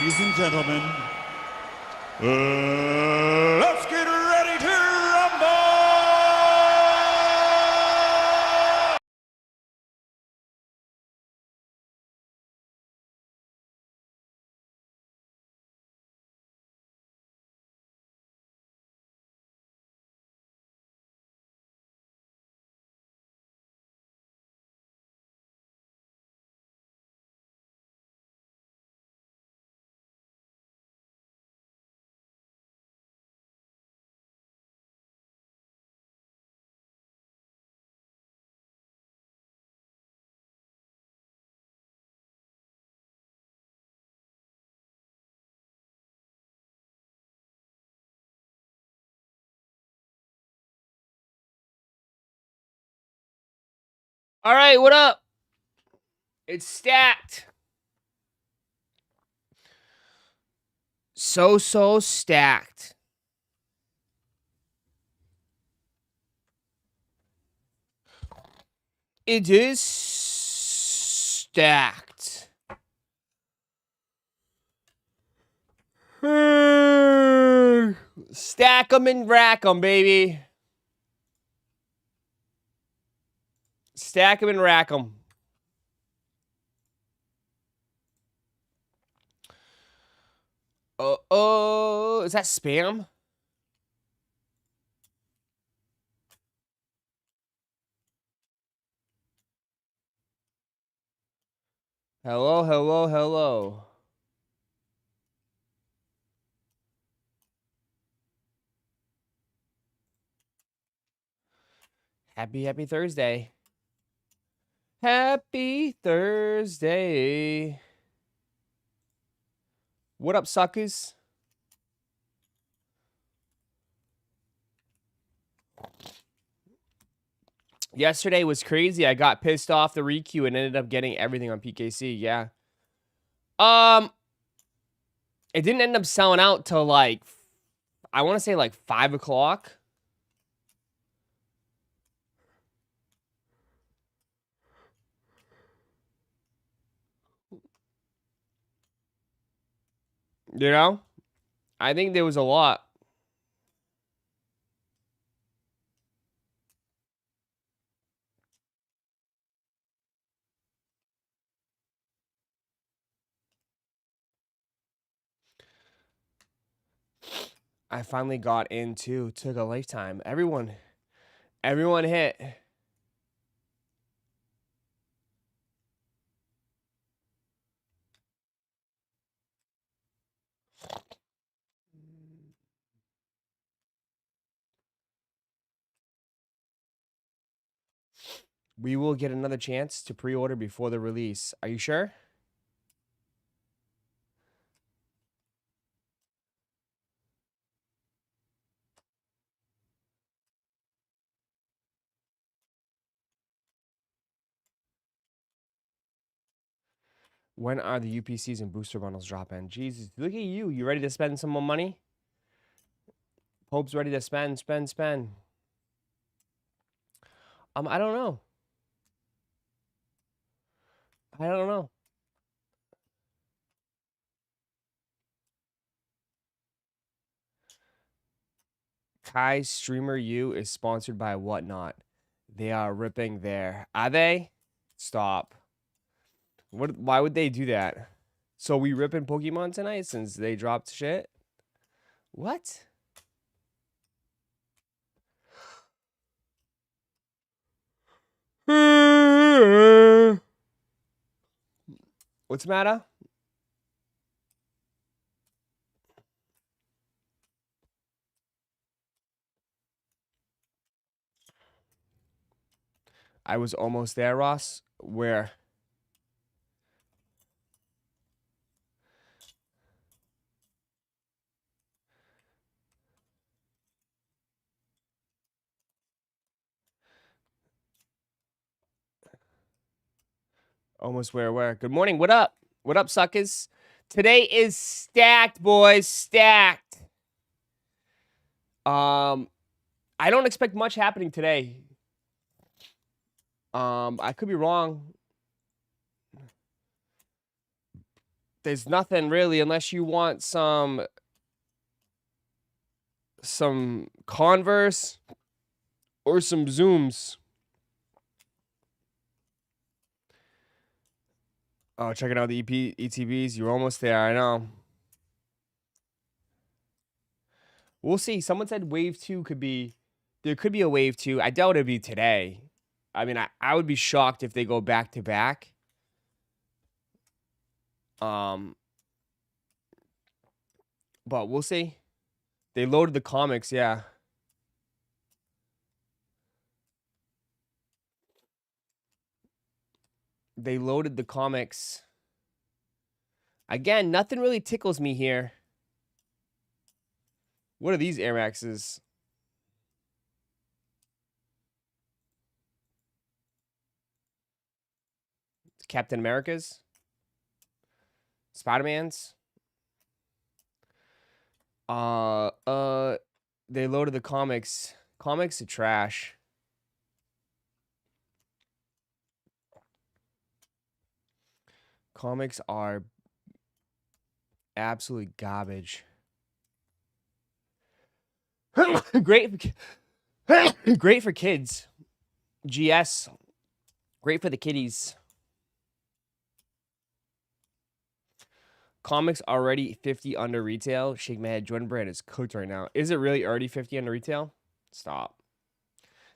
Ladies and gentlemen, let's get ready to rumble! All right, what up? It's stacked. So stacked. It is stacked. Stack 'em and rack 'em, baby. Stack 'em and rack 'em. Oh, is that spam? Hello, hello, hello. Happy Thursday. Happy Thursday. What up, suckers? Yesterday was crazy. I got pissed off the requeue and ended up getting everything on PKC. Yeah. It didn't end up selling out till like, I want to say like 5 o'clock. You know? I think there was a lot. I finally got into Took a Lifetime. Everyone hit. We will get another chance to pre-order before the release. Are you sure? When are the UPCs and booster bundles dropping? Jesus, look at you. You ready to spend some more money? Pope's ready to spend. I don't know. Kai Streamer U is sponsored by Whatnot. They are ripping there. Are they? Stop. Why would they do that? So we ripping Pokemon tonight since they dropped shit? What? What's the matter? I was almost there, Ross. Where? Almost where? Good morning. What up? What up, suckers? Today is stacked, boys. Stacked. I don't expect much happening today. I could be wrong. There's nothing really unless you want some Converse or some Zooms. Oh, checking out the ETBs. You're almost there. I know. We'll see. Someone said wave 2 could be... There could be a wave 2. I doubt it'd be today. I mean, I would be shocked if they go back to back. But we'll see. They loaded the comics, yeah. They loaded the comics. Again, nothing really tickles me here. What are these Air Maxes? Captain America's? Spider-Man's? They loaded the comics. Comics are trash. Comics are absolutely garbage. Great for kids. GS. Great for the kiddies. Comics already 50 under retail. Shake my head. Jordan Brand is cooked right now. Is it really already 50 under retail? Stop.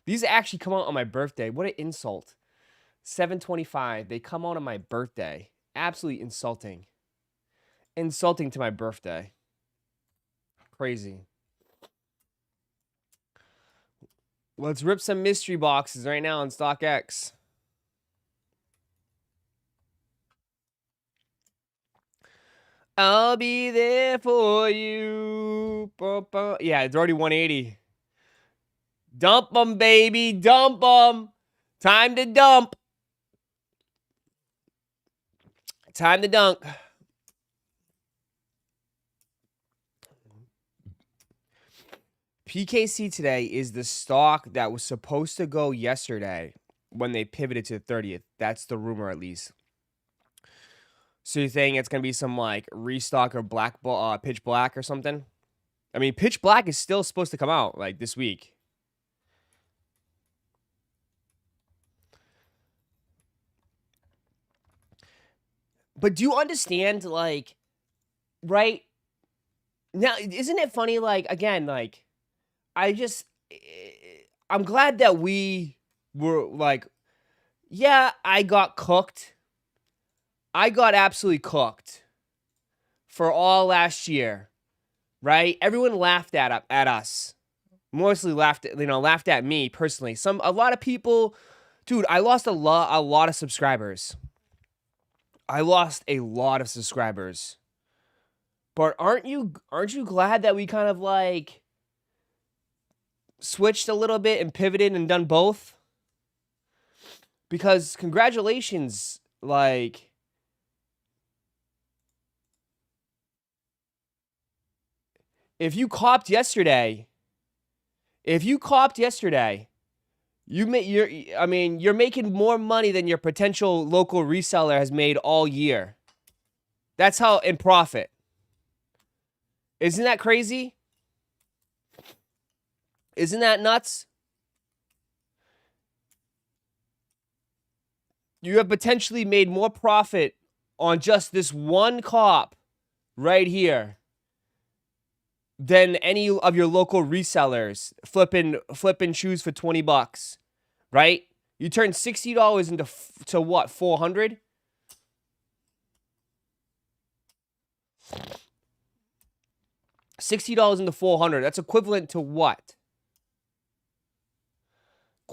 These actually come out on my birthday. What an insult. 725. They come out on my birthday. Absolutely insulting. Insulting to my birthday. Crazy. Let's rip some mystery boxes right now on StockX. I'll be there for you. Yeah, it's already 180. Dump them, baby. Dump them. Time to dump. Time to dunk. PKC today is the stock that was supposed to go yesterday when they pivoted to the 30th. That's the rumor, at least. So you're saying it's going to be some, like, restock or Pitch Black or something? I mean, Pitch Black is still supposed to come out, like, this week. But do you understand, like, right? Now, isn't it funny, like, again, like, I'm glad that we were, like, yeah, I got cooked. I got absolutely cooked for all last year, right? Everyone laughed at us. Mostly laughed at me personally. A lot of people, dude, I lost a lot of subscribers. I lost a lot of subscribers. But aren't you glad that we kind of like switched a little bit and pivoted and done both? Because congratulations, like, if you copped yesterday, you're making more money than your potential local reseller has made all year. That's how in profit. Isn't that crazy? Isn't that nuts? You have potentially made more profit on just this one cop right here than any of your local resellers flipping shoes for $20, right? You turn $60 into what, 400? $60 into 400. That's equivalent to what?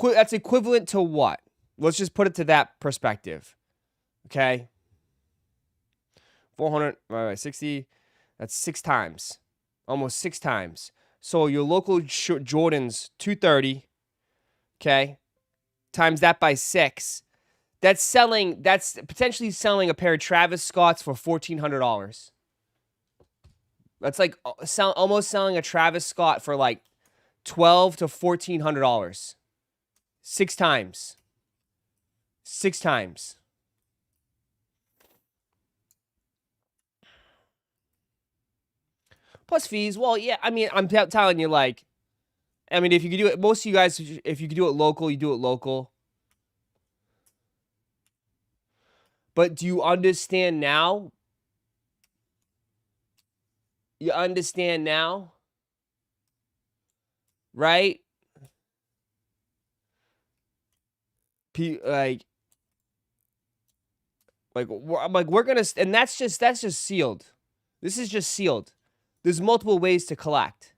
That's equivalent to what? Let's just put it to that perspective. Okay? 400, 60, that's 6 times. Almost 6 times. So your local Jordans, 230, okay? Times that by 6. That's potentially selling a pair of Travis Scotts for $1,400. That's like almost selling a Travis Scott for like $1,200 to $1,400. 6 times. 6 times. Plus fees. Well, yeah, I mean, I'm telling you, like, I mean, if you could do it, most of you guys, if you could do it local, you do it local. But do you understand now? You understand now? Right? Like, I'm like, we're gonna, and that's just sealed. This is just sealed. There's multiple ways to collect,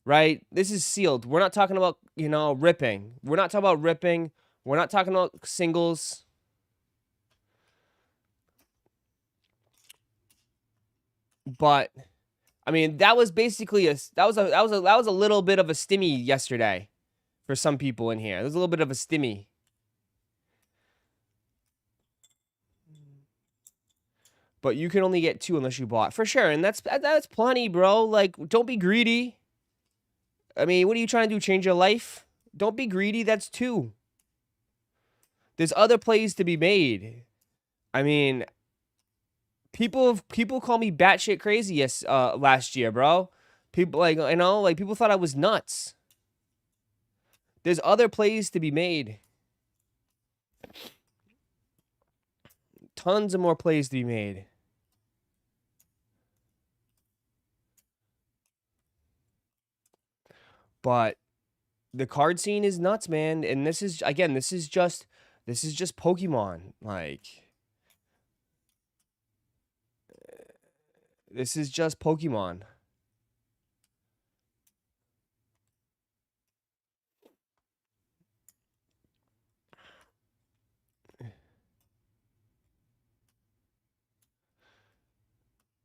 right? This is sealed. We're not talking about, ripping. We're not talking about ripping. We're not talking about singles. But I mean, that was basically that was a little bit of a stimmy yesterday for some people in here. There's a little bit of a stimmy. But you can only get 2 unless you bought. For sure. And that's plenty, bro. Like, don't be greedy. I mean, what are you trying to do? Change your life? Don't be greedy. That's 2. There's other plays to be made. I mean, people call me batshit crazy last year, bro. People people thought I was nuts. There's other plays to be made. Tons of more plays to be made. But the card scene is nuts, man. And this is just Pokemon. Like, this is just Pokemon.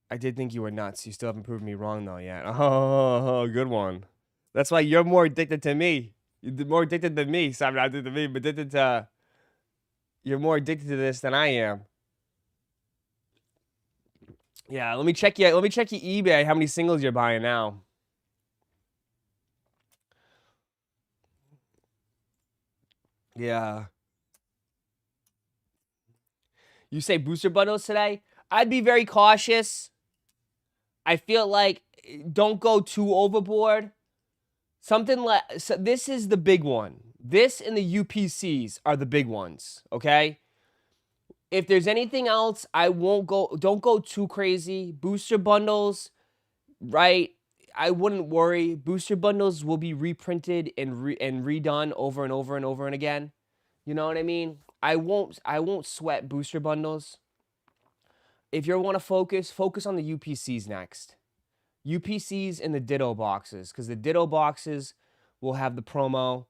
I did think you were nuts. You still haven't proven me wrong, though, yet. Oh, good one. That's why you're more addicted to me. You're more addicted than me. So I'm not addicted to me, but addicted to... You're more addicted to this than I am. Yeah, let me check you. Let me check your eBay. How many singles you're buying now? Yeah. You say booster bundles today? I'd be very cautious. I feel like don't go too overboard. Something like so this is the big one. This and the UPCs are the big ones, okay? If there's anything else, I won't go. Don't go too crazy. Booster bundles, right? I wouldn't worry. Booster bundles will be reprinted and redone over and over and over and again. You know what I mean? I won't sweat booster bundles. If you want to focus on the UPCs next. UPCs and the Ditto boxes, because the Ditto boxes will have the promo,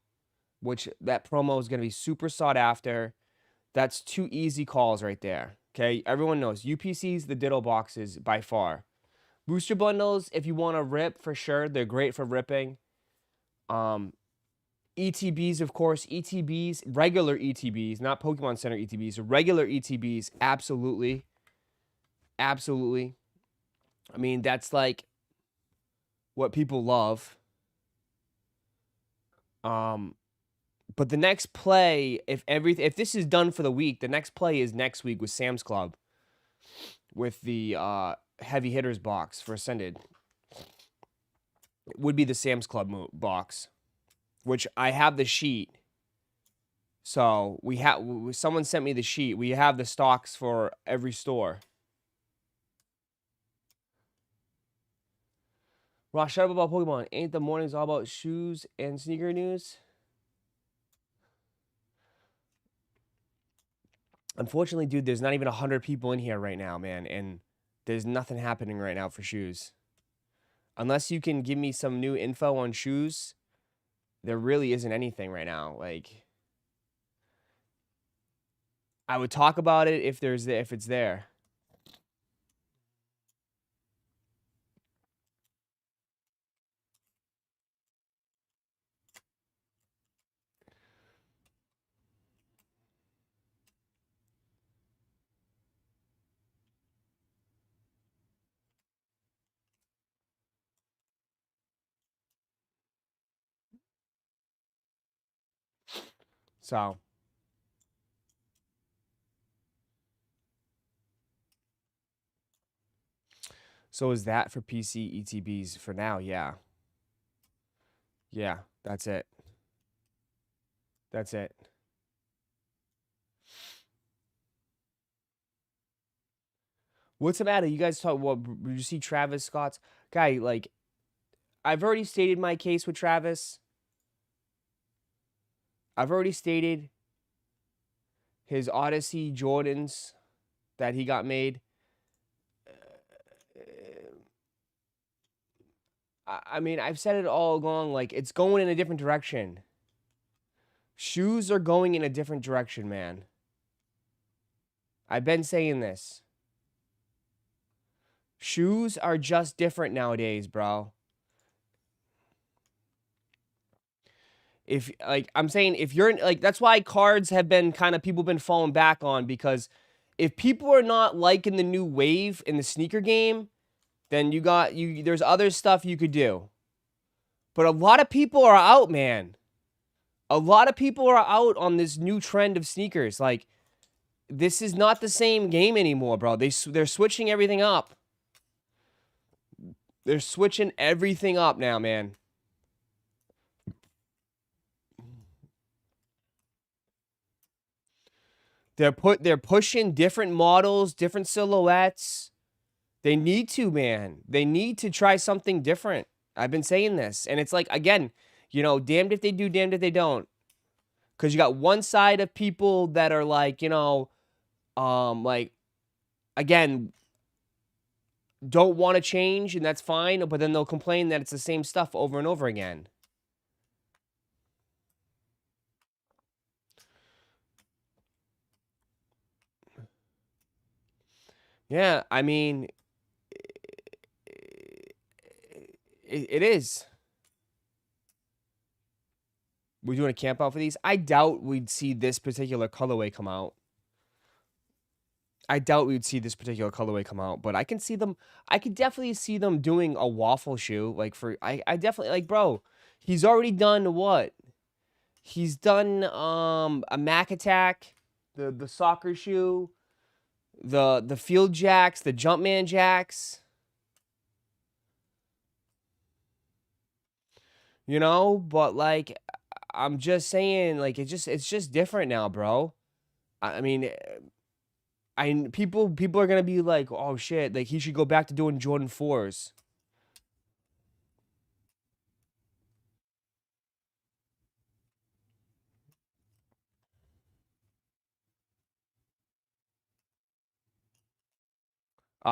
which that promo is going to be super sought after. That's 2 easy calls right there. Okay, everyone knows UPCs, the Ditto boxes by far. Booster bundles, if you want to rip, for sure, they're great for ripping. ETBs, of course, ETBs, regular ETBs, not Pokemon Center ETBs, regular ETBs, absolutely. Absolutely. I mean, that's like what people love. But the next play, if this is done for the week, the next play is next week with Sam's Club, with the heavy hitters box for Ascended. It would be the Sam's Club box, which I have the sheet. So we have someone sent me the sheet. We have the stocks for every store. Ross, shut up about Pokemon. Ain't the mornings all about shoes and sneaker news? Unfortunately, dude, there's not even 100 people in here right now, man. And there's nothing happening right now for shoes. Unless you can give me some new info on shoes, there really isn't anything right now. Like, I would talk about it if it's there. So So is that for PC ETBs for now? Yeah. Yeah, that's it. That's it. What's the matter? You guys talk. What? Did you see Travis Scott's guy? Like, I've already stated my case with Travis. I've already stated his Odyssey Jordans that he got made. I mean, I've said it all along. Like, it's going in a different direction. Shoes are going in a different direction, man. I've been saying this. Shoes are just different nowadays, bro. If like I'm saying, if you're like, that's why cards have been kind of people been falling back on, because if people are not liking the new wave in the sneaker game, then there's other stuff you could do. But a lot of people are out, man. A lot of people are out on this new trend of sneakers. Like, this is not the same game anymore, bro. They're switching everything up. They're switching everything up now, man. They're pushing different models, different silhouettes. They need to, man. They need to try something different. I've been saying this. And it's like, again, damned if they do, damned if they don't. Because you got one side of people that are like, like, again, don't want to change, and that's fine. But then they'll complain that it's the same stuff over and over again. Yeah, I mean, it is. We're doing a camp out for these. I doubt we'd see this particular colorway come out. I doubt we'd see this particular colorway come out, but I can see them. I could definitely see them doing a waffle shoe. Like, I definitely, like, bro, he's already done what? He's done a Mac Attack, the soccer shoe, the field jacks, the Jumpman jacks. But like, I'm just saying, like, it's just different now, bro. I mean, people are gonna be like, oh shit, like he should go back to doing Jordan 4s.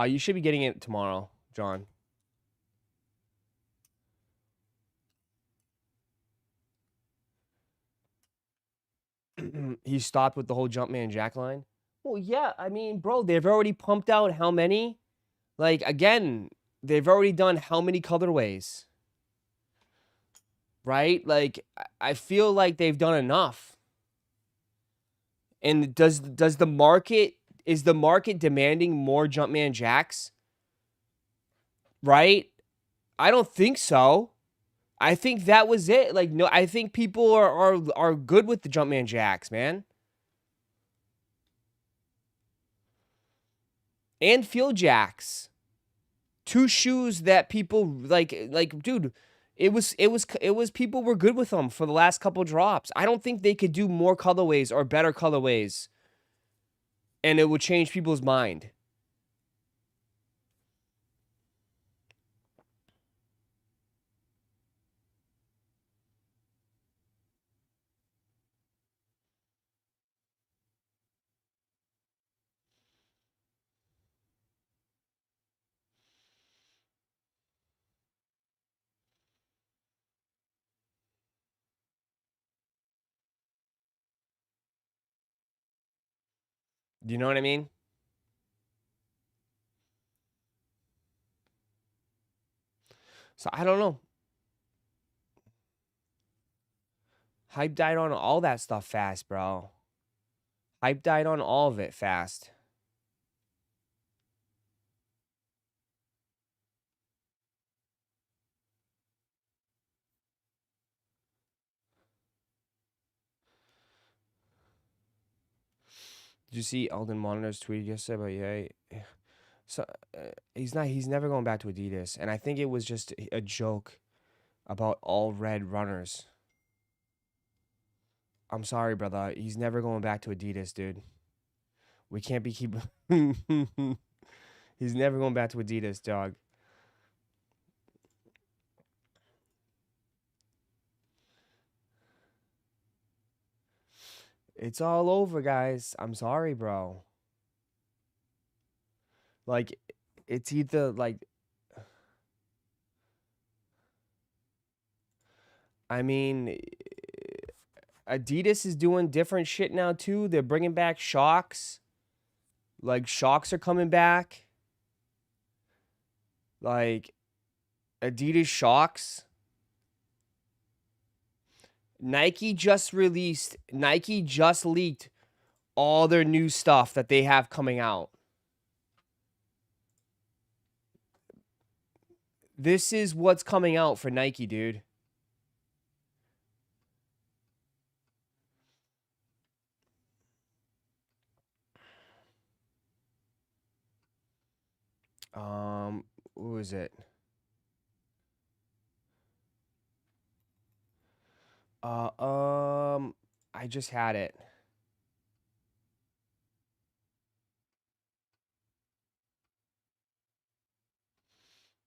You should be getting it tomorrow, John. He stopped with the whole Jumpman Jack line. Well, yeah, I mean, bro, they've already pumped out how many? Like, again, they've already done how many colorways? Right? Like, I feel like they've done enough. And does the market is the market demanding more Jumpman Jacks? Right? I don't think so. I think that was it. Like, no, I think people are good with the Jumpman Jacks, man. And Field Jacks. Two shoes that people like, dude, it was people were good with them for the last couple drops. I don't think they could do more colorways or better colorways and it would change people's mind. Do you know what I mean? So I don't know. Hype died on all that stuff fast, bro. Hype died on all of it fast. Did you see Alden Monitor's tweet yesterday about, yeah? So he's not. He's never going back to Adidas, and I think it was just a joke about all red runners. I'm sorry, brother. He's never going back to Adidas, dude. We can't be keep. He's never going back to Adidas, dog. It's all over, guys. I'm sorry, bro. Like, it's either like, I mean, Adidas is doing different shit now too. They're bringing back shocks. Like, shocks are coming back. Like, Adidas shocks. Nike just leaked all their new stuff that they have coming out. This is what's coming out for Nike, dude. Who is it? I just had it.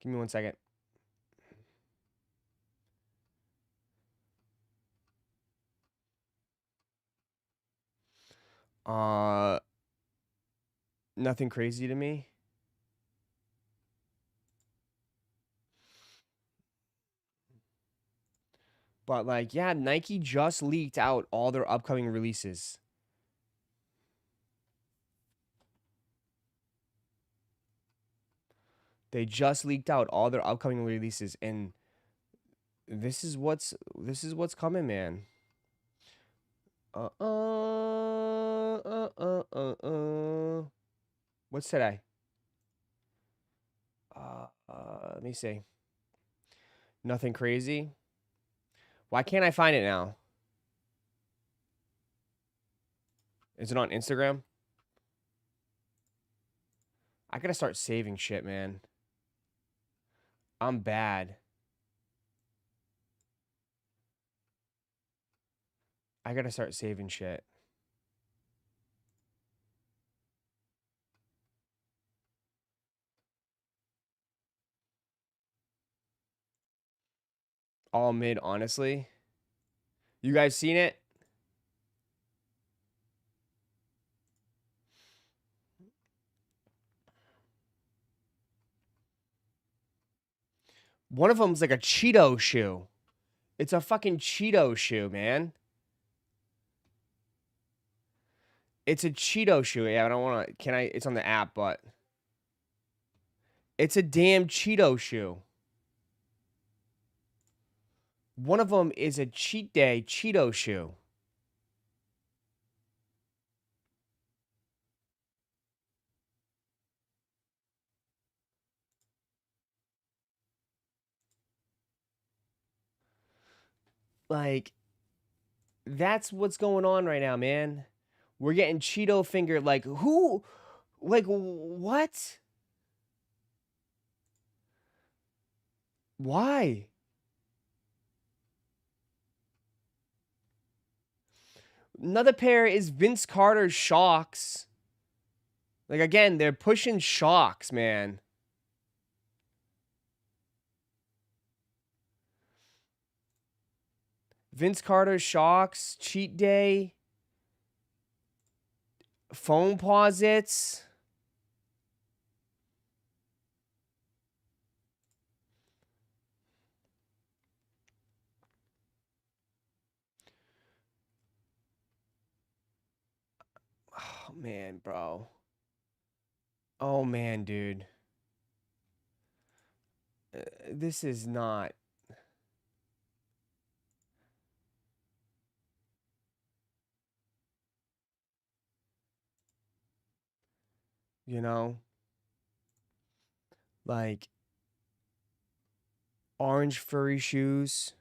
Give me 1 second. Uh, Nothing crazy to me. But like, yeah, Nike just leaked out all their upcoming releases. They just leaked out all their upcoming releases, and this is what's coming, man. What's today? Let me see. Nothing crazy. Why can't I find it now? Is it on Instagram? I gotta start saving shit, man. I'm bad. I gotta start saving shit. All mid, honestly. You guys seen it? One of them's like a Cheeto shoe. It's a fucking Cheeto shoe, man. It's a Cheeto shoe. Yeah, I don't want to. Can I? It's on the app, but it's a damn Cheeto shoe. One of them is a cheat day Cheeto shoe. Like, that's what's going on right now, man. We're getting Cheeto finger. Like, who? Like, what? Why? Another pair is Vince Carter's Shocks. Like, again, they're pushing Shocks, man. Vince Carter's Shocks, Cheat Day, Phone Posits. Oh, man, bro. Oh, man, dude. This is not. You know? Like, orange furry shoes.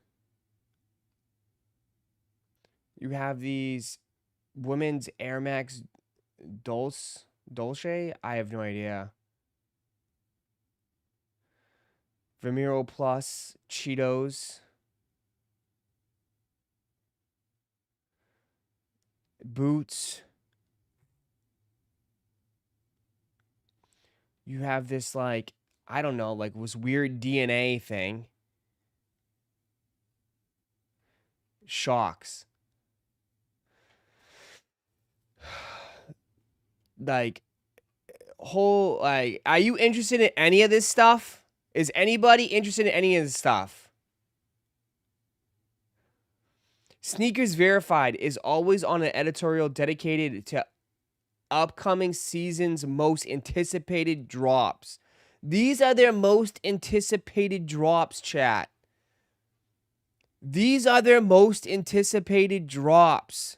You have these women's Air Max Dolce. I have no idea. Vimero Plus, Cheetos, Boots. You have this, like, I don't know, like, was weird DNA thing. Shocks. Like, are you interested in any of this stuff? Is anybody interested in any of this stuff? Sneakers Verified is always on an editorial dedicated to upcoming season's most anticipated drops. These are their most anticipated drops, chat. These are their most anticipated drops.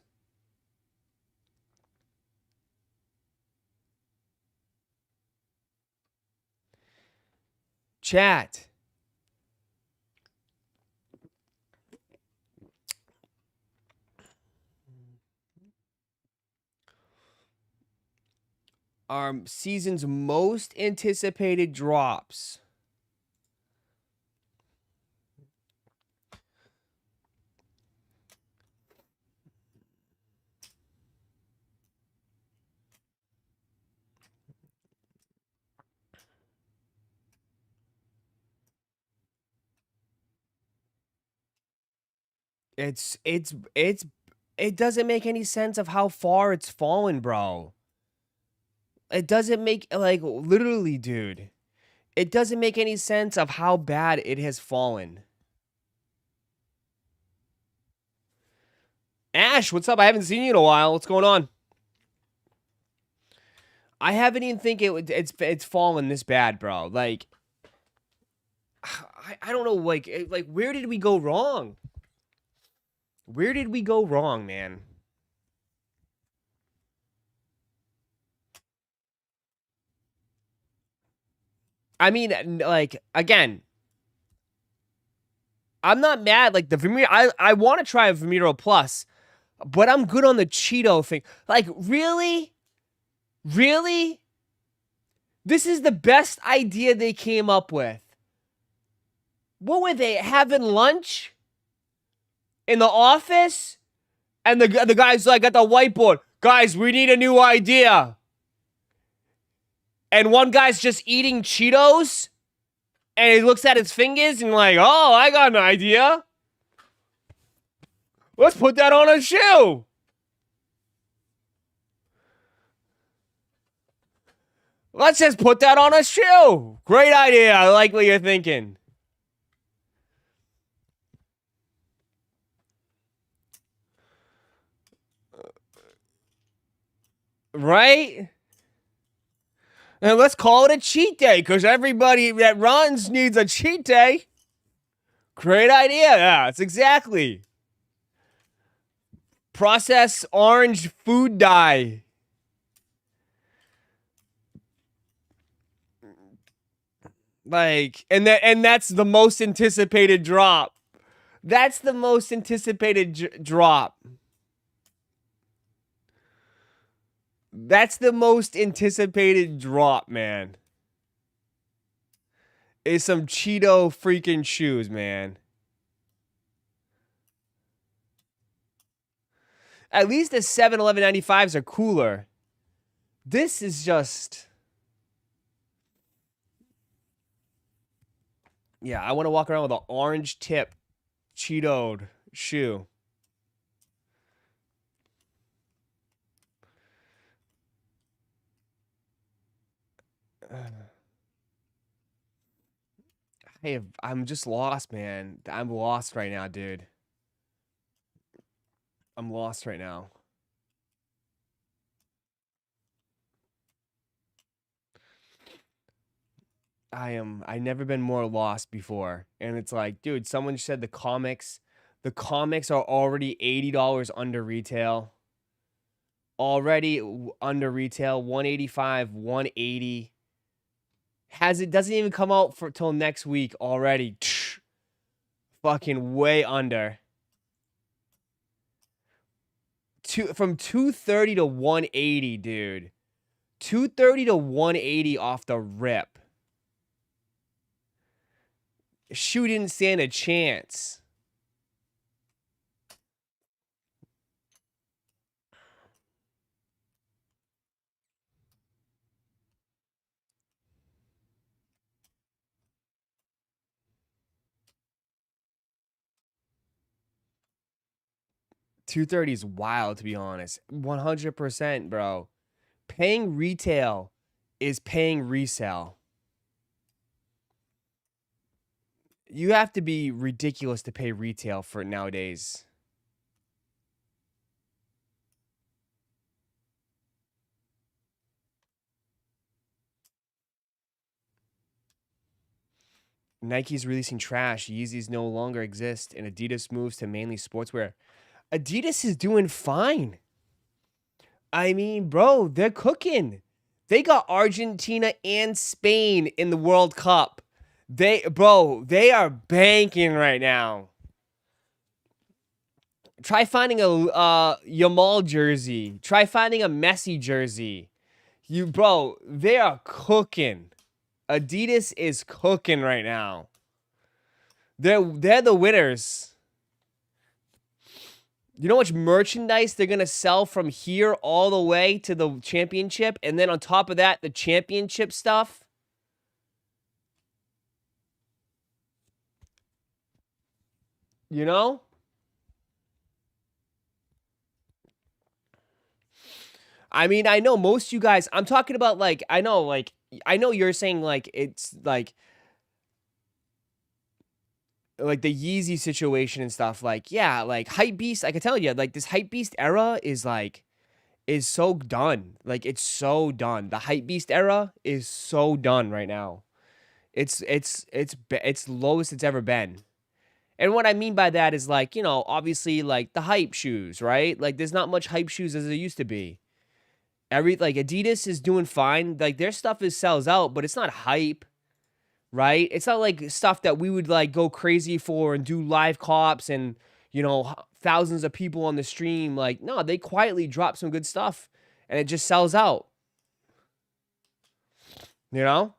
Chat. Our season's most anticipated drops. It doesn't make any sense of how far it's fallen, bro. It doesn't make, like, literally, dude. It doesn't make any sense of how bad it has fallen. Ash, what's up? I haven't seen you in a while. What's going on? I haven't even think it's fallen this bad, bro. Like, I don't know, like where did we go wrong? Where did we go wrong, man? I mean, like, again, I'm not mad. Like, the Vimero, I want to try a Vimero Plus, but I'm good on the Cheeto thing. Like, really? Really? This is the best idea they came up with. What were they, having lunch in the office? And the guy's like at the whiteboard, guys, we need a new idea. And one guy's just eating Cheetos, and he looks at his fingers and like, oh, I got an idea. Let's put that on a shoe. Let's just put that on a shoe. Great idea. I like what you're thinking. Right? And let's call it a cheat day, because everybody that runs needs a cheat day. Great idea. Yeah, it's exactly. Process orange food dye. Like, and that's the most anticipated drop. That's the most anticipated drop. That's the most anticipated drop, man. Is some Cheeto freaking shoes, man. At least the 7-11.95s are cooler. This is just... Yeah, I want to walk around with an orange tip Cheetoed shoe. Hey, I'm just lost, man. I'm lost right now, dude. I'm lost right now. I've never been more lost before. And it's like, dude, someone said the comics are already $80 under retail. Already under retail, 185, 180. Doesn't even come out till next week already. Fucking way under. From 230 to 180, dude. 230 to 180 off the rip. Shoe didn't stand a chance. $230 is wild, to be honest. 100%, bro. Paying retail is paying resale. You have to be ridiculous to pay retail for it nowadays. Nike's releasing trash. Yeezys no longer exist, and Adidas moves to mainly sportswear. Adidas is doing fine. I mean, bro, they're cooking. They got Argentina and Spain in the World Cup. They are banking right now. Try finding a Yamal jersey. Try finding a Messi jersey. They are cooking. Adidas is cooking right now. They're the winners. You know how much merchandise they're going to sell from here all the way to the championship? And then on top of that, the championship stuff? You know? I mean, I know most you guys, I'm talking about I know you're saying it's like the Yeezy situation and stuff. Yeah, Hype Beast, I can tell you, this Hype Beast era is so done. It's so done. The Hype Beast era is so done right now. It's lowest it's ever been. And what I mean by that is obviously the hype shoes, right? There's not much hype shoes as there used to be. Adidas is doing fine. Their stuff sells out, but it's not hype, right? It's not stuff that we would go crazy for and do live cops and thousands of people on the stream. No, they quietly drop some good stuff and it just sells out. You know?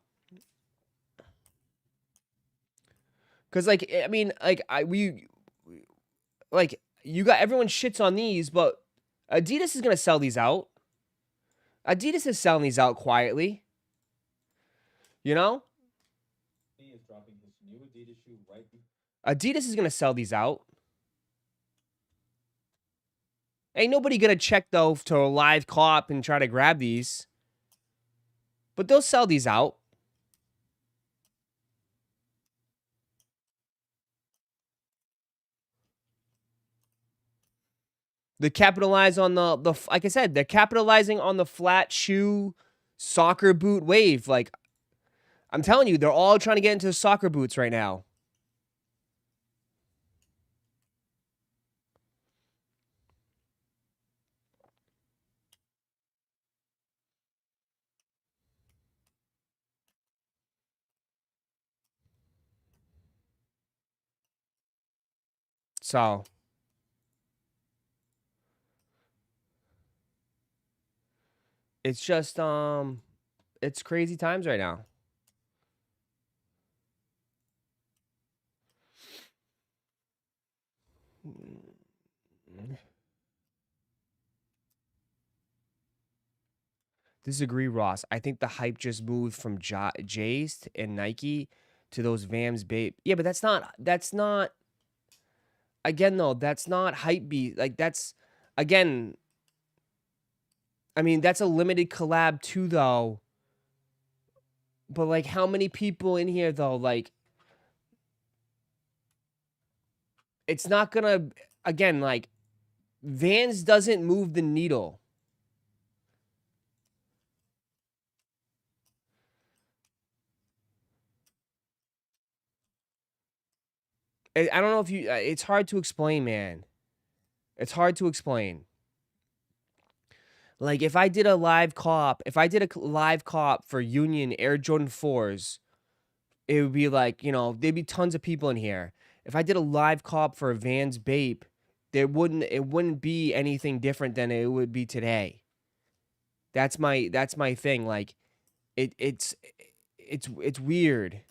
Cause I mean, you got everyone shits on these, but Adidas is gonna sell these out. Adidas is selling these out quietly. You know? Adidas is gonna sell these out. Ain't nobody gonna check though to a live cop and try to grab these. But they'll sell these out. They capitalize on the like I said, they're capitalizing on the flat shoe soccer boot wave. I'm telling you, they're all trying to get into soccer boots right now. So it's just it's crazy times right now. Disagree, Ross. I think the hype just moved from Jays and Nike to those Vans Babe. Yeah, but that's not again though, that's not hype beat. That's again, I mean, that's a limited collab too though. But how many people in here though? It's not gonna again, Vans doesn't move the needle. I don't know if you. It's hard to explain, man. It's hard to explain. If I did a live cop, for Union Air Jordan 4s, it would be there'd be tons of people in here. If I did a live cop for Vans Bape, it wouldn't be anything different than it would be today. That's my thing. It's weird.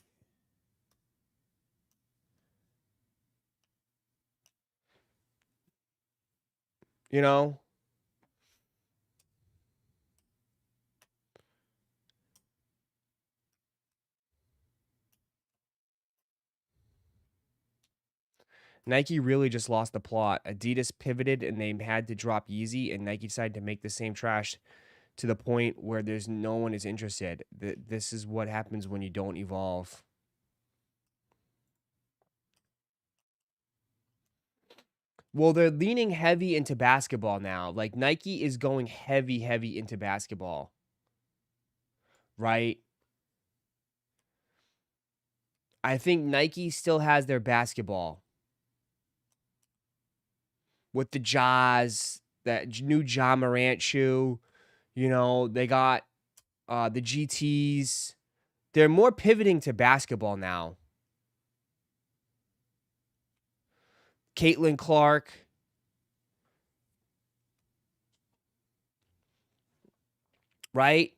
You know? Nike really just lost the plot. Adidas pivoted and they had to drop Yeezy, and Nike decided to make the same trash to the point where there's no one is interested. This is what happens when you don't evolve. Well, they're leaning heavy into basketball now. Like Nike is going heavy into basketball. Right? I think Nike still has their basketball with the Jaws, that new Ja Morant shoe. You know, they got the GTs. They're more pivoting to basketball now. Caitlin Clark. Right?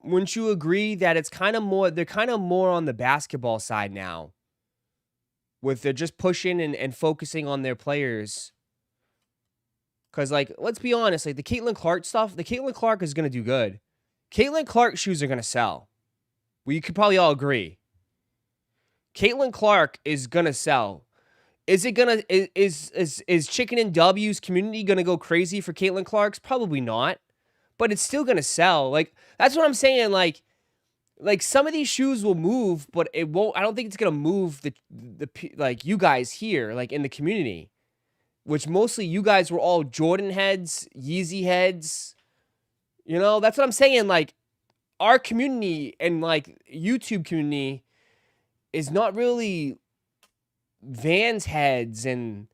Wouldn't you agree that it's kind of more, they're kind of more on the basketball side now? With they're just pushing and focusing on their players. Because, like, let's be honest, like the Caitlin Clark stuff, the Caitlin Clark is going to do good. Caitlin Clark shoes are going to sell. We could probably all agree. Caitlin Clark is going to sell. Is it gonna is Chicken and W's community gonna go crazy for Caitlin Clark's? Probably not, but it's still gonna sell. Like that's what I'm saying. Like some of these shoes will move, but it won't. I don't think it's gonna move the like you guys here, like in the community, which mostly you guys were all Jordan heads, Yeezy heads. You know, that's what I'm saying. Like our community and like YouTube community is not really Vans heads and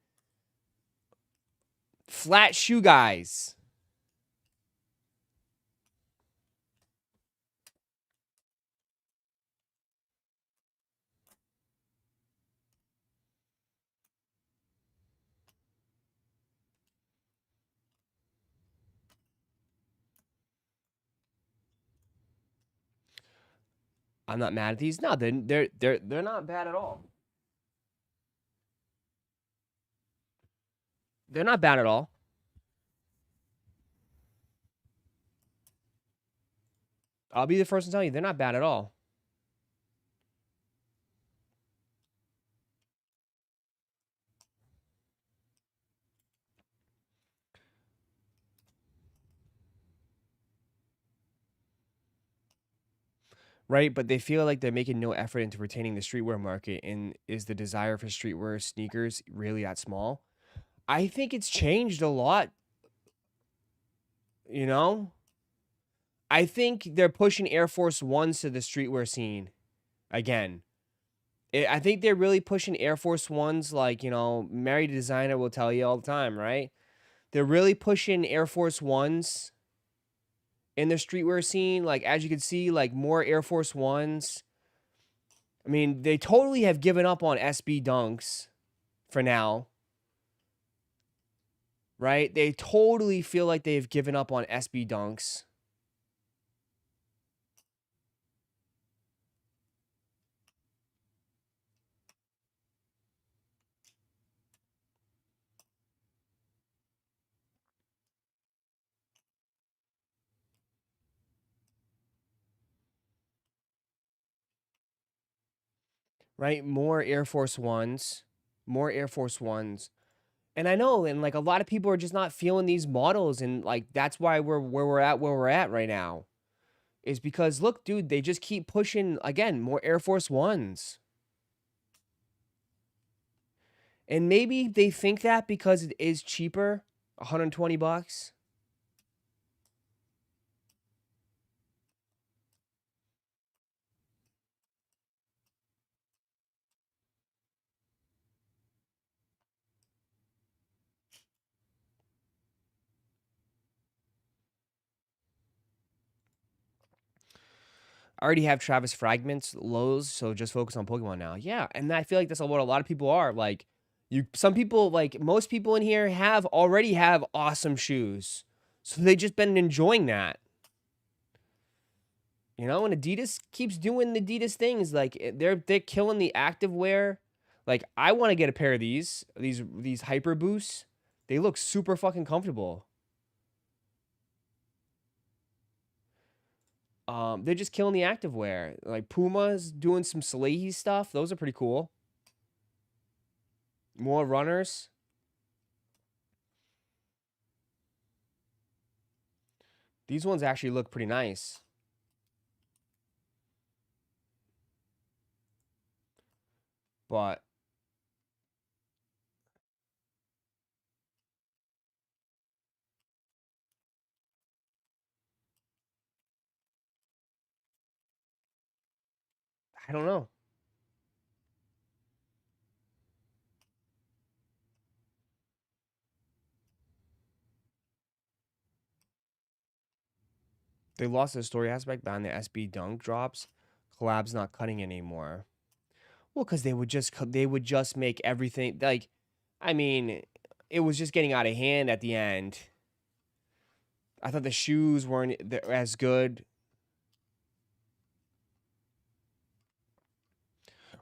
flat shoe guys. I'm not mad at these. No, they're not bad at all. They're not bad at all. I'll be the first to tell you they're not bad at all. Right, but they feel like they're making no effort into retaining the streetwear market. And is the desire for streetwear sneakers really that small? I think it's changed a lot. You know, I think they're pushing Air Force Ones to the streetwear scene again. I think they're really pushing Air Force Ones, like, you know, Married Designer will tell you all the time, right? They're really pushing Air Force Ones in the streetwear scene. Like, as you can see, like, more Air Force Ones. I mean, they totally have given up on SB Dunks for now, right? They totally feel like they've given up on SB Dunks. Right? More Air Force Ones. More Air Force Ones. And I know, and like a lot of people are just not feeling these models, and like that's why we're where we're at right now. Is because look, dude, they just keep pushing again, more Air Force Ones. And maybe they think that because it is cheaper, 120 bucks. I already have Travis Fragments lows, so just focus on Pokemon now. Yeah, and I feel like that's what a lot of people are. Like some people, like most people in here already have awesome shoes. So they just been enjoying that. You know, and Adidas keeps doing the Adidas things. Like they're killing the active wear. Like I want to get a pair of these Hyper Boosts. They look super fucking comfortable. They're just killing the activewear. Like Puma's doing some Salehi stuff. Those are pretty cool. More runners. These ones actually look pretty nice. But I don't know. They lost the story aspect behind the SB dunk drops. Collab's not cutting anymore. Well, because they would just make everything like, I mean, it was just getting out of hand at the end. I thought the shoes weren't as good.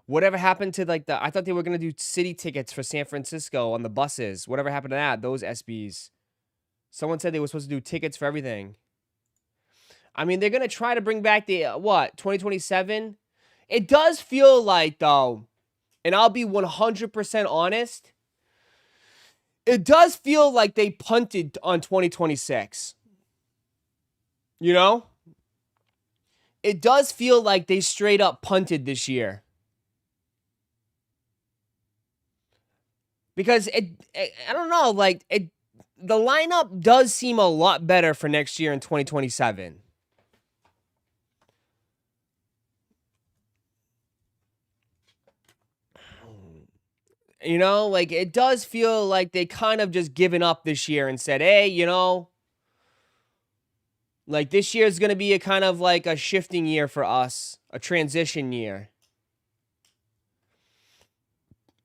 Whatever happened to like I thought they were gonna do city tickets for San Francisco on the buses. Whatever happened to that? Those SBs. Someone said they were supposed to do tickets for everything. I mean, they're gonna try to bring back the what 2027. It does feel like though, and I'll be 100% honest. It does feel like they punted on 2026. You know? It does feel like they straight up punted this year. Because I don't know, like the lineup does seem a lot better for next year in 2027. You know, like it does feel like they kind of just given up this year and said, "Hey, you know, like this year is going to be a kind of like a shifting year for us, a transition year."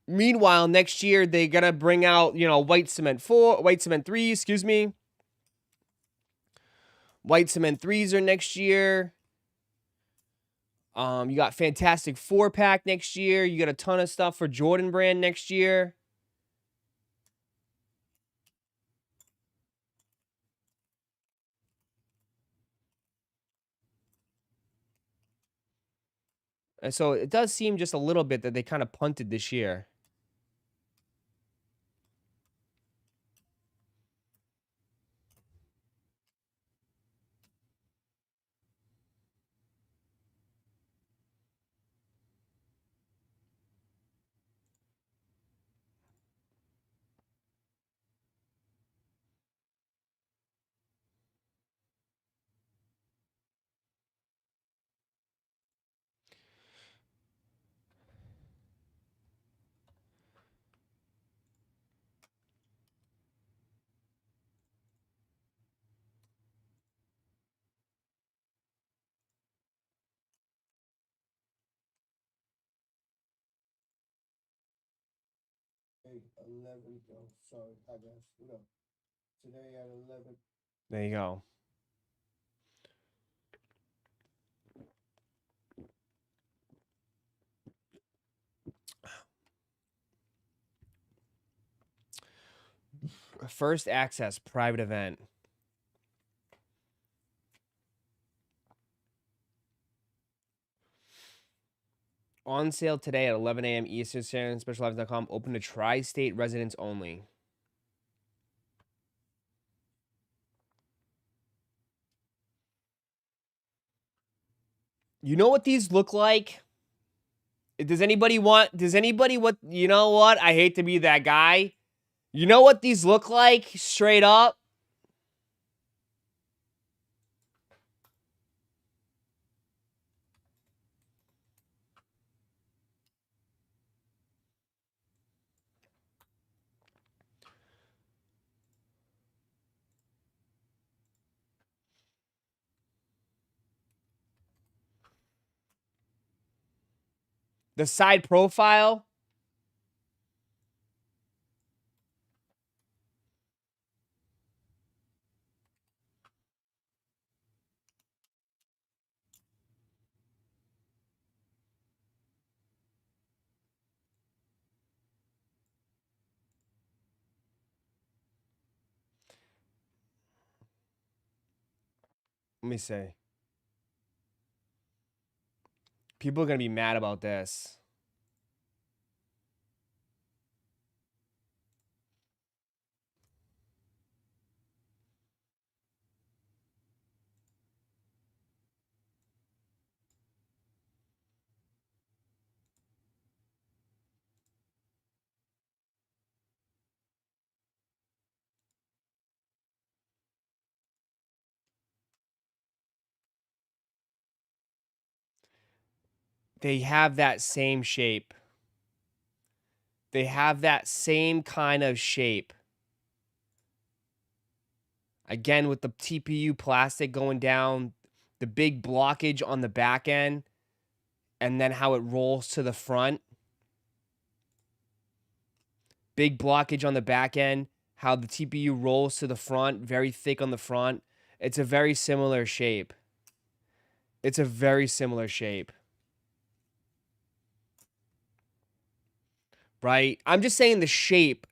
Meanwhile, next year they're going to bring out, you know, White Cement 3, excuse me. White Cement 3s are next year. You got Fantastic 4-pack next year. You got a ton of stuff for Jordan Brand next year. And so it does seem just a little bit that they kind of punted this year. There you go. First access private event. On sale today at 11 a.m. Eastern Standard, speciallives.com. Open to tri-state residents only. You know what these look like? Does anybody what, you know what? I hate to be that guy. You know what these look like? Straight up? The side profile? Let me see. People are going to be mad about this. They have that same shape. They have that same kind of shape. Again, with the TPU plastic going down, the big blockage on the back end, and then how it rolls to the front. Big blockage on the back end, how the TPU rolls to the front, very thick on the front. It's a very similar shape. It's a very similar shape. Right? I'm just saying the shape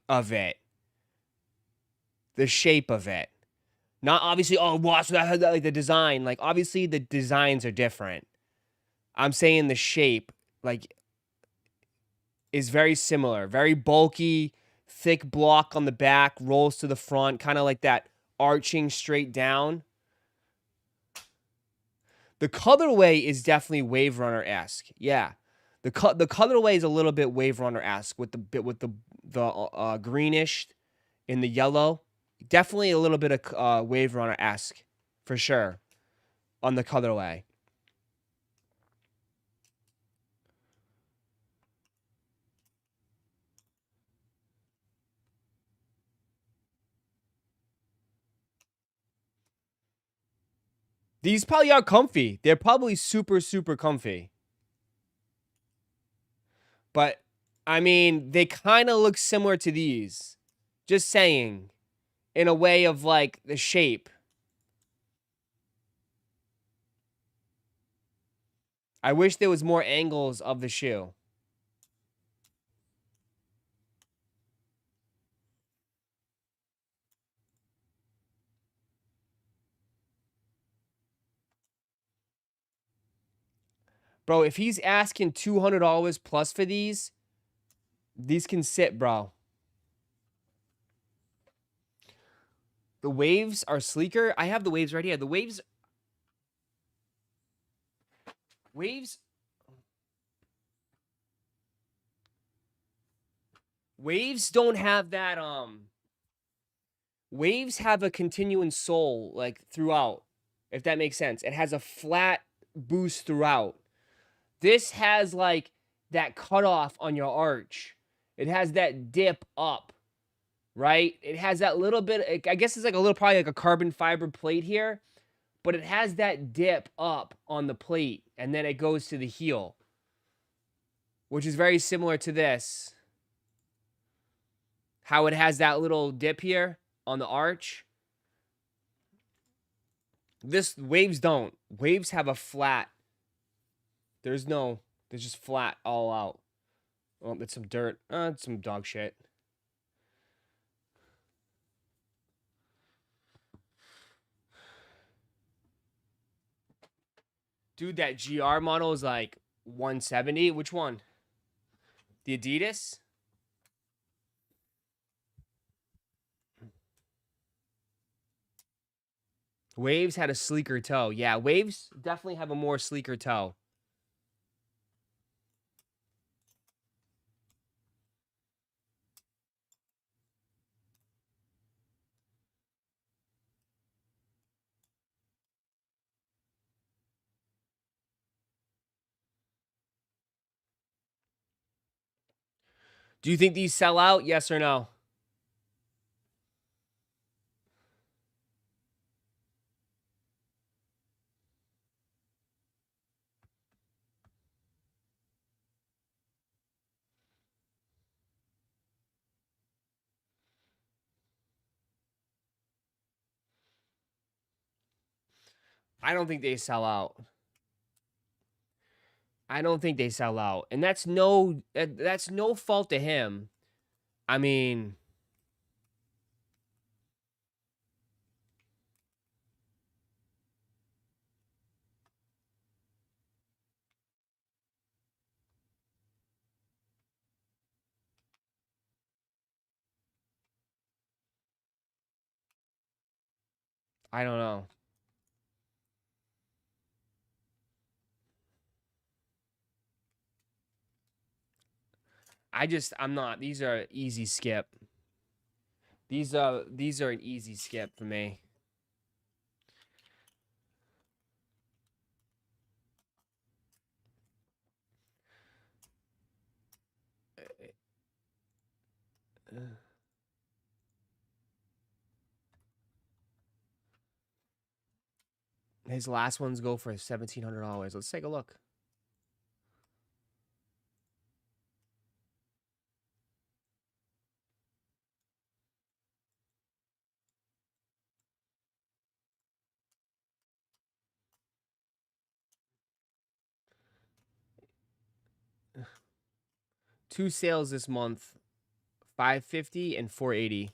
of it. The shape of it. Not obviously, oh, watch that, like the design. Like, obviously, the designs are different. I'm saying the shape, like, is very similar. Very bulky, thick block on the back, rolls to the front, kind of like that arching straight down. The colorway is definitely Wave Runner-esque. Yeah. The colorway is a little bit Wave Runner-esque with the greenish in the yellow. Definitely a little bit of Wave Runner-esque for sure on the colorway. These probably are comfy. They're probably super, super comfy. But, I mean, they kind of look similar to these. Just saying. In a way of, like, the shape. I wish there was more angles of the shoe. Bro, if he's asking $200 plus for these can sit, bro. The waves are sleeker. I have the waves right here. The waves waves don't have that waves have a continuing sole like throughout, if that makes sense. It has a flat boost throughout. This has like that cutoff on your arch. It has that dip up, right? It has that little bit, I guess it's like a little, probably like a carbon fiber plate here, but it has that dip up on the plate and then it goes to the heel, which is very similar to this. How it has that little dip here on the arch. This waves don't. Waves have a flat. There's just flat all out. Oh, it's some dirt. It's some dog shit. Dude, that GR model is like 170. Which one? The Adidas? Waves had a sleeker toe. Yeah, Waves definitely have a more sleeker toe. Do you think these sell out? Yes or no? I don't think they sell out. I don't think they sell out. And that's no fault to him. I mean, I don't know. I'm not. These are easy skip. These are an easy skip for me. His last ones go for $1,700. Let's take a look. Two sales this month, $550 and $480.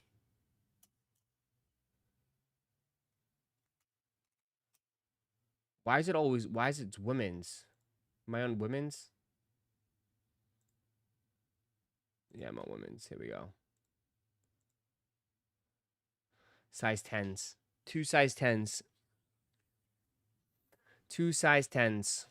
Why is it women's? Am I on women's? Yeah, I'm on women's. Here we go. Size 10s. Two size 10s. Two size 10s.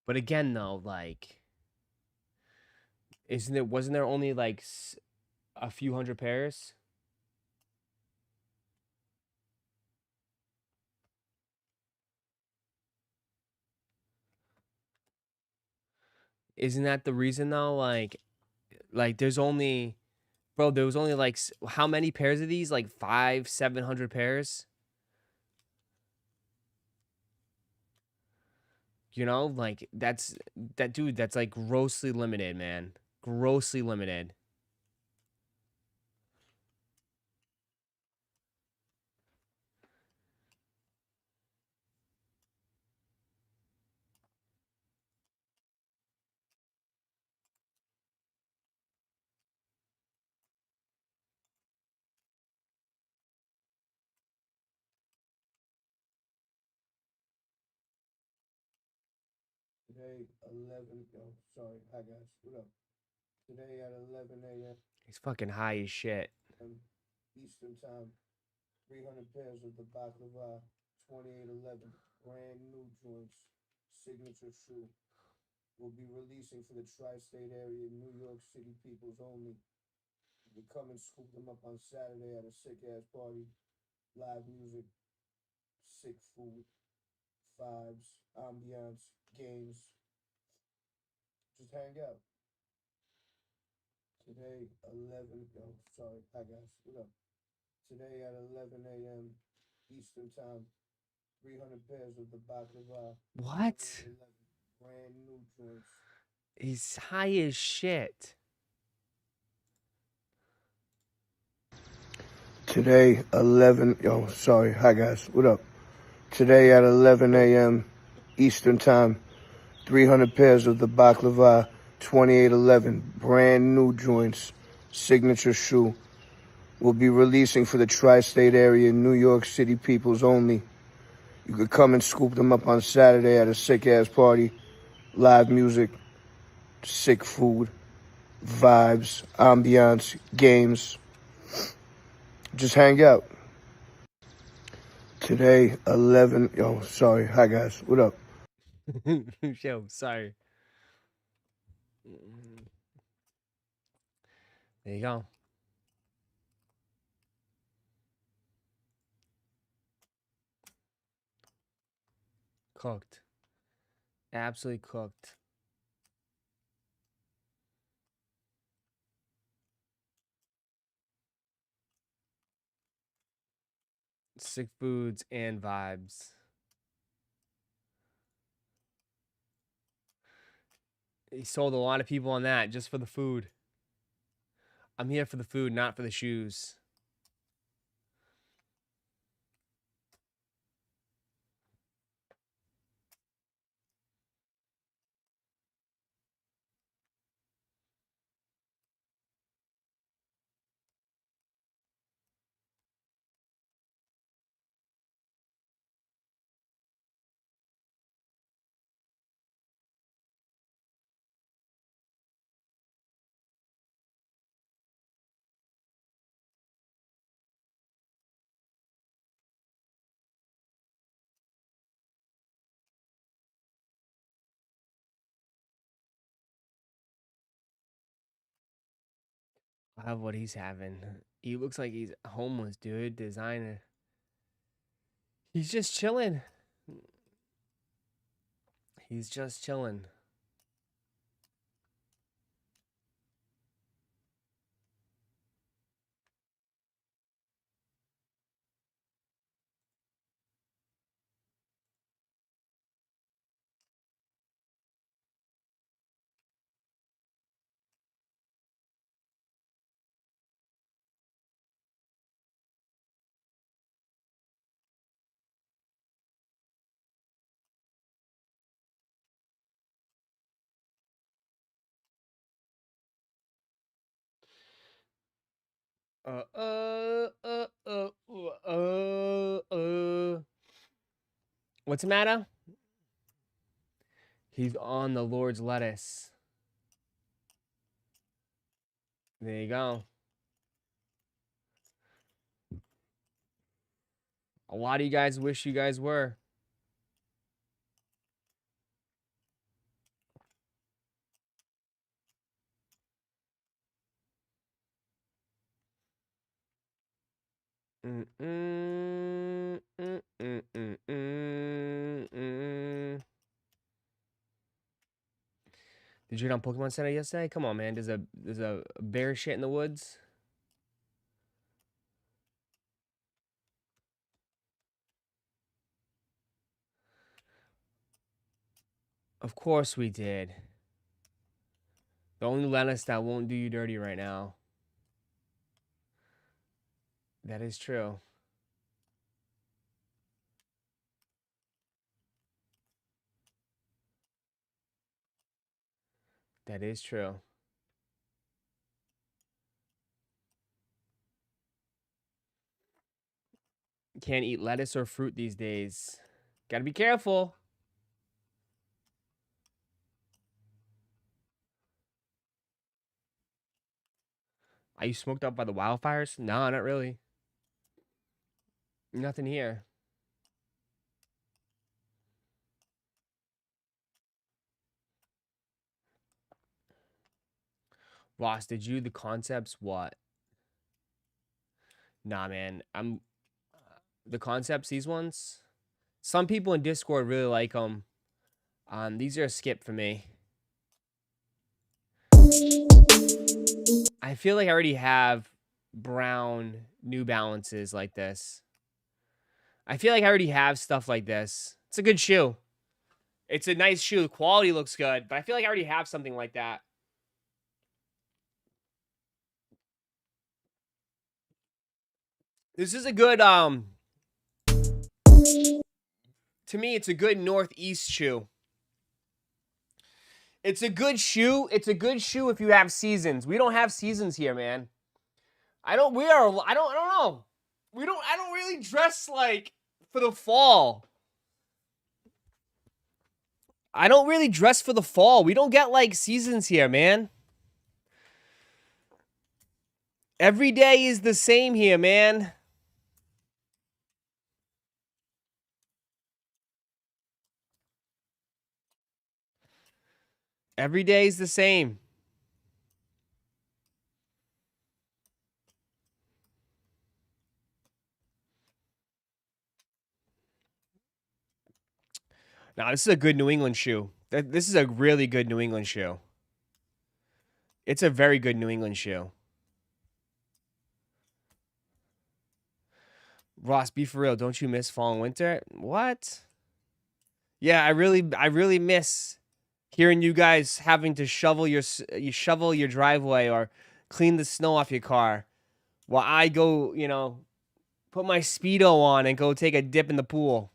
But again, though, like, wasn't there only like a few hundred pairs? Isn't that the reason though? There's only, bro, there was only like how many pairs of these? Like 700 pairs. You know, like dude. That's like grossly limited, man. Grossly limited. Today, 11, oh, sorry, hi guys, what up? Today at 11 a.m. He's fucking high as shit. Eastern Time, 300 pairs of the Baklava 2811 brand new joints, signature shoe, will be releasing for the tri-state area, New York City peoples only. You can come and scoop them up on Saturday at a sick-ass party, live music, sick food, vibes, ambiance, games. Just hang out. Today, 11, oh, sorry, hi guys, what up? Today at 11 a.m. Eastern Time, 300 pairs of the Baklava What? 2811 brand new joints. He's high as shit. Today, 11, oh, sorry, hi guys, what up? Today at 11 a.m. Eastern Time, 300 pairs of the Baklava 2811 brand new joints, signature shoe, will be releasing for the tri-state area, New York City peoples only. You could come and scoop them up on Saturday at a sick-ass party, live music, sick food, vibes, ambiance, games. Just hang out. Today, 11, oh, sorry, hi guys, what up? Yo, sorry. There you go. Cooked. Absolutely cooked. Sick foods and vibes. He sold a lot of people on that just for the food. I'm here for the food, not for the shoes. I love what he's having. He looks like he's homeless, dude. Designer. He's just chilling. He's just chilling. Uh, uh, uh, uh, What's the matter? He's on the Lord's lettuce. There you go. A lot of you guys wish you guys were. Mm, mm, mm, mm, mm, mm, mm. Did you get on Pokemon Center yesterday? Come on, man. There's a bear shit in the woods. Of course we did. The only lettuce that won't do you dirty right now. That is true. That is true. Can't eat lettuce or fruit these days. Gotta be careful. Are you smoked up by the wildfires? No, not really. Nothing here. Ross, did you the concepts what? Nah, man. I'm the concepts, these ones. Some people in Discord really like them. These are a skip for me. I feel like I already have brown New Balances like this. I feel like I already have stuff like this. It's a good shoe. It's a nice shoe. The quality looks good, but I feel like I already have something like that. This is a good to me it's a good northeast shoe. It's a good shoe. It's a good shoe if you have seasons. We don't have seasons here, man. I don't know. I don't really dress like for the fall. I don't really dress for the fall. We don't get like seasons here, man. Every day is the same here, man. Every day is the same. Now, this is a good New England shoe. This is a really good New England shoe. It's a very good New England shoe. Ross, be for real. Don't you miss fall and winter? What? Yeah, I really miss hearing you guys having to shovel your driveway or clean the snow off your car while I go, put my Speedo on and go take a dip in the pool.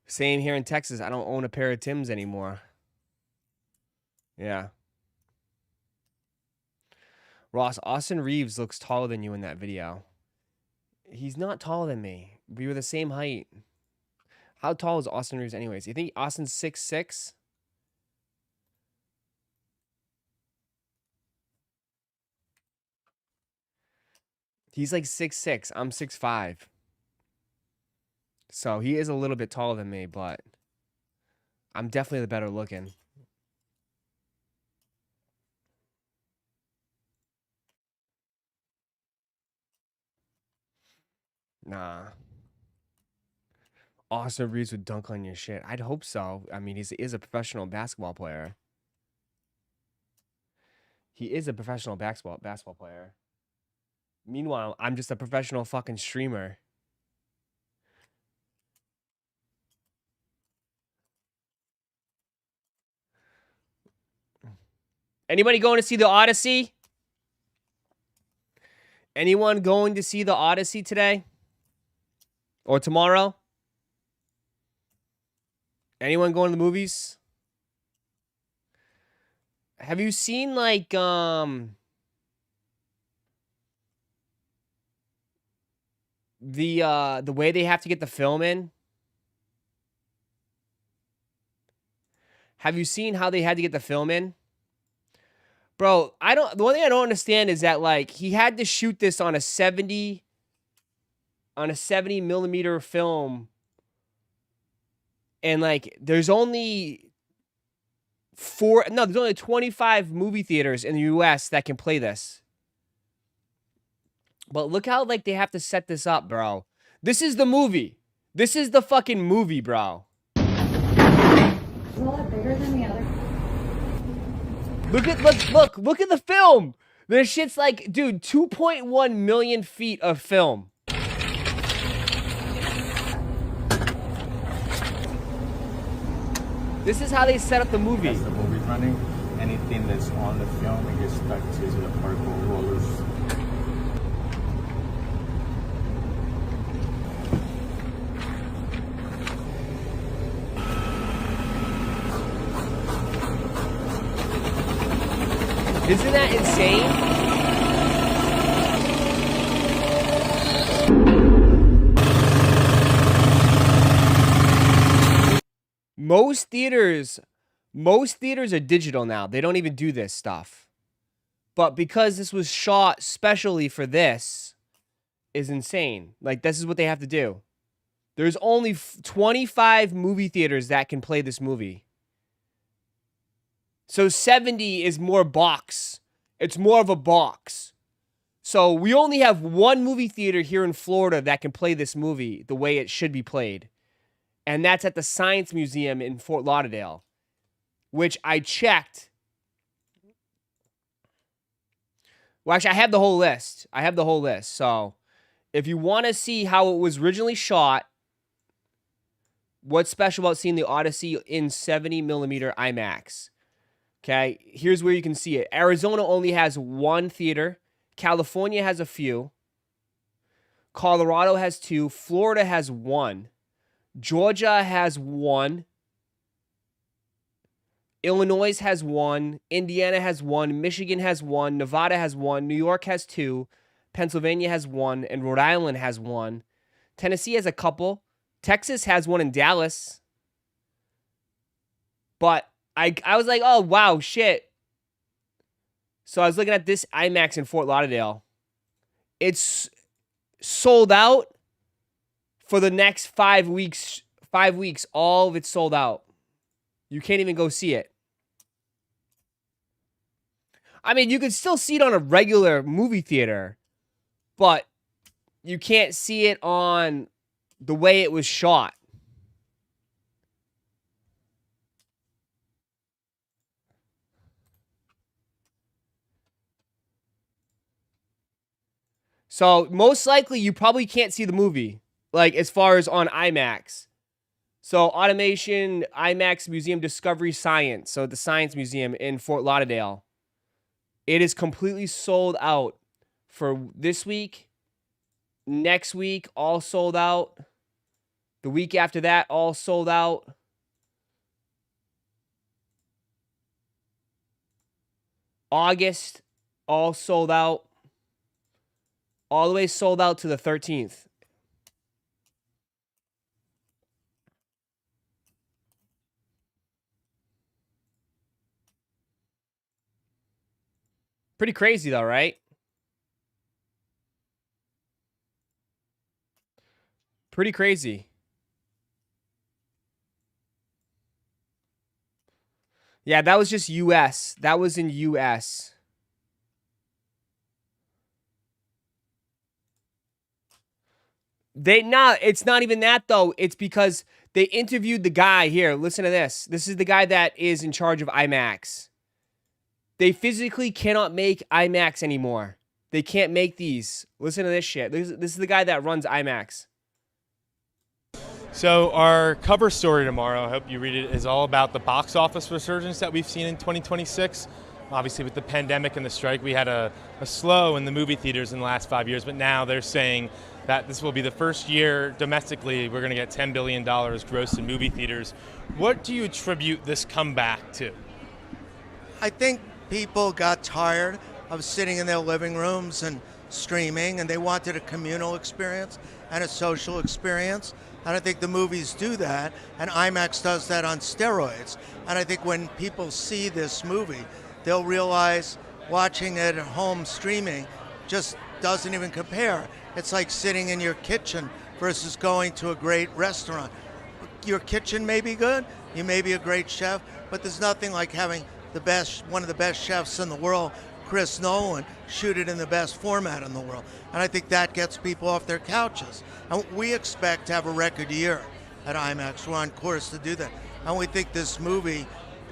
Same here in Texas. I don't own a pair of Timbs anymore. Yeah. Ross, Austin Reeves looks taller than you in that video. He's not taller than me. We were the same height. How tall is Austin Reeves anyways? You think Austin's 6'6"? He's like 6'6". I'm 6'5". So he is a little bit taller than me, but I'm definitely the better looking. Nah. Austin Reeves would dunk on your shit. I'd hope so. I mean, he is a professional basketball player. He is a professional basketball player. Meanwhile, I'm just a professional fucking streamer. Anybody going to see the Odyssey? Anyone going to see the Odyssey today? Or tomorrow? Anyone going to the movies? Have you seen like the way they have to get the film in? Have you seen how they had to get the film in? Bro, the one thing I don't understand is that like he had to shoot this on a 70 millimeter film, and like there's only 25 movie theaters in the US that can play this. But look how like they have to set this up, bro. This is the movie. This is the fucking movie, bro. It's a lot bigger than the other. Look at the film. This shit's like, dude, 2.1 million feet of film. This is how they set up the movie. As the movie's running, anything that's on the film, it gets stuck to the particle rollers. Isn't that insane? Most theaters are digital now. They don't even do this stuff. But because this was shot specially for this, is insane. Like, this is what they have to do. There's only 25 movie theaters that can play this movie. So 70 is more box. It's more of a box. So we only have one movie theater here in Florida that can play this movie the way it should be played. And that's at the Science Museum in Fort Lauderdale, which I checked. Well, actually, I have the whole list. So if you want to see how it was originally shot, what's special about seeing the Odyssey in 70 millimeter IMAX? Okay, here's where you can see it. Arizona only has one theater. California has a few. Colorado has two. Florida has one. Georgia has one. Illinois has one. Indiana has one. Michigan has one. Nevada has one. New York has two. Pennsylvania has one. And Rhode Island has one. Tennessee has a couple. Texas has one in Dallas. But I was like, oh, wow, shit. So I was looking at this IMAX in Fort Lauderdale. It's sold out for the next 5 weeks. 5 weeks, all of it's sold out. You can't even go see it. I mean, you can still see it on a regular movie theater, but you can't see it on the way it was shot. So most likely you probably can't see the movie, like as far as on IMAX. So Automation IMAX Museum Discovery Science. So the Science Museum in Fort Lauderdale. It is completely sold out for this week. Next week, all sold out. The week after that, all sold out. August, all sold out. All the way sold out to the 13th. Pretty crazy though, right? Pretty crazy. Yeah, that was just US. That was in US. It's not even that though. It's because they interviewed the guy here. Listen to this. This is the guy that is in charge of IMAX. They physically cannot make IMAX anymore. They can't make these. Listen to this shit. This is the guy that runs IMAX. So our cover story tomorrow, I hope you read it, is all about the box office resurgence that we've seen in 2026. Obviously with the pandemic and the strike, we had a slow in the movie theaters in the last 5 years, but now they're saying that this will be the first year domestically we're going to get $10 billion gross in movie theaters. What do you attribute this comeback to? I think people got tired of sitting in their living rooms and streaming, and they wanted a communal experience and a social experience. And I think the movies do that, and IMAX does that on steroids. And I think when people see this movie, they'll realize watching it at home streaming just doesn't even compare. It's like sitting in your kitchen versus going to a great restaurant. Your kitchen may be good, you may be a great chef, but there's nothing like having one of the best chefs in the world, Chris Nolan, shoot it in the best format in the world. And I think that gets people off their couches. And we expect to have a record year at IMAX. We're on course to do that. And we think this movie,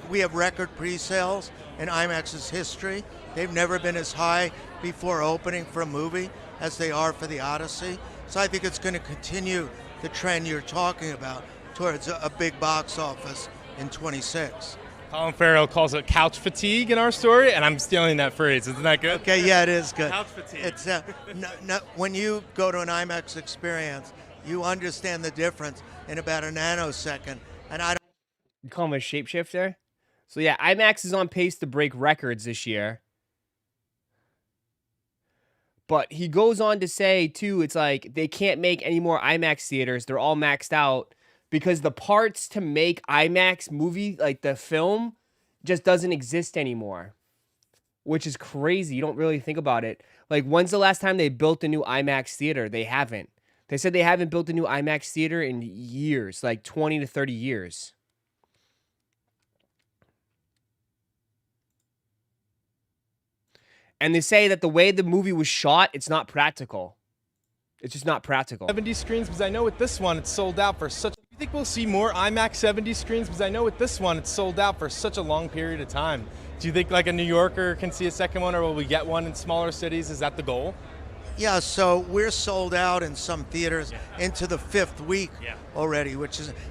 we have record pre-sales in IMAX's history. They've never been as high before opening for a movie as they are for the Odyssey. So I think it's going to continue the trend you're talking about towards a big box office in 26. Colin Farrell calls it couch fatigue in our story, and I'm stealing that phrase. Isn't that good? Okay, yeah, it is good. Couch fatigue. It's when you go to an IMAX experience, you understand the difference in about a nanosecond. And I don't. You call him a shapeshifter? So yeah, IMAX is on pace to break records this year. But he goes on to say, too, it's like they can't make any more IMAX theaters. They're all maxed out because the parts to make IMAX movie, like the film, just doesn't exist anymore, which is crazy. You don't really think about it. Like, when's the last time they built a new IMAX theater? They haven't. They said they haven't built a new IMAX theater in years, like 20 to 30 years. And they say that the way the movie was shot, it's not practical. It's just not practical. 70 screens, because I know with this one, it's sold out for such... You think we'll see more IMAX 70 screens? Because I know with this one, it's sold out for such a long period of time. Do you think like a New Yorker can see a second one, or will we get one in smaller cities? Is that the goal? Yeah, so we're sold out in some theaters into the fifth week already,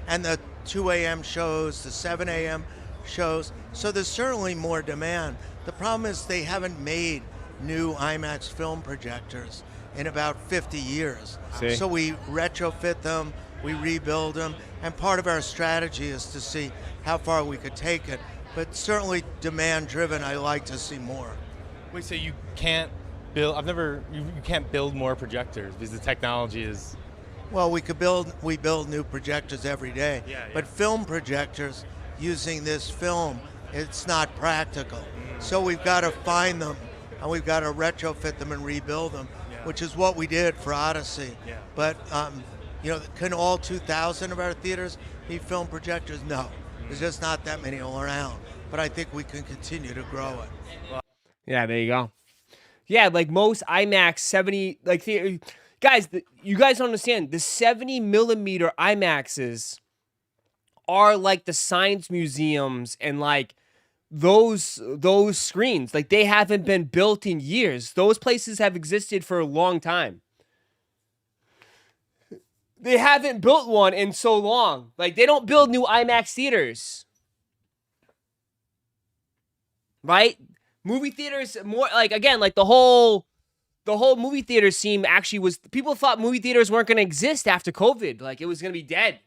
and the 2 a.m. shows, the 7 a.m. shows. So there's certainly more demand. The problem is they haven't made new IMAX film projectors in about 50 years. See? So we retrofit them, we rebuild them, and part of our strategy is to see how far we could take it. But certainly demand-driven, I like to see more. Wait, so you can't build... you can't build more projectors because the technology is... Well, we build new projectors every day. But film projectors using this film, it's not practical. So we've got to find them, and we've got to retrofit them and rebuild them, which is what we did for Odyssey. But can all 2,000 of our theaters be film projectors? No, there's just not that many all around. But I think we can continue to grow it. Yeah, there you go. Yeah, like most IMAX 70, like guys, you guys don't understand. The 70 millimeter IMAXs are like the science museums and like those screens. Like they haven't been built in years. Those places have existed for a long time. They haven't built one in so long. Like they don't build new IMAX theaters. Right? Movie theaters more like, again, like the whole movie theater scene actually was, people thought movie theaters weren't going to exist after COVID. Like it was going to be dead.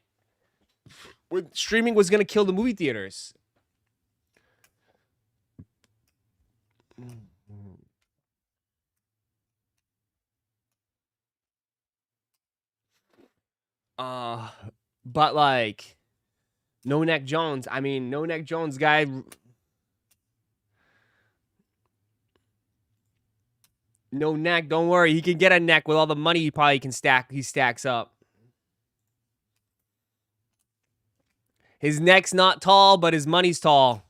Streaming was going to kill the movie theaters. But like No Neck Jones, I mean, No Neck Jones guy. No neck, don't worry. He can get a neck with all the money he stacks up. His neck's not tall, but his money's tall.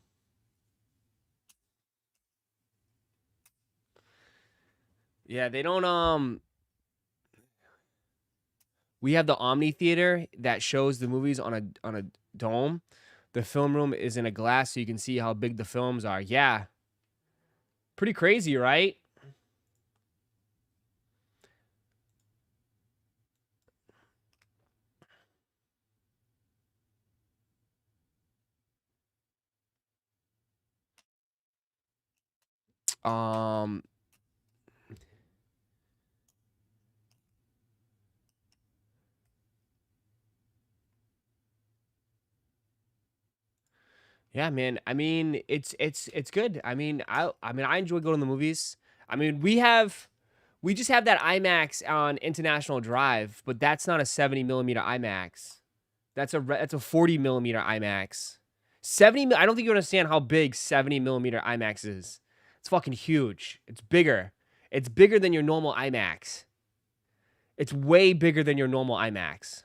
Yeah, they don't. We have the Omni Theater that shows the movies on a dome. The film room is in a glass, so you can see how big the films are. Yeah, pretty crazy, right? Um, yeah, man. I mean, it's good. I mean, I enjoy going to the movies. I mean, we just have that IMAX on International Drive, but that's not a 70 millimeter IMAX. That's a 40 millimeter IMAX. I don't think you understand how big 70 millimeter IMAX is. It's fucking huge. It's bigger. It's bigger than your normal IMAX. It's way bigger than your normal IMAX.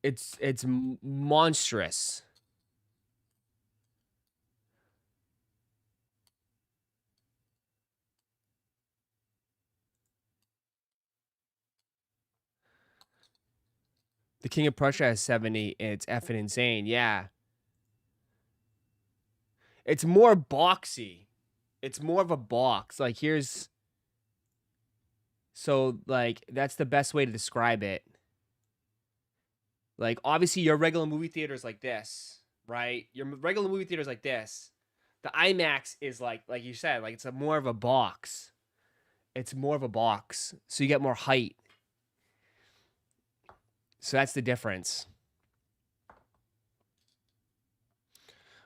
It's monstrous. The King of Prussia has 70, and it's effing insane. Yeah. It's more boxy. It's more of a box. Like, here's. So, like, that's the best way to describe it. Like, obviously, your regular movie theater is like this, right? Your regular movie theater is like this. The IMAX is like you said, like, it's a more of a box. It's more of a box. So you get more height. So that's the difference.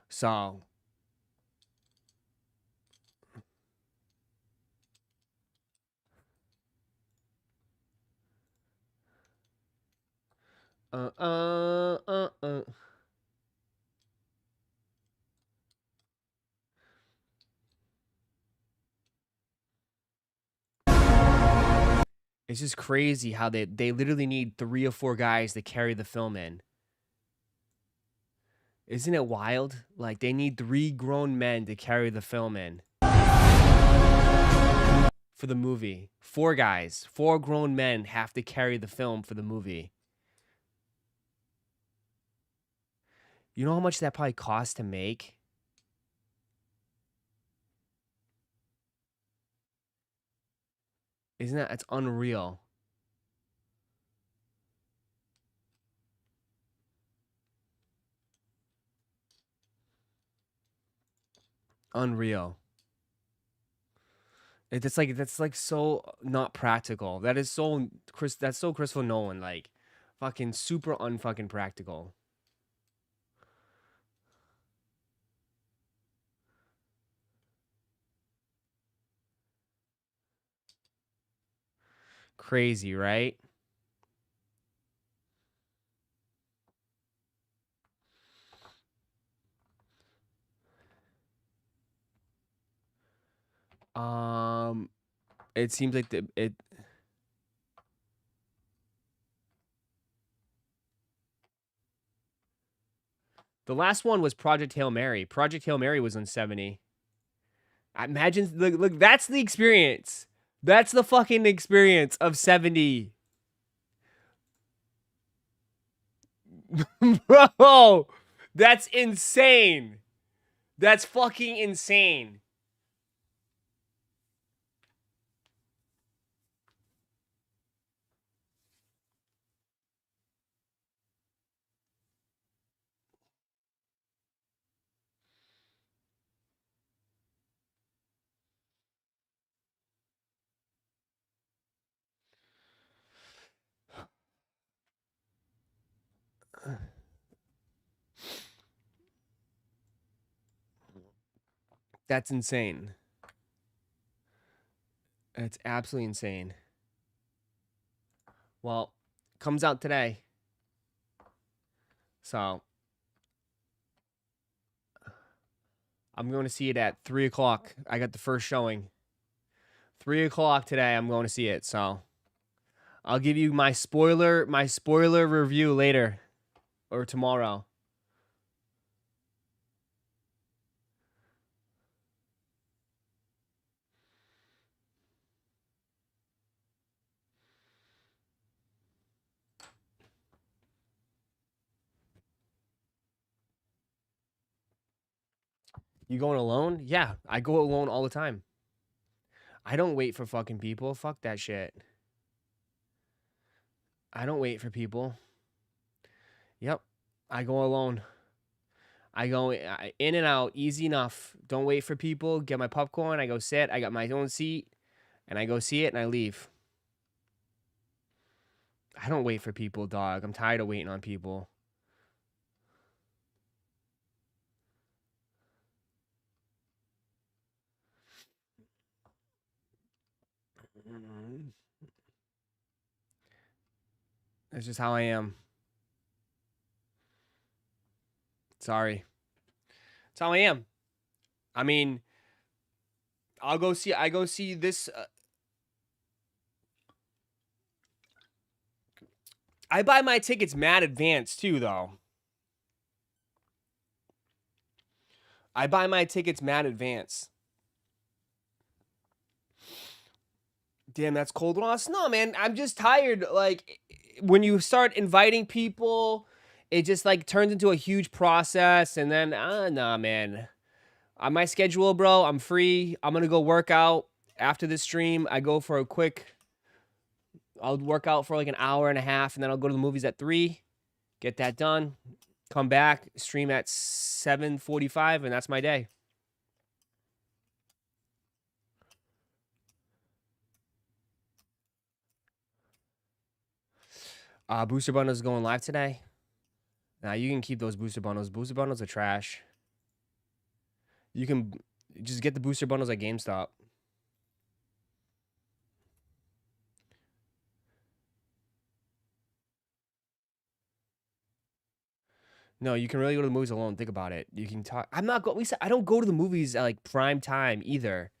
So. Uh, uh, uh, uh. It's just crazy how they literally need 3 or 4 guys to carry the film in. Isn't it wild? Like, they need 3 grown men to carry the film in. For the movie. 4 guys. 4 grown men have to carry the film for the movie. You know how much that probably costs to make? Isn't that? It's unreal. Unreal. That's like so not practical. That's so Christopher Nolan, like fucking super unfucking practical. Crazy, right? Um it seems like the last one was Project Hail Mary. Project Hail Mary was on 70. Imagine, look, that's the experience. That's the fucking experience of 70. Bro, that's insane. That's fucking insane. That's insane. It's absolutely insane. Well, comes out today. So I'm going to see it at 3 o'clock. I got the first showing. 3 o'clock today, I'm going to see it. So I'll give you my spoiler review later or tomorrow. You going alone? Yeah, I go alone all the time. I don't wait for fucking people. Fuck that shit. I don't wait for people. Yep. I go alone. I go in and out, easy enough. Don't wait for people. Get my popcorn. I go sit. I got my own seat. And I go see it and I leave. I don't wait for people, dog. I'm tired of waiting on people. That's just how I am. Sorry. That's how I am. I mean, I go see this. I buy my tickets mad advance too, though. I buy my tickets mad advance. Damn, that's cold, Ross. No, man, I'm just tired. Like, when you start inviting people, it just like turns into a huge process, and then nah, man. On my schedule, bro, I'm free. I'm gonna go work out after this stream. I go for a quick. I'll work out for like an hour and a half, and then I'll go to the movies at 3. Get that done. Come back, stream at 7:45, and that's my day. Booster bundles going live today. Now you can keep those booster bundles. Booster bundles are trash. You can just get the booster bundles at GameStop. No, you can really go to the movies alone. Think about it. You can talk. I'm not going. I don't go to the movies at like prime time either.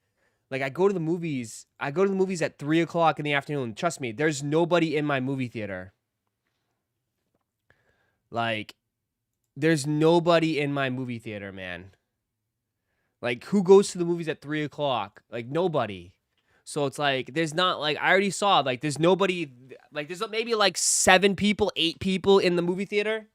Like I go to the movies. I go to the movies at 3 o'clock in the afternoon. Trust me, there's nobody in my movie theater. Like, there's nobody in my movie theater, man. Like, who goes to the movies at 3 o'clock? Like, nobody. So it's like, there's not, like, I already saw, like, there's nobody, like, there's maybe like 7 people, 8 people in the movie theater.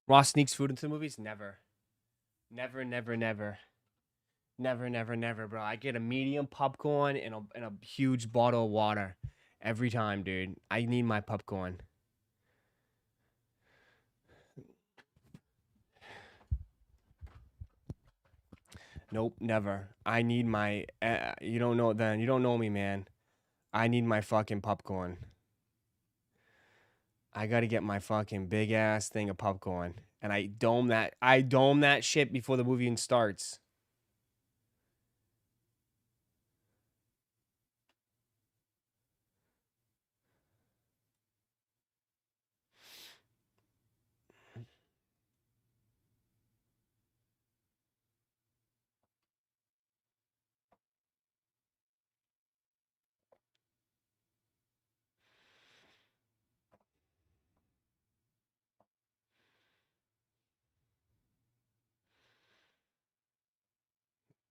Ross sneaks food into the movies? Never. Never, never, never. Never, never, never, bro. I get a medium popcorn and a huge bottle of water every time, dude. I need my popcorn. Nope, never. I need my. You don't know then. You don't know me, man. I need my fucking popcorn. I gotta get my fucking big ass thing of popcorn, and I dome that. I dome that shit before the movie even starts.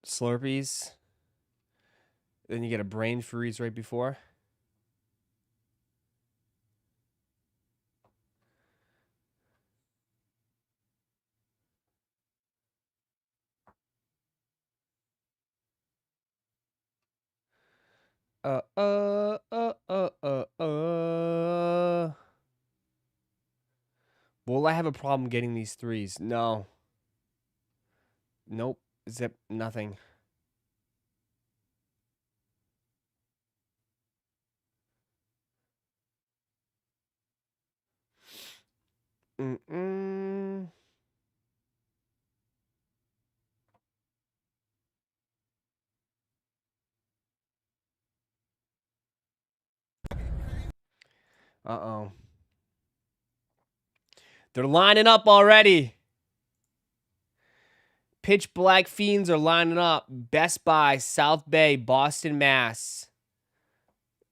Slurpees. Then you get a brain freeze right before. Uh uh uh uh uh uh. Will I have a problem getting these 3s? No. Nope. Zip. Nothing. Mm-mm. Uh-oh. They're lining up already. Pitch Black Fiends are lining up. Best Buy, South Bay, Boston, Mass.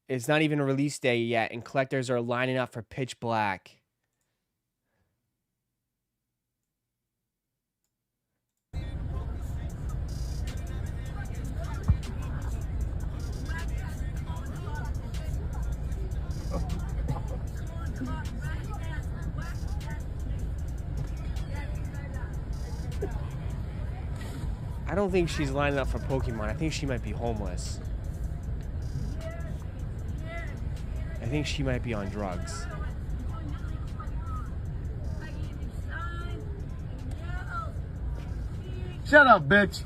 It's not even a release day yet, and collectors are lining up for Pitch Black. I don't think she's lining up for Pokemon. I think she might be homeless. I think she might be on drugs. Shut up, bitch.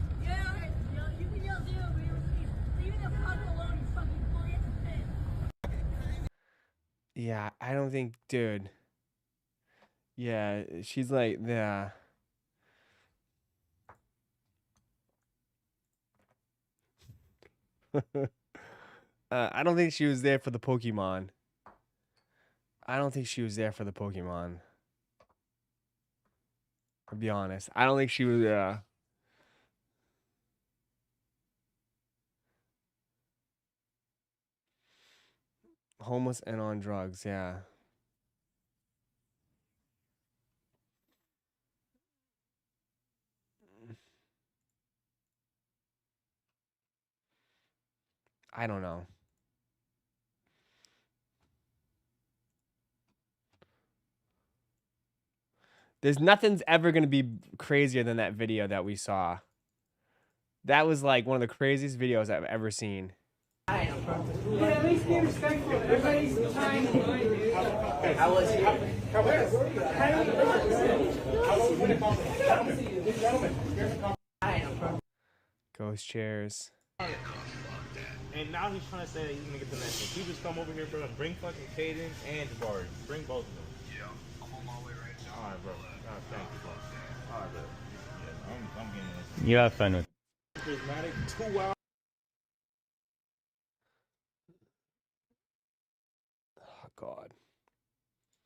Yeah, I don't think, dude. Yeah, she's like, yeah. I don't think she was there for the Pokemon. I don't think she was there for the Pokemon. To be honest, I don't think she was. Homeless and on drugs, yeah. I don't know. There's nothing's ever going to be crazier than that video that we saw. That was like one of the craziest videos I've ever seen. At least be respectful. Everybody's time. How was he? Ghost chairs. And now he's trying to say that he's gonna get the next one. He just come over here, bro, and bring fucking Caden and Jabari. Bring both of them. Yeah, I'm on my way right now. Alright, bro. Thank you, bro. Alright, bro. Yeah, I'm getting this. You have fun with it. Prismatic 2 hours. Oh, God.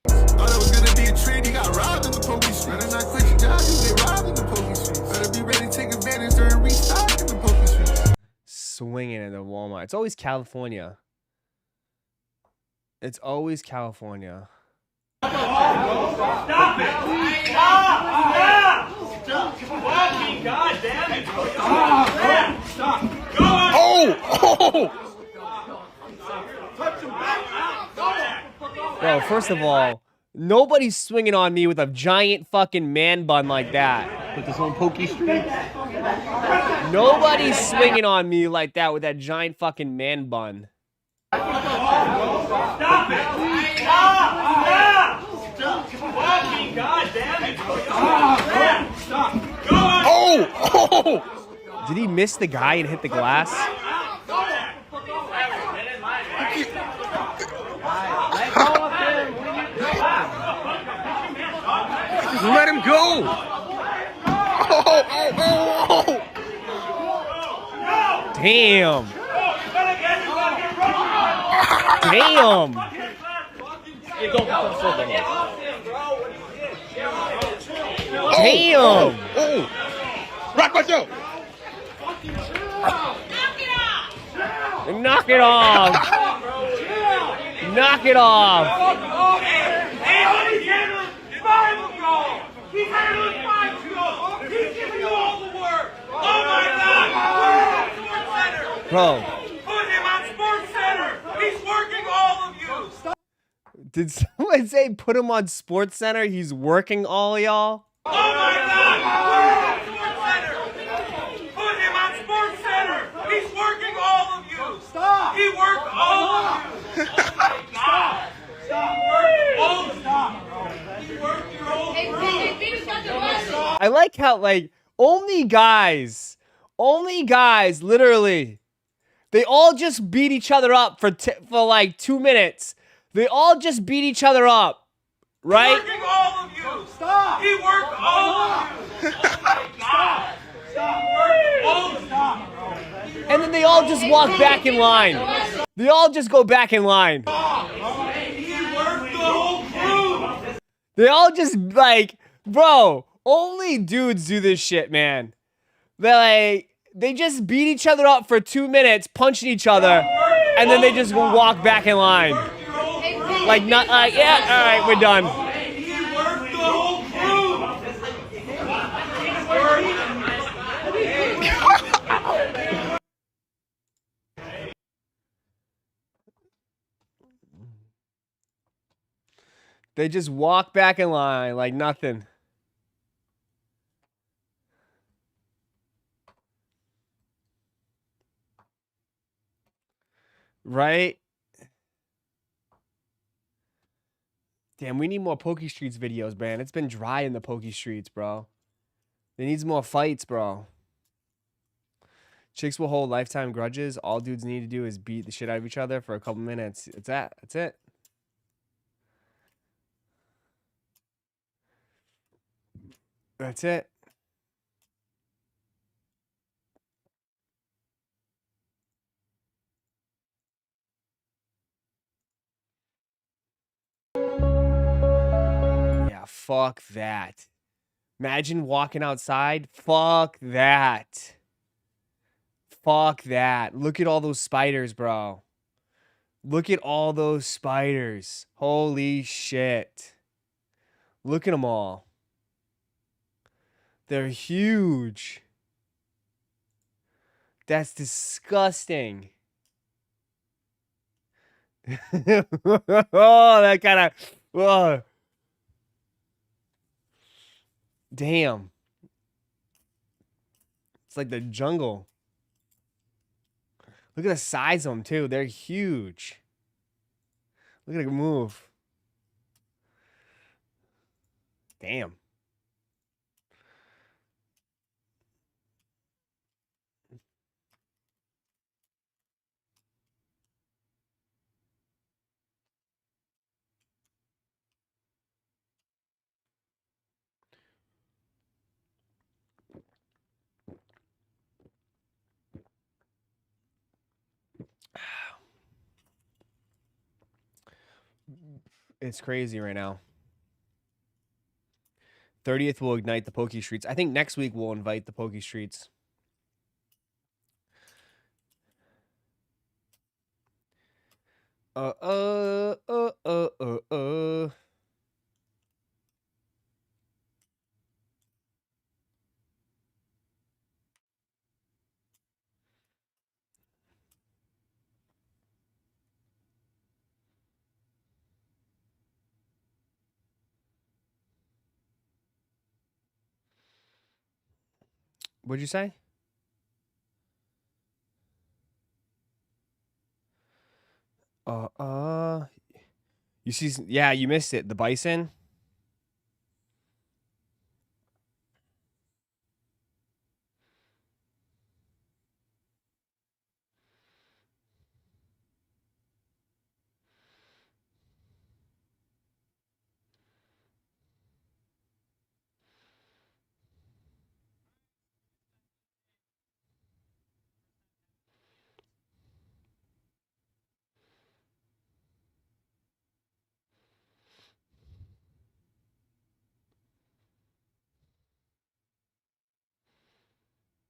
Thought it was gonna be a trend, you got robbed in the police. Better not quit your job, you get robbed in the police. Better be ready to take advantage during restock in the police. Swinging into Walmart. It's always California. It's always California. Stop it! Stop! Stop! Fucking goddamn it! Stop! Go on! Oh! Touch him back! Bro, first of all, nobody's swinging on me with a giant fucking man bun like that. Put this on Pokey Street. Nobody's swinging on me like that with that giant fucking man bun. Stop it! Stop! Stop! Fucking goddamn it! Stop! Go on! Oh! Did he miss the guy and hit the glass? Let him go! Oh! Damn! Damn! Damn! Oh! Rock myself! Knock it off! Knock it off! He's handling 5 goals! He's giving you all the work! Oh my God! Sports Center! Bro. Put him on Sports Center! He's working all of you! Did someone say put him on Sports Center? He's working all y'all? Oh my God! Put him on Sports Center! Put him on Sports Center! He's working all of you! Stop! He worked all of you! Oh my God! Stop! Oh, stop, bro! He worked your whole group! I like how, like, only guys, literally, they all just beat each other up for like 2 minutes. They all just beat each other up, right? Working all of you! Stop! He worked all of you! Oh my God! Stop! Oh, stop, bro! And then they all just walk back in line. They all just go back in line. He worked They all just like, bro, only dudes do this shit, man. They just beat each other up for 2 minutes, punching each other, and then they just walk back in line. Like, not like, yeah, all right, we're done. He worked the whole crew. They just walk back in line like nothing. Right? Damn, we need more Pokey Streets videos, man. It's been dry in the Pokey Streets, bro. There needs more fights, bro. Chicks will hold lifetime grudges. All dudes need to do is beat the shit out of each other for a couple minutes. It's that. That's it. That's it. Yeah, fuck that. Imagine walking outside. Fuck that. Fuck that. Look at all those spiders, bro. Look at all those spiders. Holy shit. Look at them all. They're huge. That's disgusting. Oh, that kind of... Oh. Damn. It's like the jungle. Look at the size of them, too. They're huge. Look at it move. Damn. It's crazy right now. 30th will ignite the Pokey Streets. I think next week we'll invite the Pokey Streets. Uh. What'd you say? You see, yeah, you missed it. The bison.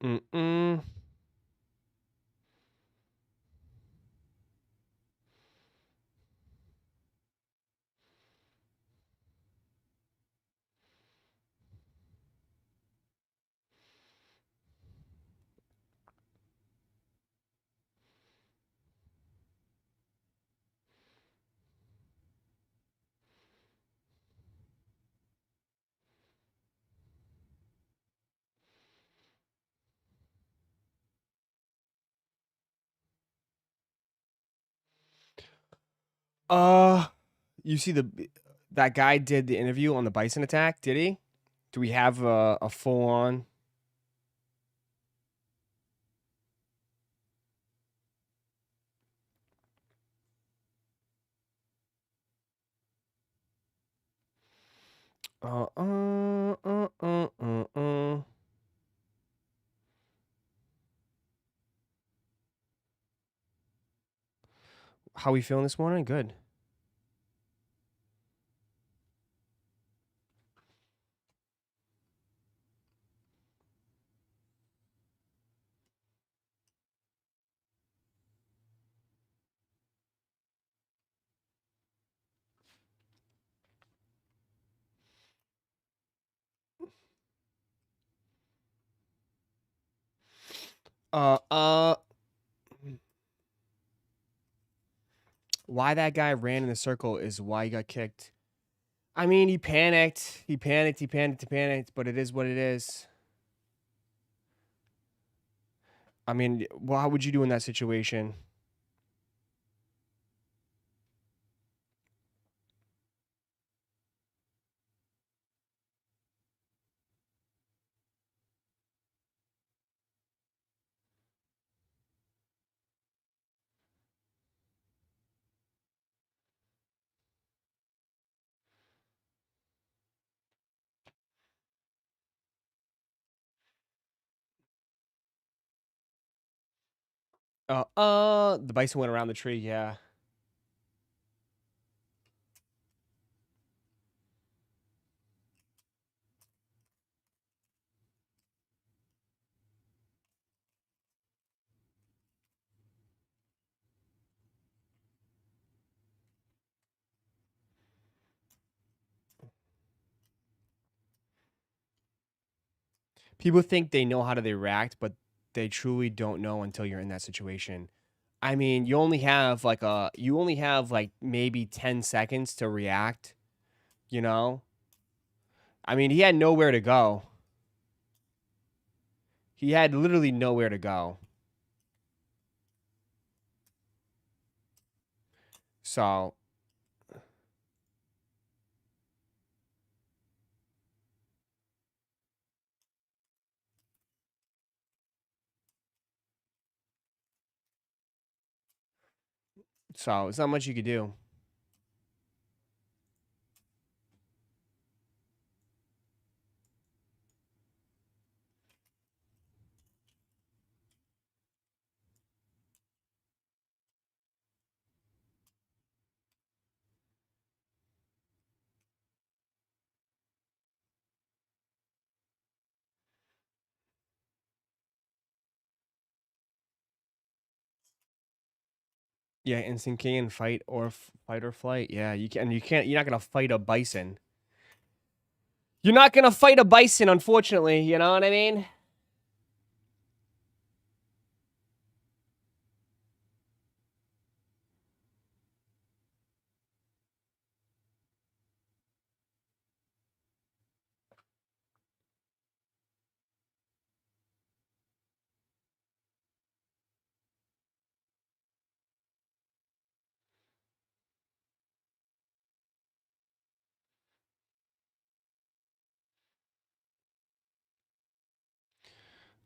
Mm-mm. You see that guy did the interview on the bison attack, did he? Do we have a full on? Uh, uh, uh, uh, uh, uh. How we feeling this morning? Good. Uh, uh, why that guy ran in the circle is why he got kicked. I mean, he panicked. He panicked. He panicked. He panicked. But it is what it is. I mean, what would you do in that situation? The bison went around the tree. Yeah. People think they know how to react, but they truly don't know until you're in that situation. I mean, you only have like maybe 10 seconds to react, you know? I mean, he had nowhere to go. He had literally nowhere to go. So, it's not much you could do. Yeah, instant king and fight or flight. Yeah, you're not gonna fight a bison. You're not gonna fight a bison, unfortunately, you know what I mean?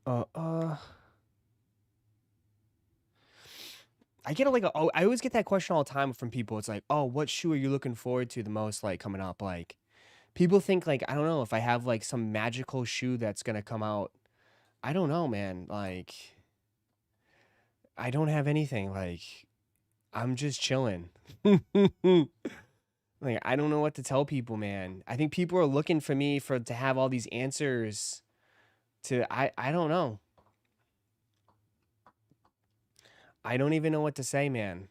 Uh uh I get I always get that question all the time from people. It's like, "Oh, what shoe are you looking forward to the most like coming up?" Like people think like, I don't know, if I have like some magical shoe that's going to come out. I don't know, man. Like I don't have anything. Like I'm just chilling. Like I don't know what to tell people, man. I think people are looking for me to have all these answers to I don't know. I don't even know what to say, man.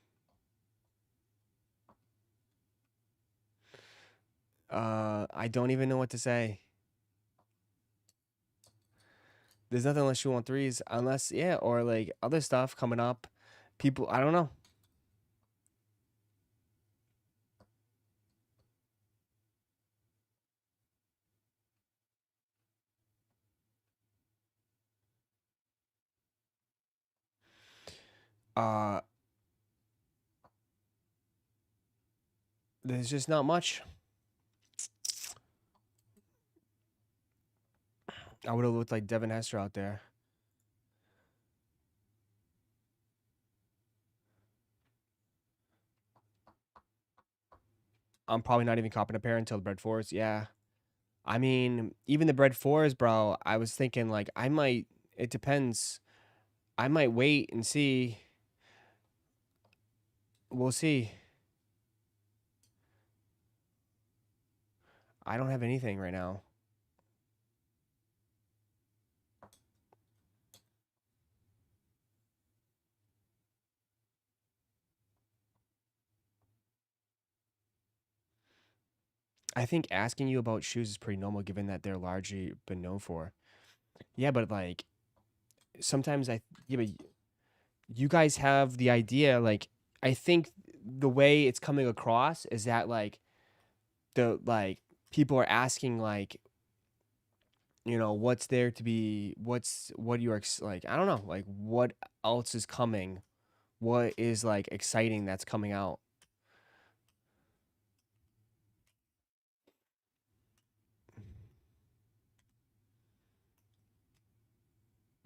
I don't even know what to say. There's nothing unless you want threes, unless yeah, or like other stuff coming up. People, I don't know. Uh, there's just not much. I would have looked like Devin Hester out there. I'm probably not even copping a pair until the bread fours. Yeah. I mean, even the bread fours, bro. I was thinking like I might. It depends. I might wait and see. We'll see. I don't have anything right now. I think asking you about shoes is pretty normal given that they're largely been known for. Yeah, but like sometimes yeah, but you guys have the idea, like, I think the way it's coming across is that, like, people are asking, like, what's there to be, what you're like, I don't know, like, what else is coming? What is, like, exciting that's coming out?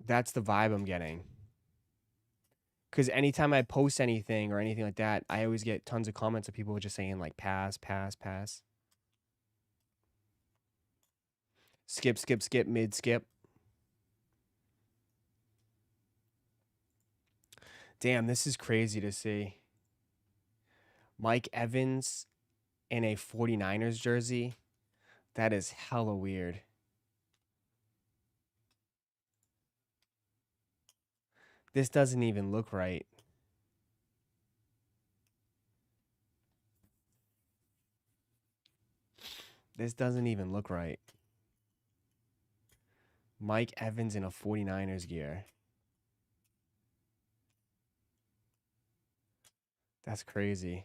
That's the vibe I'm getting. Because anytime I post anything or anything like that, I always get tons of comments of people just saying, like, pass, pass, pass. Skip, skip, skip, mid skip. Damn, this is crazy to see. Mike Evans in a 49ers jersey. That is hella weird. This doesn't even look right. This doesn't even look right. Mike Evans in a 49ers gear. That's crazy.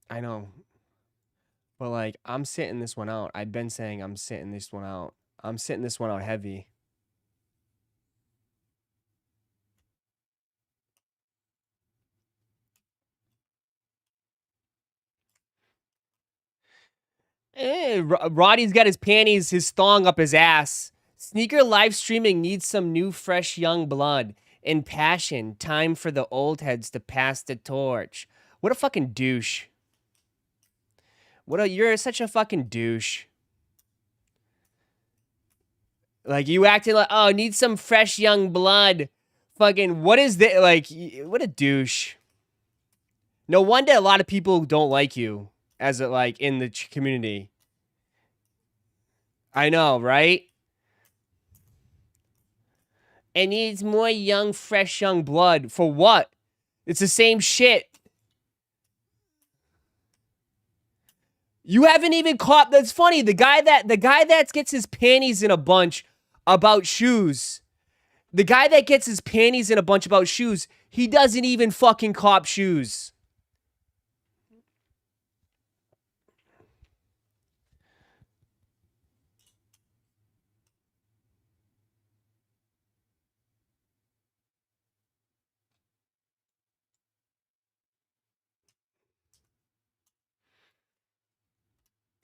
I know. But, like, I'm sitting this one out. I've been saying I'm sitting this one out. I'm sitting this one out heavy. Roddy's got his panties, his thong up his ass. Sneaker live streaming needs some new, fresh, young blood and passion. Time for the old heads to pass the torch. What a fucking douche. You're such a fucking douche. Like, you acting like, oh, need some fresh, young blood. Fucking, what is that? Like, what a douche. No wonder a lot of people don't like you as a, like, in the community. I know, right? It needs more young, fresh, young blood. For what? It's the same shit. You haven't even caught. That's funny. The guy that gets his panties in a bunch about shoes. The guy that gets his panties in a bunch about shoes, he doesn't even fucking cop shoes.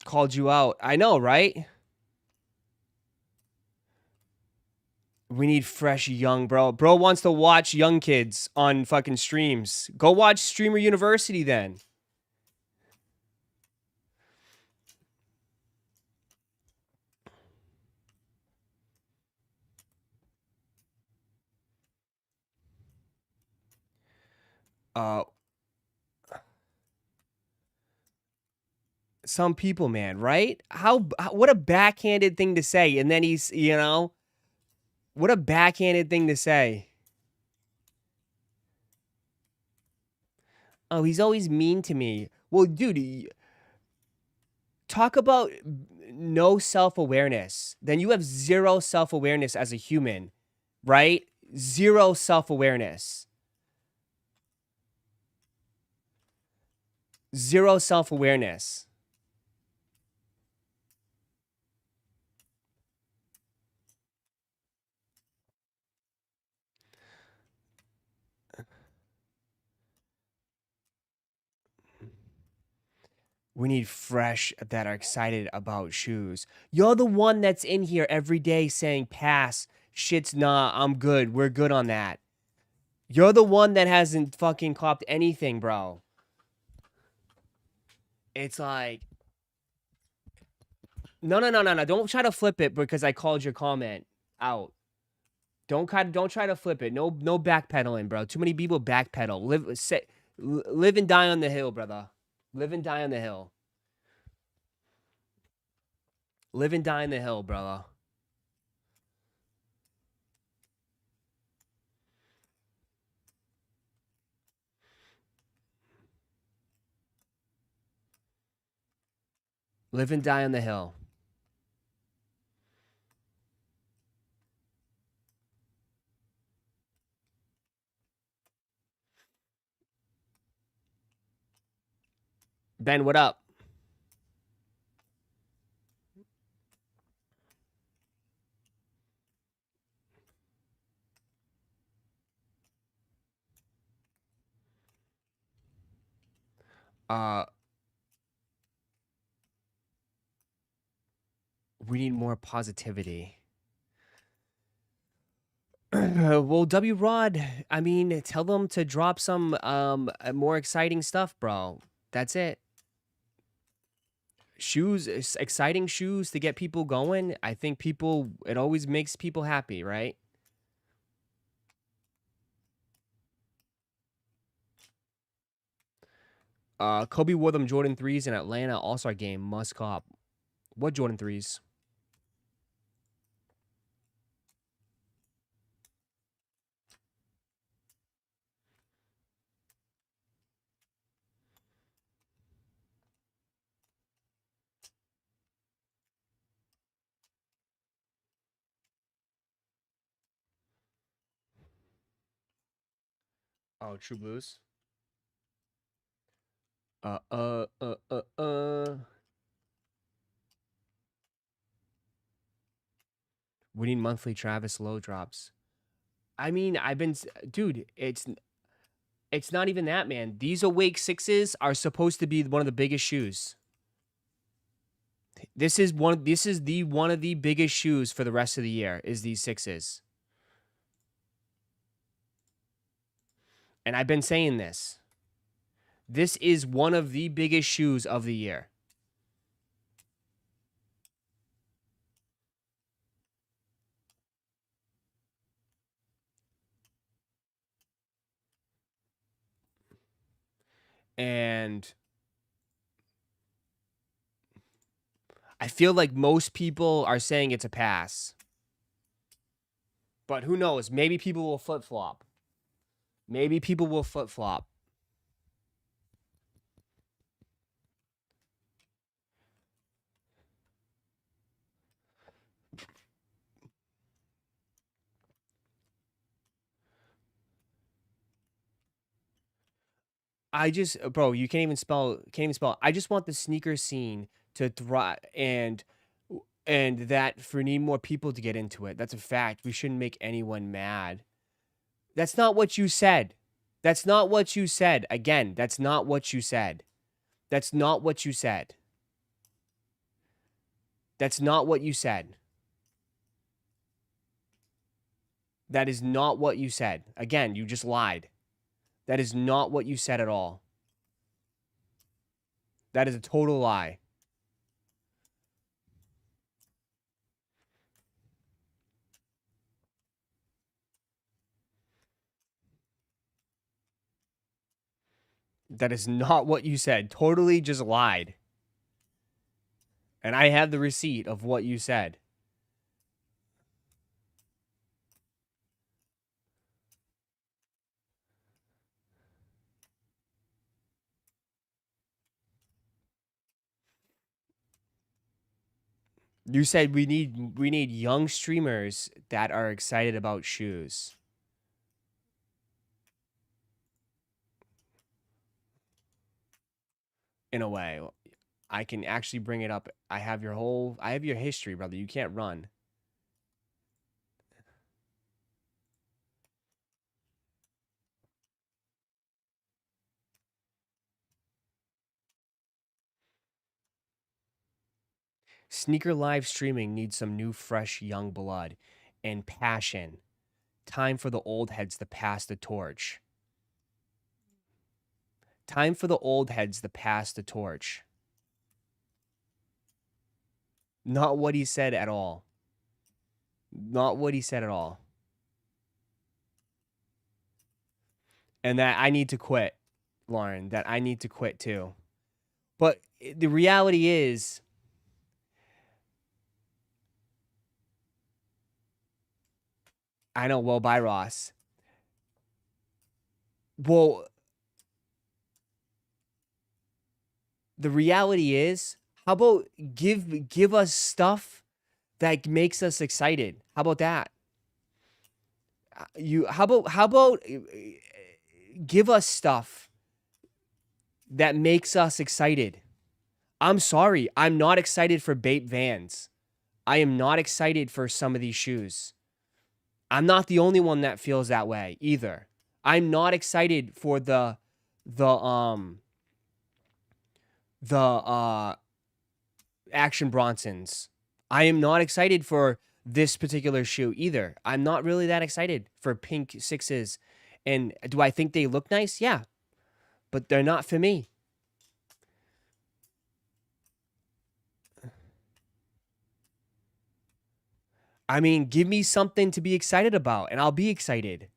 Called you out. I know, right? We need fresh young, bro. Bro wants to watch young kids on fucking streams. Go watch Streamer University then. Some people, man, right? What a backhanded thing to say. And then he's, what a backhanded thing to say. Oh, he's always mean to me. Well, dude, talk about no self-awareness. Then you have zero self-awareness as a human, right? Zero self-awareness. Zero self-awareness. We need fresh that are excited about shoes. You're the one that's in here every day saying, pass, shit's nah, I'm good. We're good on that. You're the one that hasn't fucking copped anything, bro. It's like, no. Don't try to flip it because I called your comment out. Don't try to flip it. No backpedaling, bro. Too many people backpedal. Live and die on the hill, brother. Live and die on the hill. Live and die on the hill, brother. Live and die on the hill. Ben, what up? We need more positivity. Well, W Rod, I mean, tell them to drop some more exciting stuff, bro. That's it. Shoes, exciting shoes to get people going. I think people, it always makes people happy, right? Kobe wore them Jordan 3s in Atlanta All-Star game. Must cop. What Jordan 3s? Oh, True Blues. We need monthly Travis Lowe drops. I mean, dude, it's not even that, man. These Awake 6s are supposed to be one of the biggest shoes. This is one of the biggest shoes for the rest of the year is these 6s. And I've been saying this. This is one of the biggest shoes of the year. And I feel like most people are saying it's a pass. But who knows? Maybe people will flip-flop. Maybe people will flip-flop. Bro, you can't even spell. I just want the sneaker scene to thrive, and that for need more people to get into it. That's a fact. We shouldn't make anyone mad. That's not what you said. That's not what you said. Again, that's not what you said. That's not what you said. That's not what you said. That is not what you said. Again, you just lied. That is not what you said at all. That is a total lie. That is not what you said. Totally just lied. And I have the receipt of what you said. You said we need young streamers that are excited about shoes. In a way, I can actually bring it up. I have your history, brother. You can't run. Sneaker live streaming needs some new, fresh, young blood and passion. Time for the old heads to pass the torch. Time for the old heads to pass the torch. Not what he said at all. Not what he said at all. And that I need to quit, Lauren. That I need to quit too. But the reality is, I know, well, by Ross. Well, the reality is, How about give us stuff that makes us excited? How about that? How about give us stuff that makes us excited? I'm sorry, I'm not excited for Bape Vans. I am not excited for some of these shoes. I'm not the only one that feels that way either. I'm not excited for the Action Bronsons. I am not excited for this particular shoe either. I'm not really that excited for pink 6s. And do I think they look nice? Yeah. But they're not for me. I mean, give me something to be excited about, and I'll be excited.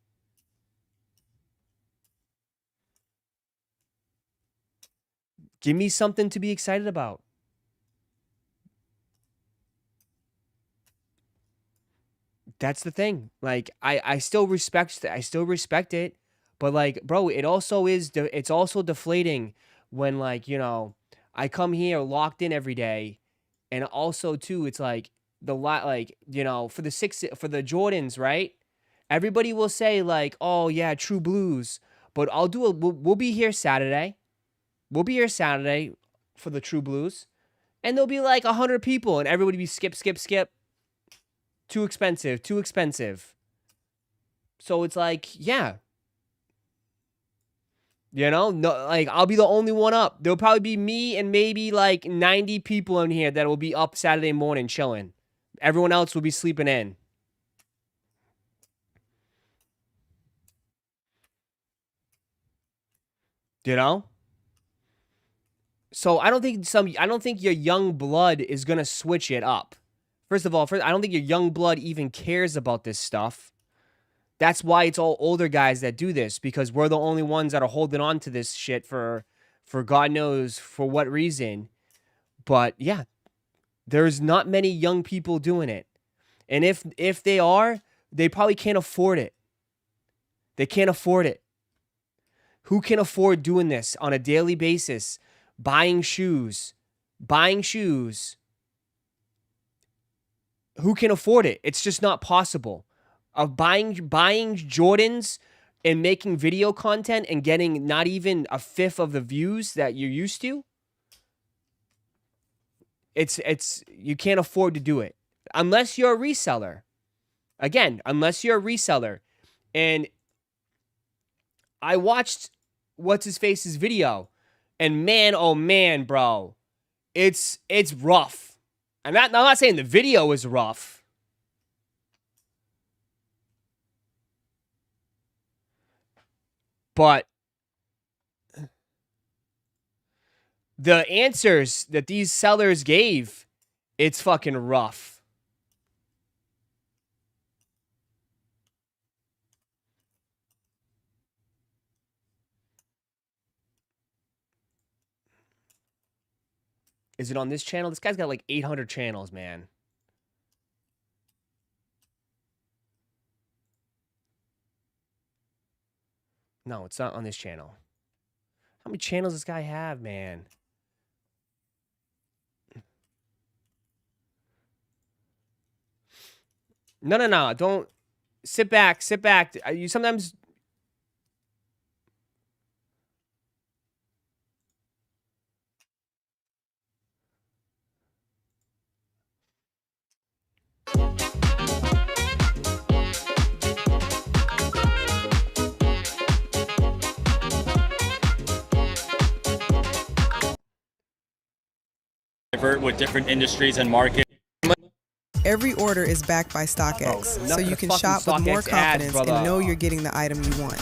Give me something to be excited about. That's the thing. Like, I still respect it, but like, bro, it's also deflating when, like, you know, I come here locked in every day, and also too, it's like you know, for the Jordans, right? Everybody will say like, oh yeah, True Blues, but we'll be here Saturday. We'll be here Saturday for the True Blues, and there'll be like 100 people, and everybody be skip. Too expensive. So it's like, yeah. You know, no, like, I'll be the only one up. There'll probably be me and maybe like 90 people in here that will be up Saturday morning chilling. Everyone else will be sleeping in. You know? So I don't think your young blood is gonna switch it up. First of all, I don't think your young blood even cares about this stuff. That's why it's all older guys that do this, because we're the only ones that are holding on to this shit for God knows for what reason. But yeah, there's not many young people doing it. And if they are, they probably can't afford it. They can't afford it. Who can afford doing this on a daily basis? Buying shoes. Who can afford it? It's just not possible. Of buying Jordans and making video content and getting not even a fifth of the views that you're used to. It's you can't afford to do it unless you're a reseller. Again, unless you're a reseller. And I watched what's his face's video, and man, oh man, bro, it's rough. I'm not saying the video is rough. But the answers that these sellers gave, it's fucking rough. Is it on this channel? This guy's got like 800 channels, man. No, it's not on this channel. How many channels does this guy have, man? No. Don't sit back. You sometimes. With different industries and markets. Every order is backed by StockX, so you can shop with more confidence and know you're getting the item you want.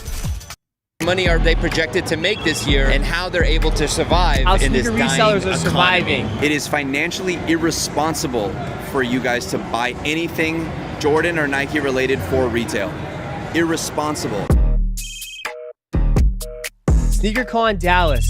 Money are they projected to make this year, and how they're able to survive in this dying resellers are surviving. It is financially irresponsible for you guys to buy anything Jordan or Nike related for retail. Irresponsible. SneakerCon Dallas.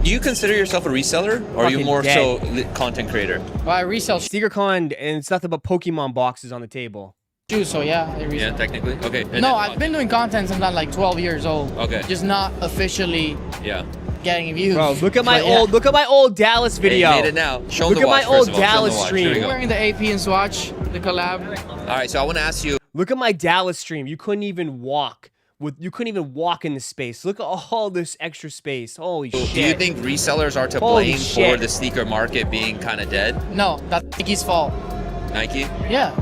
Do you consider yourself a reseller, or are you more so content creator? Well, I resell SneakerCon, and it's nothing but Pokemon boxes on the table. shoes, so yeah, I resell. Yeah, technically. Okay. No, I've been doing content since I'm like 12 years old. Okay. Just not officially. Yeah. getting views. Bro, look at my But yeah. old Dallas video. Hey, you made it now. Show Look them at the my watch, old first of all. Show them Dallas the watch. stream. Here we go. Wearing the AP and Swatch, the collab. All right, so I want to ask you. Look at my Dallas stream. You couldn't even walk. You couldn't even walk in the space. Look at all this extra space. Holy shit. Do you think resellers are to Holy blame shit. for the sneaker market being kind of dead? No, that's Nike's fault. Nike? Yeah.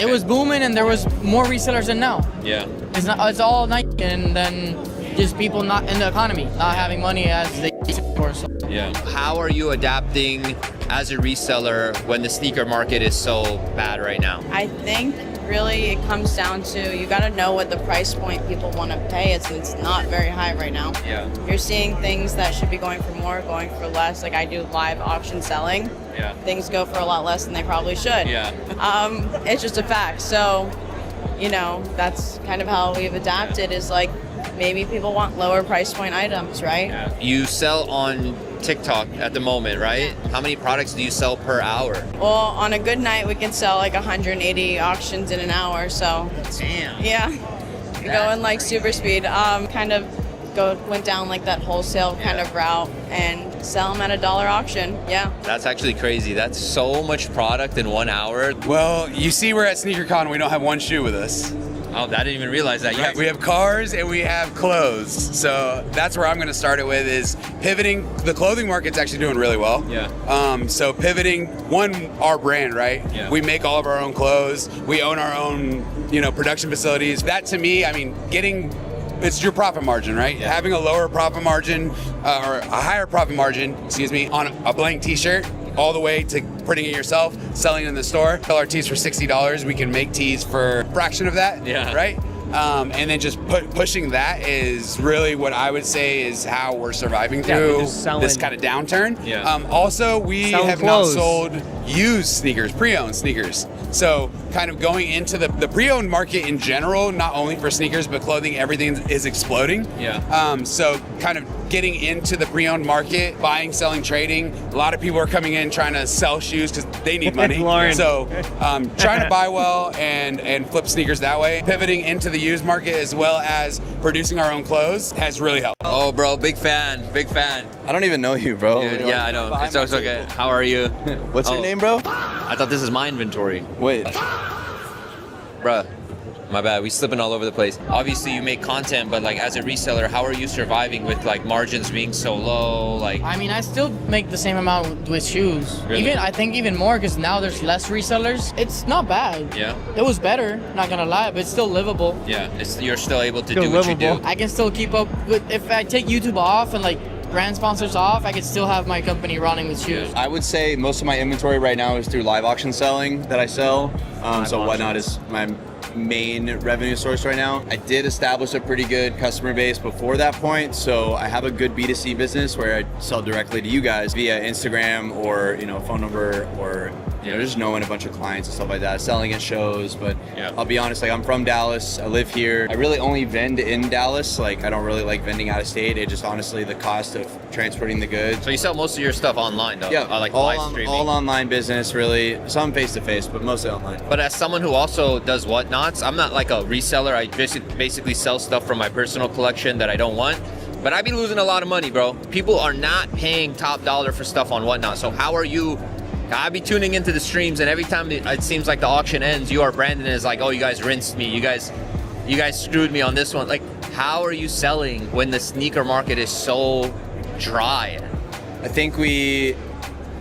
It was booming and there was more resellers than now. Yeah. It's all Nike and then just people not in the economy, not having money as they used to. So. Yeah. How are you adapting as a reseller when the sneaker market is so bad right now? I think really it comes down to you got to know what the price point people want to pay. It's not very high right now. Yeah. You're seeing things that should be going for more, going for less. Like I do live auction selling. Yeah. Things go for a lot less than they probably should. Yeah. It's just a fact. So, you know, that's kind of how we've adapted is like maybe people want lower price point items, right? Yeah. You sell on TikTok at the moment, right? How many products do you sell per hour? Well, on a good night, we can sell like 180 auctions in an hour. So, damn. Yeah, going like super speed. Went down like that wholesale kind of route and sell them at $1 auction. Yeah. That's actually crazy. That's so much product in 1 hour. Well, you see, we're at SneakerCon. We don't have one shoe with us. Oh, I didn't even realize that. Right. We have cars and we have clothes. So that's where I'm going to start it with is pivoting. The clothing market's actually doing really well. Yeah. So pivoting, our brand, right? Yeah. We make all of our own clothes. We own our own, production facilities. That to me, it's your profit margin, right? Yeah. Having a lower profit margin or a higher profit margin, on a blank t-shirt all the way to printing it yourself, selling it in the store. Sell our tees for $60. We can make tees for a fraction of that, Yeah. right? And then just pushing that is really what I would say is how we're surviving through this kind of downturn. Yeah. Also, we Selling have clothes. not sold used sneakers, pre-owned sneakers. So kind of going into the pre-owned market in general, not only for sneakers, but clothing, everything is exploding. Yeah. So kind of getting into the pre-owned market, buying, selling, trading. A lot of people are coming in trying to sell shoes because they need money. Lauren. So trying to buy well and flip sneakers that way. Pivoting into the used market as well as producing our own clothes has really helped. Oh, bro, big fan. I don't even know you, bro. Yeah, I know. It's okay. How are you? What's your name, bro? I thought this is my inventory. Wait. Bruh, my bad. We slipping all over the place. Obviously, you make content, but like as a reseller, how are you surviving with like margins being so low? Like, I mean, I still make the same amount with shoes. Really? I think even more because now there's less resellers. It's not bad. Yeah. It was better, not gonna lie, but it's still livable. yeah, you're still able to Still do what you livable. do. I can still keep up with, if I take YouTube off and like brand sponsors off, I can still have my company running with shoes. I would say most of my inventory right now is through live auction selling that I sell. So Whatnot is my main revenue source right now. I did establish a pretty good customer base before that point, so I have a good B2C business where I sell directly to you guys via Instagram or phone number or just knowing a bunch of clients and stuff like that, selling at shows. But Yeah. I'll be honest, like I'm from Dallas, I live here. I really only vend in Dallas. Like I don't really like vending out of state. It just honestly the cost of transporting the goods. So you sell most of your stuff online, though? Yeah, Like all, live streaming. all online business, really. Some face-to-face, but mostly online. But as someone who also does whatnots, I'm not like a reseller. I basically sell stuff from my personal collection that I don't want. But I be losing a lot of money, bro. People are not paying top dollar for stuff on whatnot. So how are you? I be tuning into the streams, and every time it seems like the auction ends, you are Brandon is like, oh, you guys rinsed me. You guys screwed me on this one. Like, how are you selling when the sneaker market is so dry? I think we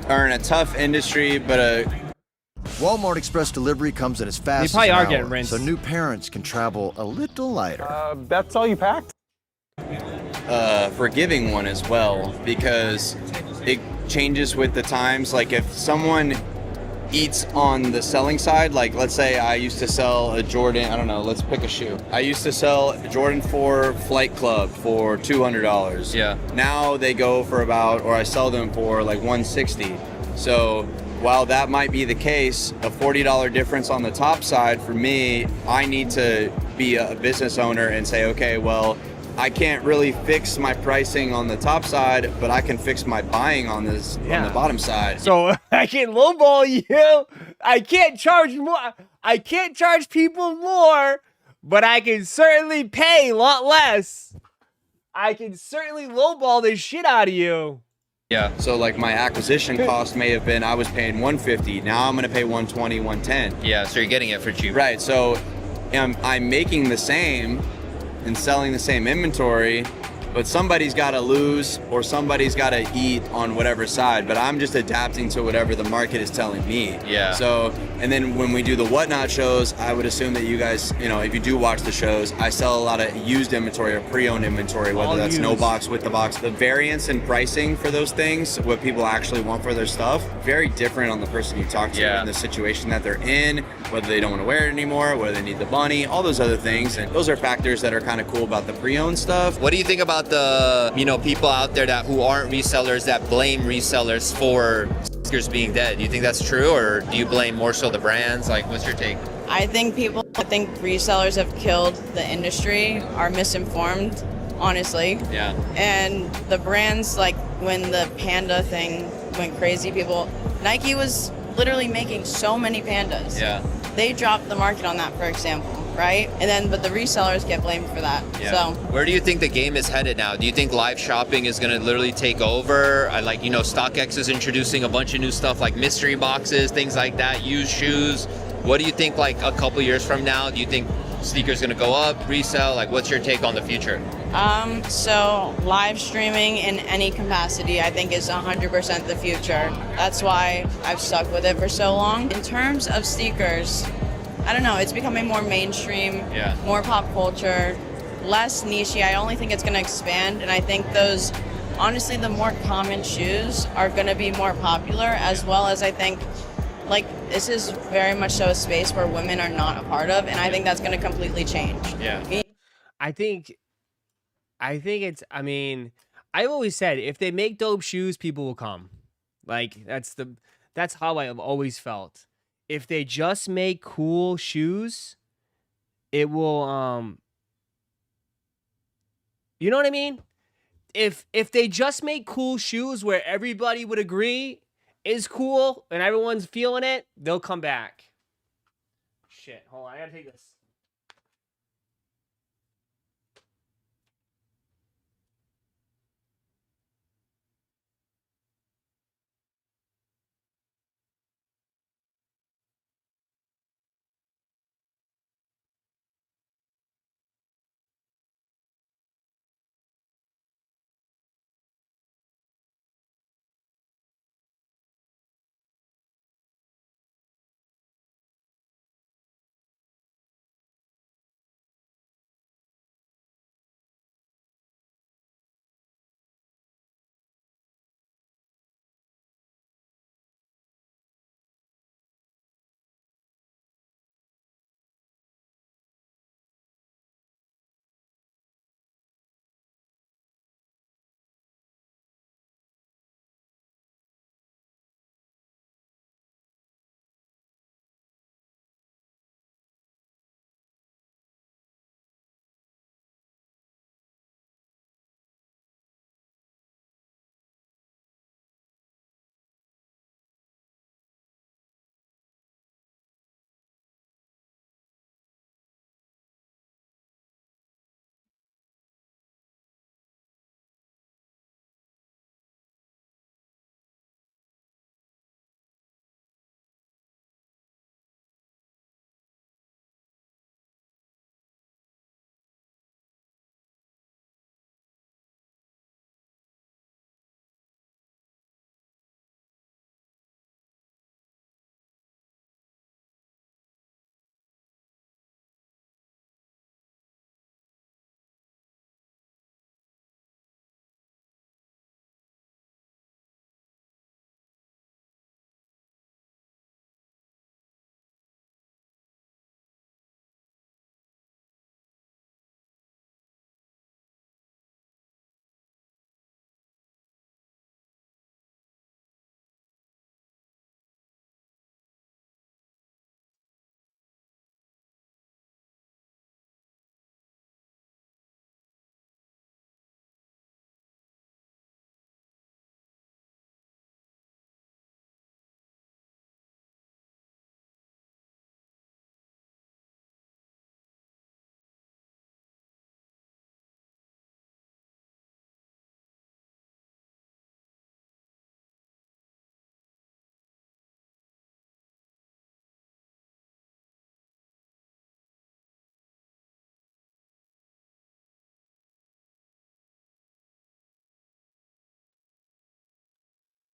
are in a tough industry, but Walmart Express Delivery comes in as fast probably as are an getting hour, rinsed. so new parents can travel a little lighter. That's all you packed? forgiving one as well, because it changes with the times. Like if someone eats on the selling side, like let's say I used to sell a Jordan, I don't know, let's pick a shoe. I used to sell a Jordan 4 Flight Club for $200. Yeah. Now they go for about, or I sell them for like $160. So while that might be the case, a $40 difference on the top side for me, I need to be a business owner and say, okay, well, I can't really fix my pricing on the top side, but I can fix my buying on this on the bottom side. So I can lowball you. I can't charge more. I can't charge people more, but I can certainly pay a lot less. I can certainly lowball the shit out of you. Yeah. So like my acquisition cost may have been, I was paying 150. Now I'm gonna pay 120, 110. Yeah, so you're getting it for cheap. Right. So I'm making the same and selling the same inventory, but somebody's got to lose or somebody's got to eat on whatever side. But I'm just adapting to whatever the market is telling me. Yeah. So, and then when we do the Whatnot shows, I would assume that you guys, you know, if you do watch the shows, I sell a lot of used inventory or pre-owned inventory, whether All that's no used. box, with the box. The variance in pricing for those things, what people actually want for their stuff, very different on the person you talk to Yeah. and the situation that they're in, whether they don't want to wear it anymore, whether they need the money, all those other things. And those are factors that are kind of cool about the pre-owned stuff. What do you think about the, people out there who aren't resellers that blame resellers for sneakers being dead? Do you think that's true, or do you blame more so the brands? Like, what's your take? I think resellers have killed the industry, are misinformed, honestly. Yeah. And the brands, like when the panda thing went crazy, Nike was literally making so many pandas. Yeah. They dropped the market on that, for example, right? But the resellers get blamed for that. Yeah. So Where do you think the game is headed now? Do you think live shopping is going to literally take over? StockX is introducing a bunch of new stuff like mystery boxes, things like that, used shoes. What do you think, like a couple years from now? Do you think sneakers going to go up, resell? Like, what's your take on the future? So live streaming in any capacity, I think, is 100% the future. That's why I've stuck with it for so long. In terms of sneakers, I don't know, it's becoming more mainstream, more pop culture, less niche. I only think it's going to expand, and I think honestly, the more common shoes are going to be more popular, as well as I think, this is very much so a space where women are not a part of, and I think that's going to completely change. Yeah. I think it's, I've always said, if they make dope shoes, people will come. Like, that's how I have always felt. If they just make cool shoes, it will, you know what I mean? If they just make cool shoes where everybody would agree is cool and everyone's feeling it, they'll come back. Shit, hold on, I gotta take this.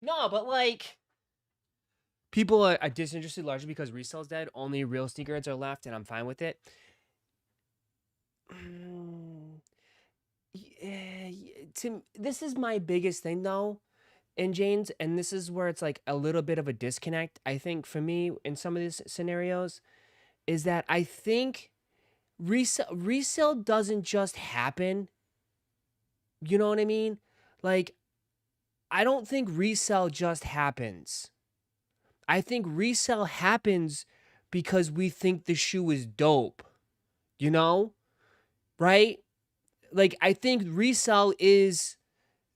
No, but like, people are disinterested largely because resale's dead. Only real sneakerheads are left, and I'm fine with it. This is my biggest thing though, and James, and this is where it's like a little bit of a disconnect. I think for me in some of these scenarios, is that I think resale doesn't just happen. You know what I mean? Like, I don't think resale just happens. I think resale happens because we think the shoe is dope. You know? Right? Like, I think resale is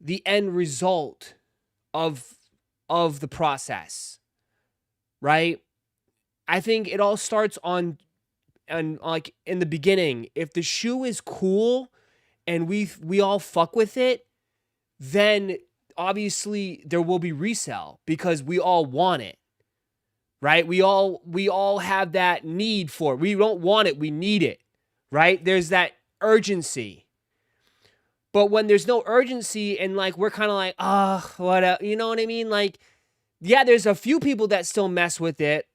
the end result of the process. Right? I think it all starts on like in the beginning. If the shoe is cool and we all fuck with it, then obviously there will be resale because we all want it. Right? We all have that need for it. We don't want it, we need it. Right? There's that urgency. But when there's no urgency and like we're kind of like, what, you know what I mean? Like, yeah, there's a few people that still mess with it,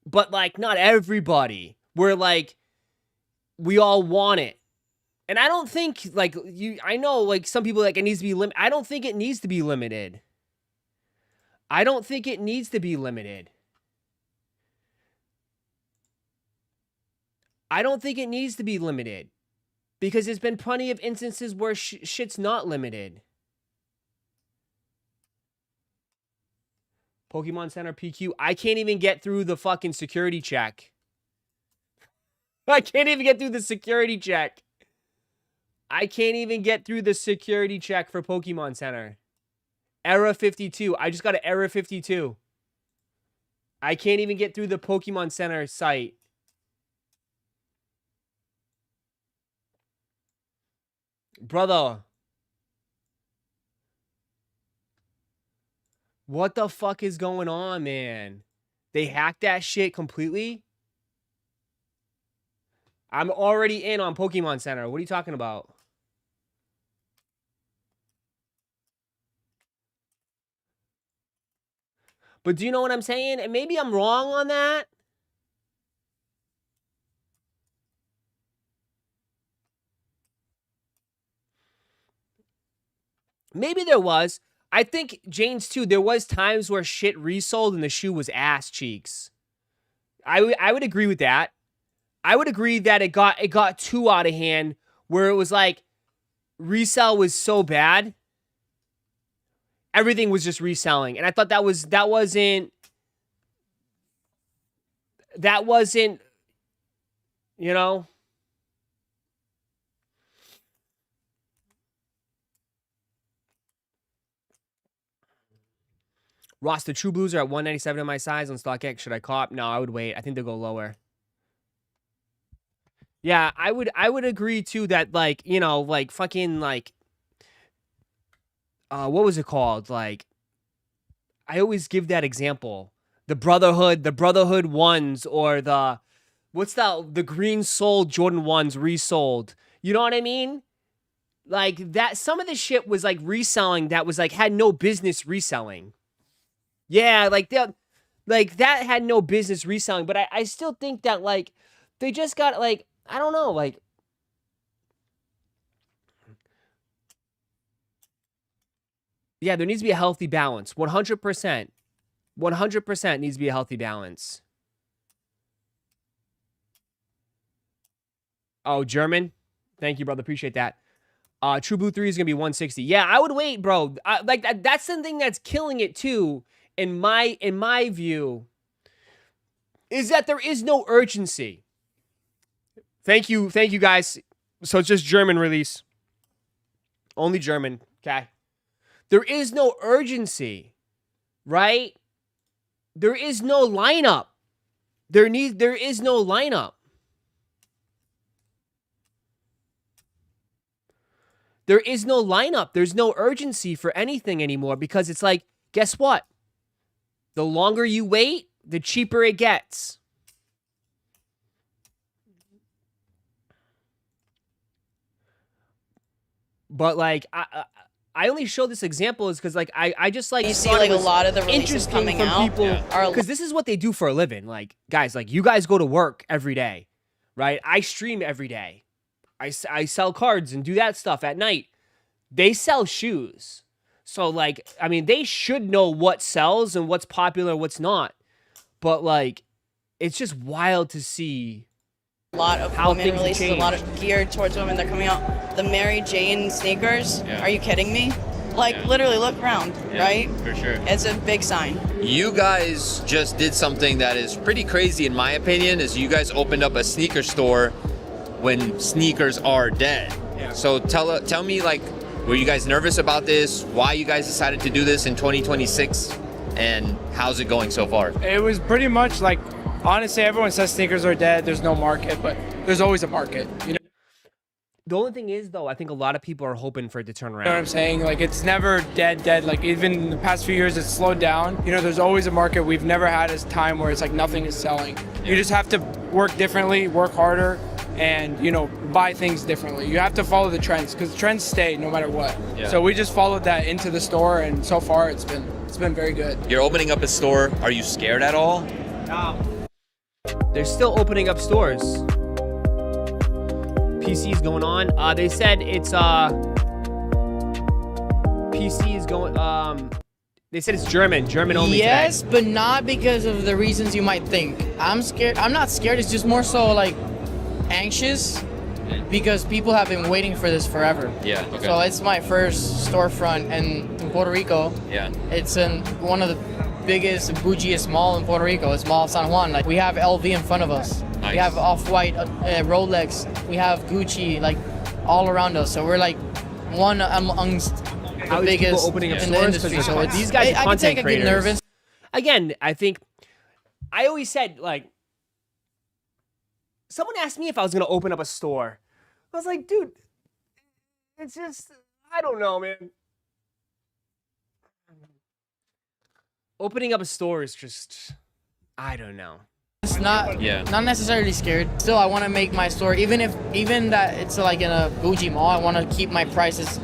but like not everybody. We're like, we all want it. And I don't think like I know like some people like it needs to be limited. I don't think it needs to be limited. I don't think it needs to be limited. I don't think it needs to be limited because there's been plenty of instances where shit's not limited. Pokemon Center PQ. I can't even get through the fucking security check. I can't even get through the security check. I can't even get through the security check for Pokemon Center. Error 52. I just got an error 52. I can't even get through the Pokemon Center site. Brother. What the fuck is going on, man? They hacked that shit completely? I'm already in on Pokemon Center. What are you talking about? But do you know what I'm saying? And maybe I'm wrong on that. Maybe there was. I think, James, too, there was times where shit resold and the shoe was ass cheeks. I would agree with that. I would agree that it got too out of hand where it was like resale was so bad. Everything was just reselling. And I thought that wasn't, you know. Ross, the True Blues are at 197 in my size on StockX. Should I cop? No, I would wait. I think they'll go lower. Yeah, I would agree too that like, you know, like fucking like what was it called? Like I always give that example. The Brotherhood ones or the the green soul Jordan ones resold. You know what I mean? Like that some of the shit was like reselling that was like had no business reselling. Yeah, like that had no business reselling, but I still think that like they just got like I don't know, like yeah, there needs to be a healthy balance. 100%. 100% needs to be a healthy balance. Oh, German? Thank you, brother. Appreciate that. True Blue 3 is going to be 160. Yeah, I would wait, bro. Like that's the thing that's killing it too in my view is that there is no urgency. Thank you guys. So it's just German release. Only German, okay? There is no urgency, right? There is no lineup. There is no lineup. There is no lineup. There's no urgency for anything anymore because it's like, guess what? The longer you wait, the cheaper it gets. But like, I only show this example is because like I just like you see like a lot of the releases coming out are because this is what they do for a living. Like guys, like you guys go to work every day, right? I stream every day. I sell cards and do that stuff at night. They sell shoes. So like, I mean, they should know what sells and what's popular, what's not. But like, it's just wild to see a lot of how women releases, a lot of geared towards women. They're coming out. The Mary Jane sneakers. Are you kidding me? Like literally, look around, right? For sure. It's a big sign. You guys just did something that is pretty crazy in my opinion, is you guys opened up a sneaker store when sneakers are dead. So tell me, like, were you guys nervous about this? Why you guys decided to do this in 2026? And how's it going so far? It was pretty much like, honestly, everyone says sneakers are dead, there's no market, but there's always a market, you know? The only thing is, though, I think a lot of people are hoping for it to turn around. You know what I'm saying? Like, it's never dead. Like, even in the past few years, it's slowed down. You know, there's always a market. We've never had a time where it's like nothing is selling. You just have to work differently, work harder, and, you know, buy things differently. You have to follow the trends, because trends stay no matter what. So we just followed that into the store, and so far it's been very good. You're opening up a store. Are you scared at all? They're still opening up stores. PC's going on. They said it's PC is going. They said it's German only. Yes, today. but not because of the reasons you might think. I'm scared. I'm not scared. It's just more so like anxious because people have been waiting for this forever. Yeah. Okay. So it's my first storefront in Puerto Rico. Yeah. It's in one of the biggest, bougiest mall in Puerto Rico. It's Mall San Juan. Like we have LV in front of us. Nice. We have Off-White, Rolex. We have Gucci, like all around us. So we're like one amongst the biggest opening up in stores the industry. So these guys are I can content take a creators. get nervous. Again, I think I always said, like, someone asked me if I was gonna open up a store. I was like, dude, it's just, I don't know, man. Opening up a store is just, I don't know. It's not necessarily scared. Still, I want to make my store, even that it's like in a bougie mall, I want to keep my prices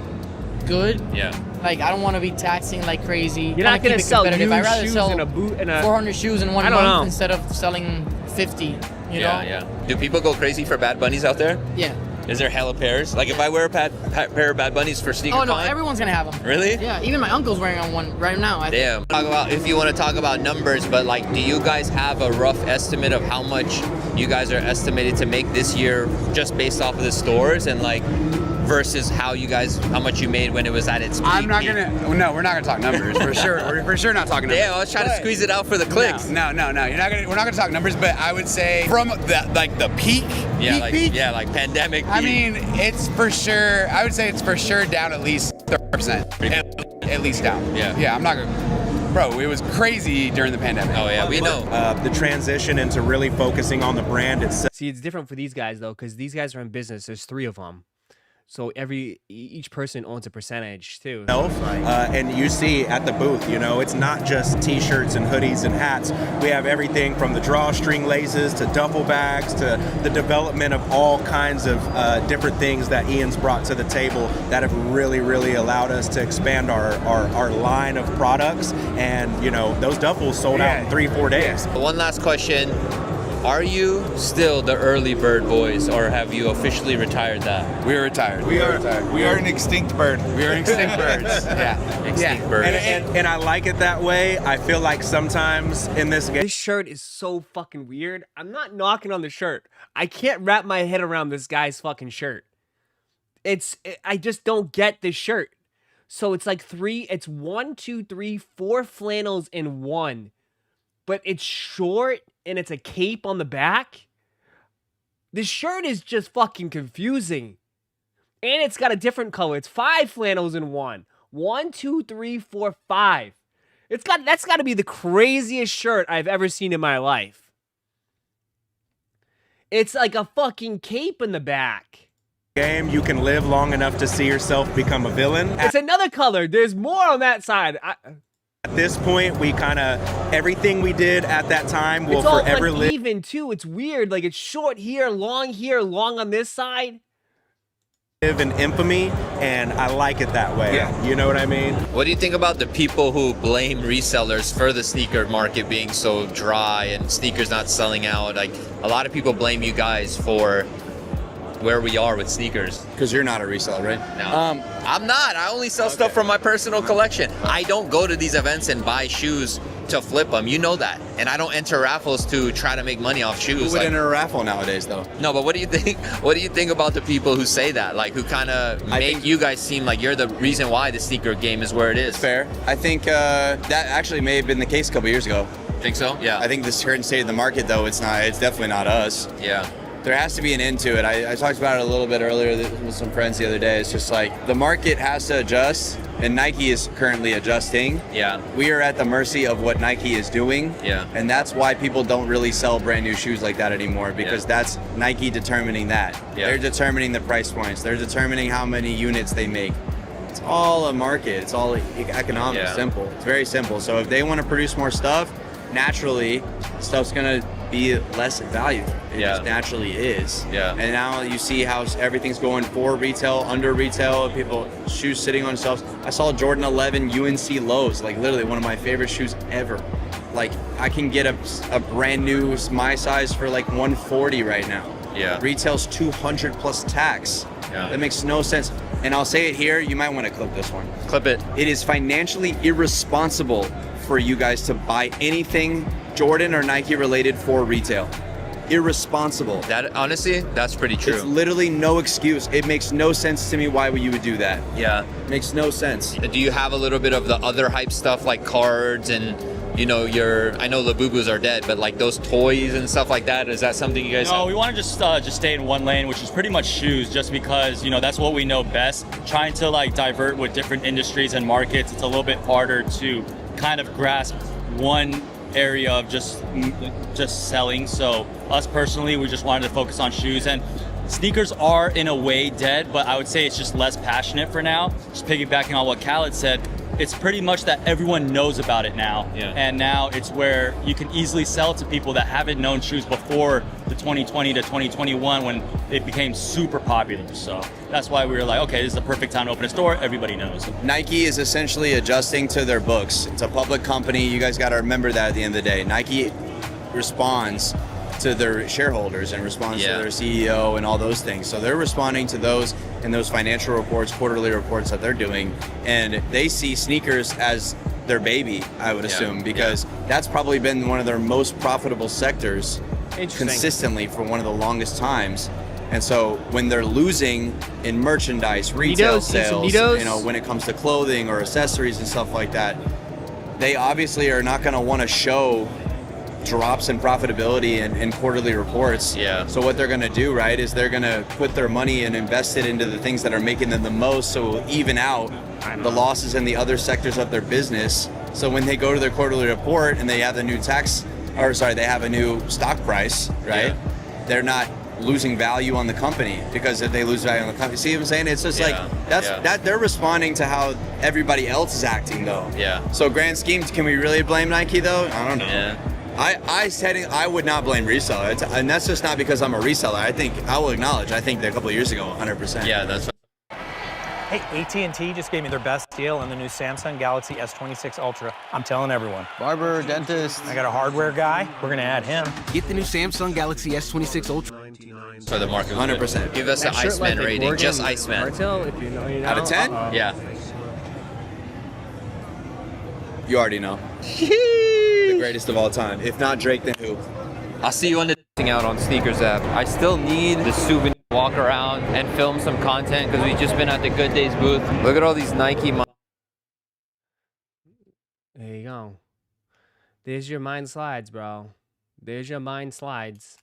good. Yeah. Like I don't want to be taxing like crazy. You're not gonna sell I'd rather shoes sell in a boot in a 400 shoes in one I don't month know. instead of selling 50. You know? Yeah. Do people go crazy for Bad Bunnies out there? Yeah. Is there hella pairs? Like if I wear a pair of Bad Bunnies for sneaker Oh no, con? everyone's gonna have them. Really? Yeah, even my uncle's wearing on one right now. I think. Damn. Talk about, if you want to talk about numbers, but like, do you guys have a rough estimate of how much you guys are estimated to make this year just based off of the stores and like versus how much you made when it was at its peak? We're not gonna talk numbers for sure. We're for sure not talking numbers. Yeah, I was trying to squeeze it out for the clicks. No. We're not gonna talk numbers, but I would say from the peak. Like pandemic peak. I mean, it's for sure. I would say it's for sure down at least 30%. At least down. Yeah. I'm not gonna. Bro, it was crazy during the pandemic. Oh yeah, we know. The transition into really focusing on the brand itself. See, it's different for these guys though, because these guys are in business. There's 3 of them. So each person owns a percentage too. And you see at the booth, you know, it's not just t-shirts and hoodies and hats. We have everything from the drawstring laces to duffel bags to the development of all kinds of different things that Ian's brought to the table that have really, really allowed us to expand our line of products. And, you know, those duffels sold out in 3-4 days. One last question. Are you still the early bird boys, or have you officially retired that? We are retired. We are an extinct bird. We are extinct birds. Extinct birds. And I like it that way. I feel like sometimes in this game. This shirt is so fucking weird. I'm not knocking on the shirt. I can't wrap my head around this guy's fucking shirt. I just don't get this shirt. So it's like 1, 2, 3, 4 flannels in one. But it's short and it's a cape on the back. This shirt is just fucking confusing. And it's got a different color. It's 5 flannels in one. 1, 2, 3, 4, 5. That's got to be the craziest shirt I've ever seen in my life. It's like a fucking cape in the back. Game, you can live long enough to see yourself become a villain. It's another color. There's more on that side. At this point, we kind of, everything we did at that time will it's all forever live. Uneven too. It's weird. Like it's short here, long on this side. live in infamy, and I like it that way. Yeah. You know what I mean? What do you think about the people who blame resellers for the sneaker market being so dry and sneakers not selling out? Like, a lot of people blame you guys for where we are with sneakers. Because you're not a reseller, right? No. I'm not. I only sell stuff from my personal collection. I don't go to these events and buy shoes to flip them. You know that. And I don't enter raffles to try to make money off shoes. Who would enter a raffle nowadays, though? No, but what do you think? What do you think about the people who say that? Like, who kind of make you guys seem like you're the reason why the sneaker game is where it is? Fair. I think that actually may have been the case a couple years ago. Think so? Yeah. I think this current state of the market, though, it's not. It's definitely not us. Yeah. There has to be an end to it. I talked about it a little bit earlier with some friends the other day. It's just like the market has to adjust, and Nike is currently adjusting. Yeah. We are at the mercy of what Nike is doing. Yeah. And that's why people don't really sell brand new shoes like that anymore, because that's Nike determining that. Yeah. They're determining the price points. They're determining how many units they make. It's all a market. It's all economic. Yeah. Simple. It's very simple. So if they want to produce more stuff, naturally, stuff's gonna be less valued. It just naturally is. Yeah. And now you see how everything's going for retail, under retail, people, shoes sitting on shelves. I saw Jordan 11 UNC lows, like literally one of my favorite shoes ever. Like, I can get a brand new, my size, for like 140 right now. Yeah. Retail's 200 plus tax. Yeah. That makes no sense. And I'll say it here, you might want to clip this one. Clip it. It is financially irresponsible for you guys to buy anything Jordan or Nike related for retail. Irresponsible. That, honestly, that's pretty true. It's literally no excuse. It makes no sense to me why you would do that. Yeah. Makes no sense. Do you have a little bit of the other hype stuff like cards and, you know, I know the boo-boos are dead, but like those toys and stuff like that, is that something you guys No, have? we want to just stay in one lane, which is pretty much shoes, just because, you know, that's what we know best. Trying to like divert with different industries and markets, it's a little bit harder to kind of grasp one area of just selling. So us personally, we just wanted to focus on shoes, and sneakers are in a way dead, but I would say it's just less passionate for now. Just piggybacking on what Khaled said, it's pretty much that everyone knows about it now. Yeah. And now it's where you can easily sell to people that haven't known shoes before the 2020 to 2021 when it became super popular. So that's why we were like, okay, this is the perfect time to open a store. Everybody knows. Nike is essentially adjusting to their books. It's a public company. You guys got to remember that at the end of the day. Nike responds to their shareholders and responds to their CEO and all those things. So they're responding to those and those financial reports, quarterly reports that they're doing, and they see sneakers as their baby, I would assume, because that's probably been one of their most profitable sectors consistently for one of the longest times. And so when they're losing in merchandise, retail sales, you know, when it comes to clothing or accessories and stuff like that, they obviously are not going to want to show drops in profitability and quarterly reports. Yeah. So what they're going to do, right, is they're going to put their money and invest it into the things that are making them the most, so it'll even out the losses in the other sectors of their business. So when they go to their quarterly report and they have the new they have a new stock price, right? Yeah. They're not losing value on the company, because if they lose value on the company, see what I'm saying? It's just like that they're responding to how everybody else is acting, though. Yeah. So grand schemes, can we really blame Nike though? I don't know. Yeah. I would not blame reseller, and that's just not because I'm a reseller. I will acknowledge, I think that a couple of years ago, 100%. Yeah, that's. Hey, AT&T just gave me their best deal on the new Samsung Galaxy S26 Ultra. I'm telling everyone. Barber, dentist. I got a hardware guy. We're gonna add him. Get the new Samsung Galaxy S26 Ultra. For the market. 100%. Give us an Iceman rating, just Iceman. If you know, you know. Out of 10? Yeah. You already know. The greatest of all time. If not Drake, then who? I'll see you on the out on Sneakers app. I still need the souvenir walk around and film some content because we've just been at the Good Days booth. Look at all these Nike. There you go. There's your mind slides, bro. There's your mind slides.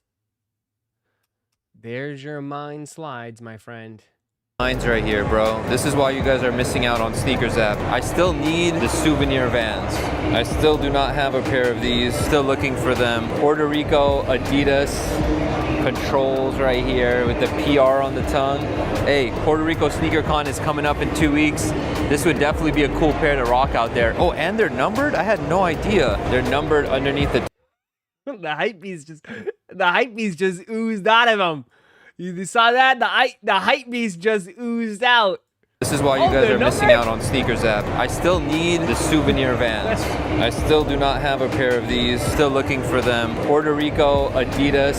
There's your mind slides, my friend. Mine's right here, bro. This is why you guys are missing out on Sneakers app. I still need the souvenir Vans. I still do not have a pair of these. Still looking for them. Puerto Rico Adidas controls right here with the PR on the tongue. Hey, Puerto Rico Sneaker Con is coming up in 2 weeks. This would definitely be a cool pair to rock out there. Oh, and they're numbered? I had no idea. They're numbered underneath the The hype beast just oozed out of him. You saw that? The hype beast just oozed out. This is why you guys are missing out on Sneakers app. I still need the souvenir Vans. I still do not have a pair of these. Still looking for them. Puerto Rico Adidas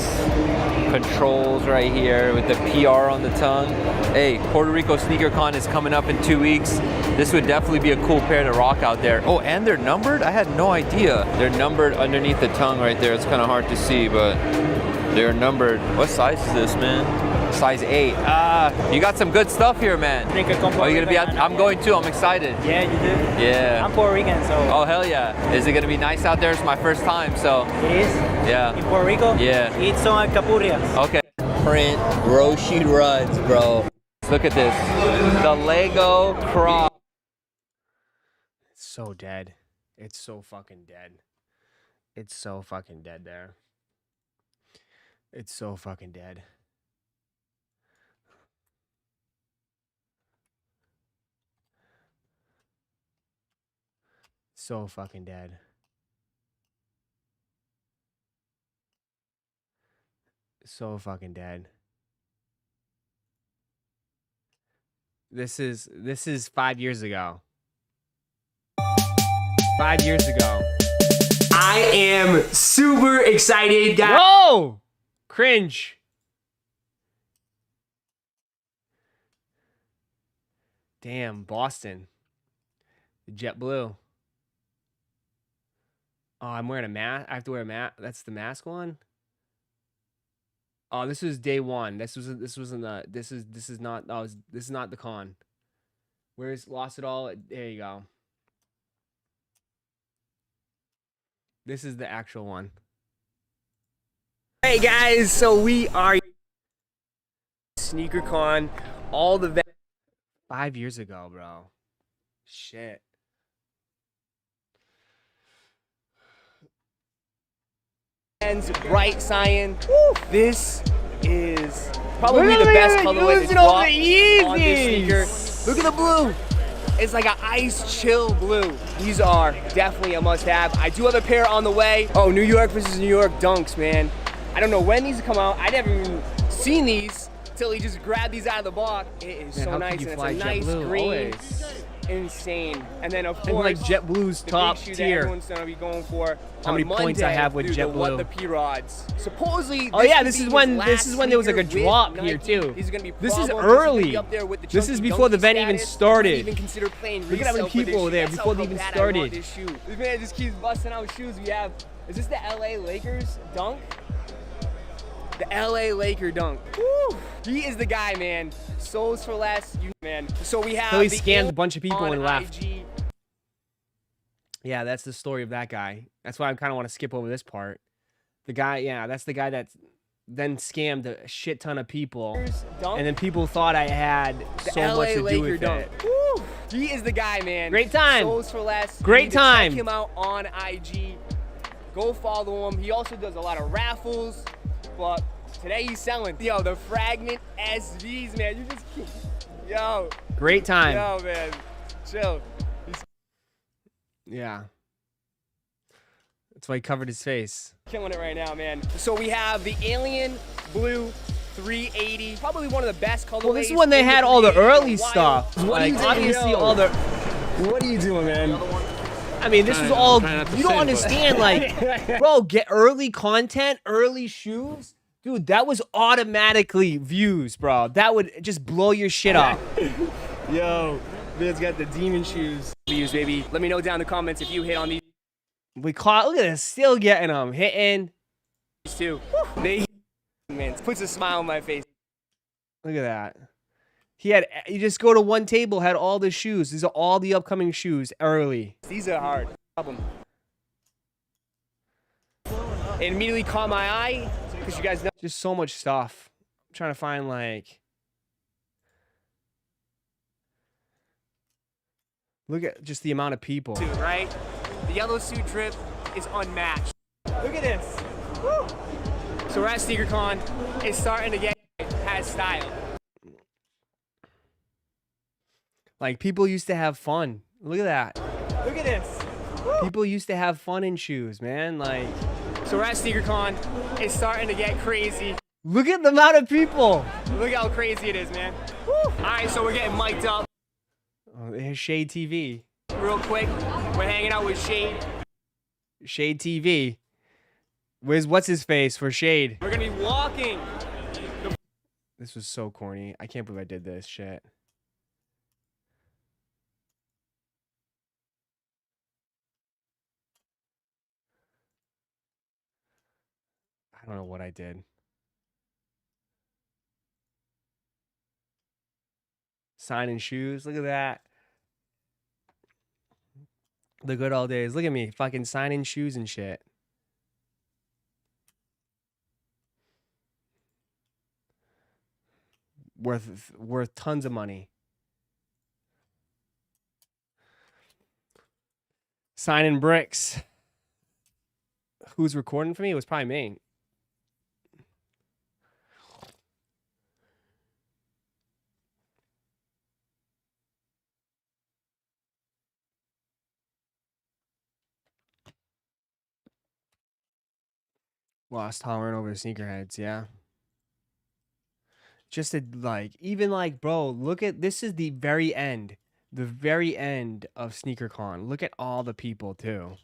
controls right here with the PR on the tongue. Hey, Puerto Rico SneakerCon is coming up in 2 weeks. This would definitely be a cool pair to rock out there. Oh, and they're numbered? I had no idea. They're numbered underneath the tongue right there. It's kind of hard to see, but they're numbered. What size is this, man? Size 8. You got some good stuff here, man. Oh, you gonna be out? I'm going too. I'm excited. Yeah, you do. Yeah. I'm Puerto Rican, so. Oh, hell yeah. Is it gonna be nice out there? It's my first time, so. It is? Yeah. In Puerto Rico? Yeah. It's on Capurias. Okay. Print Roshi runs, bro. Look at this. The Lego Croc. It's so dead. It's so fucking dead. It's so fucking dead there. It's so fucking dead. So fucking dead. So fucking dead. This is 5 years ago. 5 years ago. I am super excited, guys. Whoa! Cringe. Damn, Boston. JetBlue. Oh, I'm wearing a mask. I have to wear a mask. That's the mask one. Oh, this was day one. This is not the con. Where's Lost It All? There you go. This is the actual one. Hey guys, so we are SneakerCon. All the 5 years ago, bro. Shit. Bright cyan. Woo. This is probably the best colorway to drop on this sneaker. Look at the blue. It's like an ice chill blue. These are definitely a must-have. I do have a pair on the way. Oh, New York versus New York Dunks, man. I don't know when these come out. I never even seen these till he just grabbed these out of the box. It is man, so nice, and it's a nice green. Always. Insane. And then of course, like JetBlue's top tier. Everyone's gonna be going for. How many points I have with JetBlue? What the P rods? Supposedly. Oh yeah, this is when there was like a drop here too. This is early. This is before the event even started. Look at how many people were there before they even started. This man just keeps busting out shoes. We have. Is this the LA Lakers dunk? The LA Laker dunk. Woo! He is the guy, man. Souls for less, man. So we have. So he scammed a bunch of people and left. IG. Yeah, that's the story of that guy. That's why I kind of want to skip over this part. The guy, yeah, that's the guy that then scammed a shit ton of people, and then people thought I had so much to do with it. Woo! He is the guy, man. Great time. Souls for less. Great time. Check him out on IG. Go follow him. He also does a lot of raffles. But today he's selling, yo, the Fragment SVs, man. You just keep, yo. Great time. Yo, man, chill. Yeah. That's why he covered his face. Killing it right now, man. So we have the Alien Blue 380, probably one of the best colorways. Well, this is when they had all the early stuff. What like, obviously all the. What are you doing, man? I mean, this was all, you don't understand, like, bro, get early content, early shoes. Dude, that was automatically views, bro. That would just blow your shit up. Yo, man's got the demon shoes. Views, baby. Let me know down in the comments if you hit on these. We caught, look at this, still getting them. Hitting. These two. They, man, puts a smile on my face. Look at that. You just go to one table, had all the shoes. These are all the upcoming shoes early. These are hard. It immediately caught my eye because you guys know just so much stuff. I'm trying to find like. Look at just the amount of people. Right? The yellow suit drip is unmatched. Look at this. Woo! So we're at SneakerCon. It's starting to get has style. Like, people used to have fun. Look at that. Look at this. Woo! People used to have fun in shoes, man. Like, so we're at SneakerCon. It's starting to get crazy. Look at the amount of people. Look how crazy it is, man. Woo. All right, so we're getting mic'd up. Oh, here's Shade TV. Real quick, we're hanging out with Shade. Shade TV. What's his face for Shade? We're gonna be walking. This was so corny. I can't believe I did this shit. I don't know what I did. Signing shoes. Look at that. The good old days. Look at me. Fucking signing shoes and shit. Worth tons of money. Signing bricks. Who's recording for me? It was probably me. Lost tolerant over sneakerheads, yeah. Just to like, even like, bro, look at this is the very end of SneakerCon. Look at all the people too.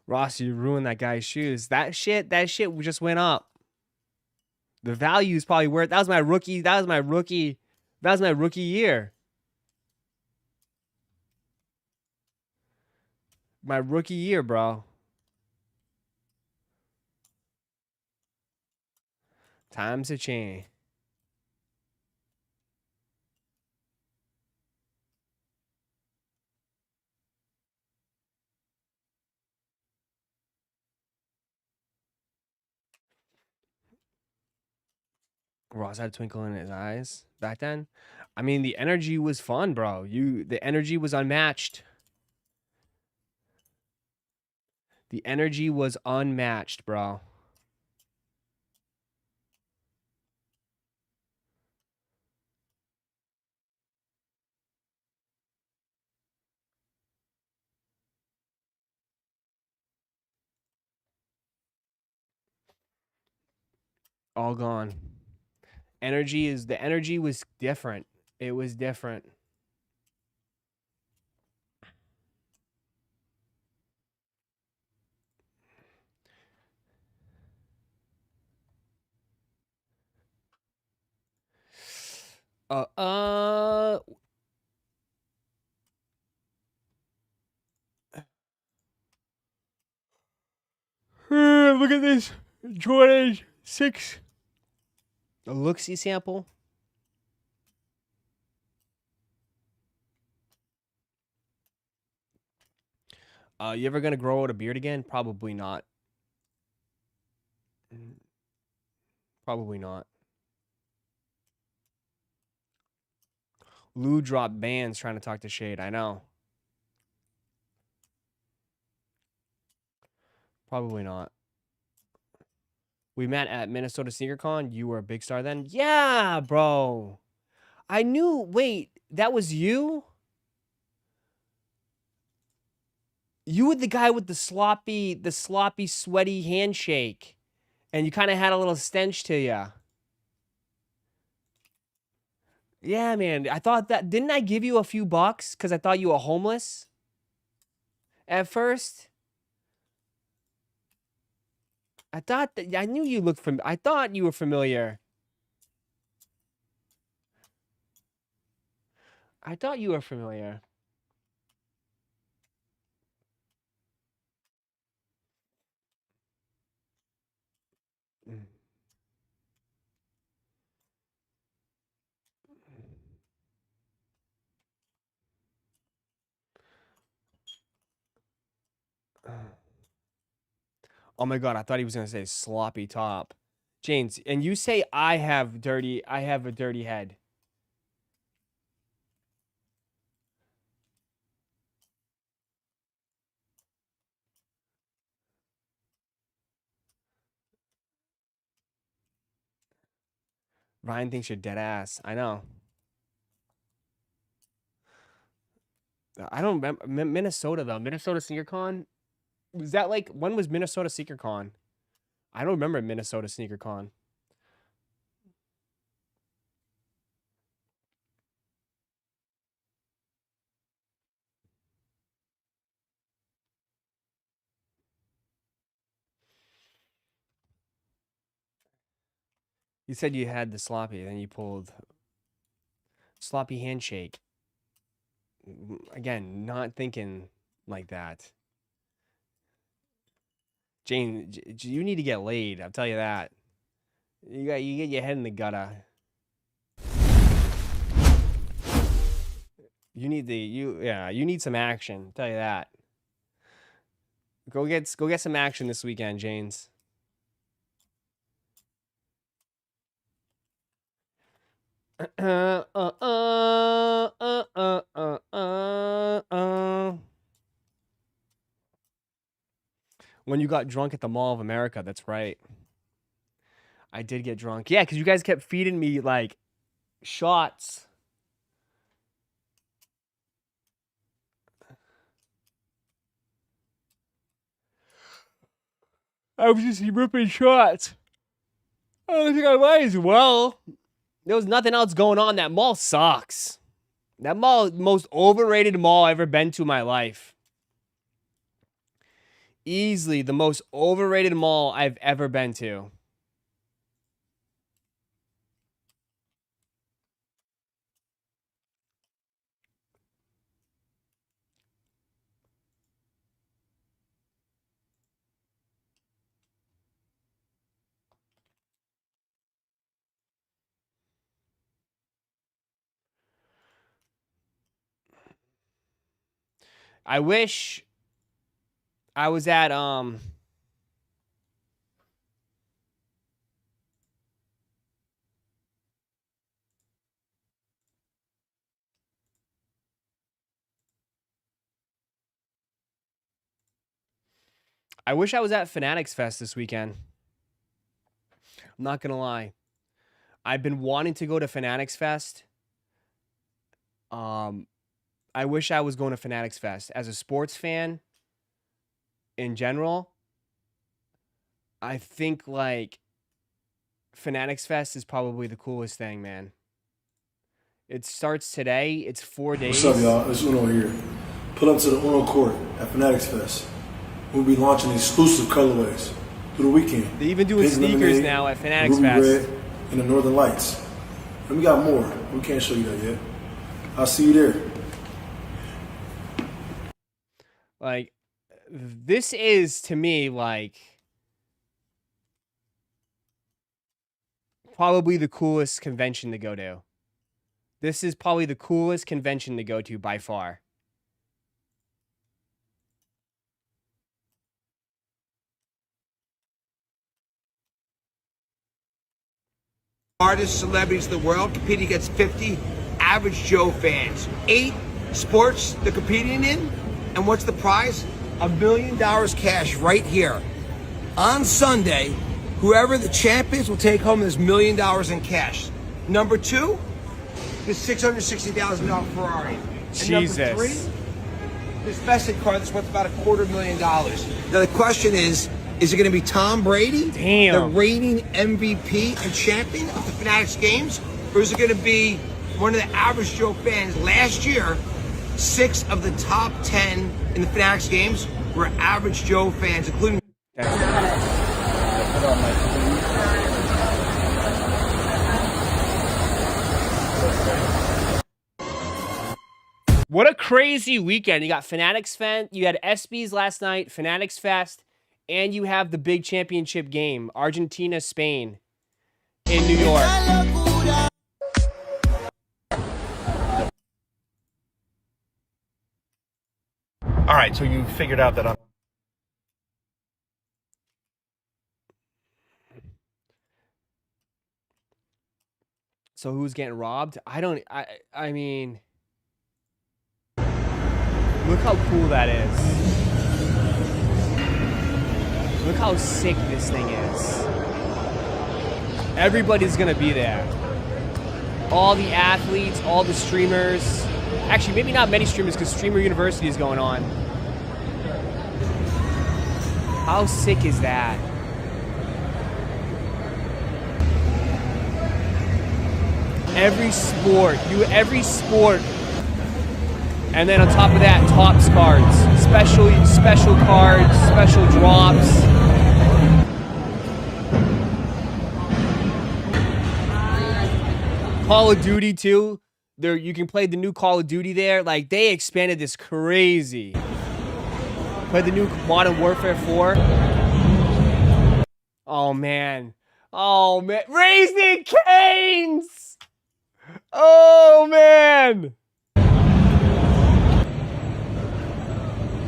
Ross, you ruined that guy's shoes. That shit just went up. The value is probably worth. That was my rookie year. My rookie year, bro. Times have changed. Ross had a twinkle in his eyes back then. I mean, the energy was fun, bro. The energy was unmatched. The energy was unmatched, bro. All gone. The energy was different. It was different. Look at this Jordan 6. A look-see sample. You ever gonna grow out a beard again? Probably not. Probably not. Lou dropped bands trying to talk to Shade. I know. Probably not. We met at Minnesota SneakerCon. You were a big star then? Yeah, bro. I knew. Wait, that was you? You were the guy with the sloppy, sweaty handshake. And you kind of had a little stench to you. Yeah, man. I thought that... Didn't I give you a few bucks because I thought you were homeless? At first? I thought that... I knew you looked from... I thought you were familiar. I thought you were familiar. Oh my god, I thought he was gonna say sloppy top. James, and you say I have a dirty head. Ryan thinks you're dead ass. I know. I don't remember Minnesota though. Minnesota SneakerCon? Was that like when was Minnesota SneakerCon? I don't remember Minnesota Sneaker Con. You said you had the sloppy, then you pulled sloppy handshake. Again, not thinking like that. Jane, you need to get laid. I'll tell you that. You get your head in the gutter. You need some action. I'll tell you that. Go get some action this weekend, Janes. When you got drunk at the Mall of America, that's right. I did get drunk. Yeah, because you guys kept feeding me, like, shots. I was just ripping shots. I don't think I might as well. There was nothing else going on. That mall sucks. That mall, most overrated mall I've ever been to in my life. Easily the most overrated mall I've ever been to. I wish I was at I wish I was at Fanatics Fest this weekend. I'm not gonna lie. I've been wanting to go to Fanatics Fest. I wish I was going to Fanatics Fest. As a sports fan, in general, I think, like, Fanatics Fest is probably the coolest thing, man. It starts today. It's 4 days. What's up, y'all? It's Uno here. Pull up to the Uno Court at Fanatics Fest. We'll be launching exclusive colorways through the weekend. They're even doing Pink sneakers lemonade, now at Fanatics Ruby Fest. Red, and the Northern Lights. And we got more. We can't show you that yet. I'll see you there. Like, this is, to me, like, probably the coolest convention to go to. This is probably the coolest convention to go to by far. Artists, celebrities in the world competing against 50 average Joe fans. 8 sports they're competing in, and what's the prize? $1 million cash right here. On Sunday, whoever the champ is will take home this $1 million in cash. Number 2, this $660,000 Ferrari. And Jesus. number 3, this vested car that's worth about $250,000. Now the question is it going to be Tom Brady, the reigning MVP and champion of the Fanatics games, or is it going to be one of the average Joe fans? Last year, 6 of the top 10 in the Fanatics games were average Joe fans, including. What a crazy weekend. You got Fanatics Fest, you had SBs last night, Fanatics Fest, and you have the big championship game, Argentina, Spain, in New York. All right, so you figured out that I'm. So who's getting robbed? I mean, look how cool that is. Look how sick this thing is. Everybody's gonna be there. All the athletes, all the streamers. Actually, maybe not many streamers because Streamer University is going on. How sick is that? Every sport. You every sport. And then on top of that, Topps cards. Special cards, special drops. Call of Duty too. There you can play the new Call of Duty there. Like they expanded this crazy. Play the new Modern Warfare 4. Oh man. Oh man. Raising Cane's! Oh man.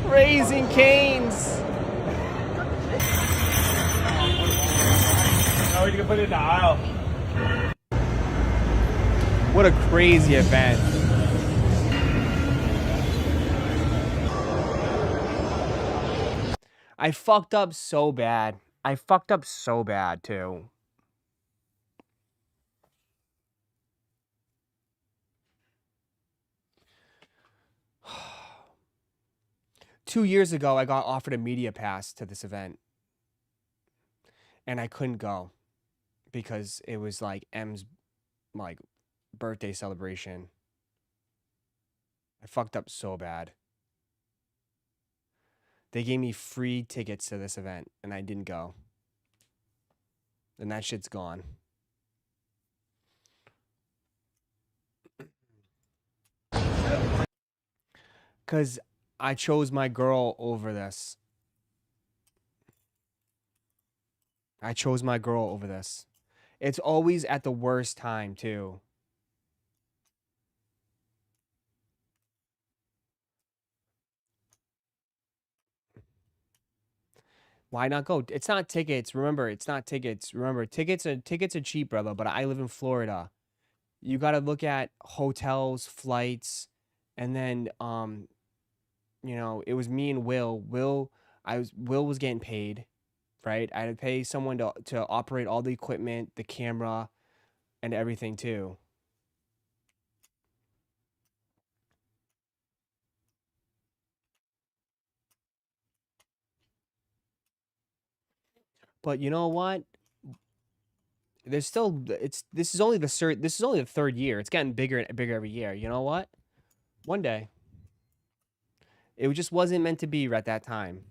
Raising Cane's. Oh, you can put it in the aisle. What a crazy event. I fucked up so bad. I fucked up so bad too. Two years ago, I got offered a media pass to this event. And I couldn't go because it was like M's like birthday celebration. I fucked up so bad. They gave me free tickets to this event and I didn't go. And that shit's gone. Cause I chose my girl over this. I chose my girl over this. It's always at the worst time too. Why not go? It's not tickets. Remember, it's not tickets. Remember, tickets are cheap, brother, but I live in Florida. You got to look at hotels, flights, and then you know, it was me and Will. Will was getting paid, right? I had to pay someone to operate all the equipment, the camera, and everything too. But you know what? There's still this is only the third year. It's getting bigger and bigger every year. You know what? One day. It just wasn't meant to be at that time.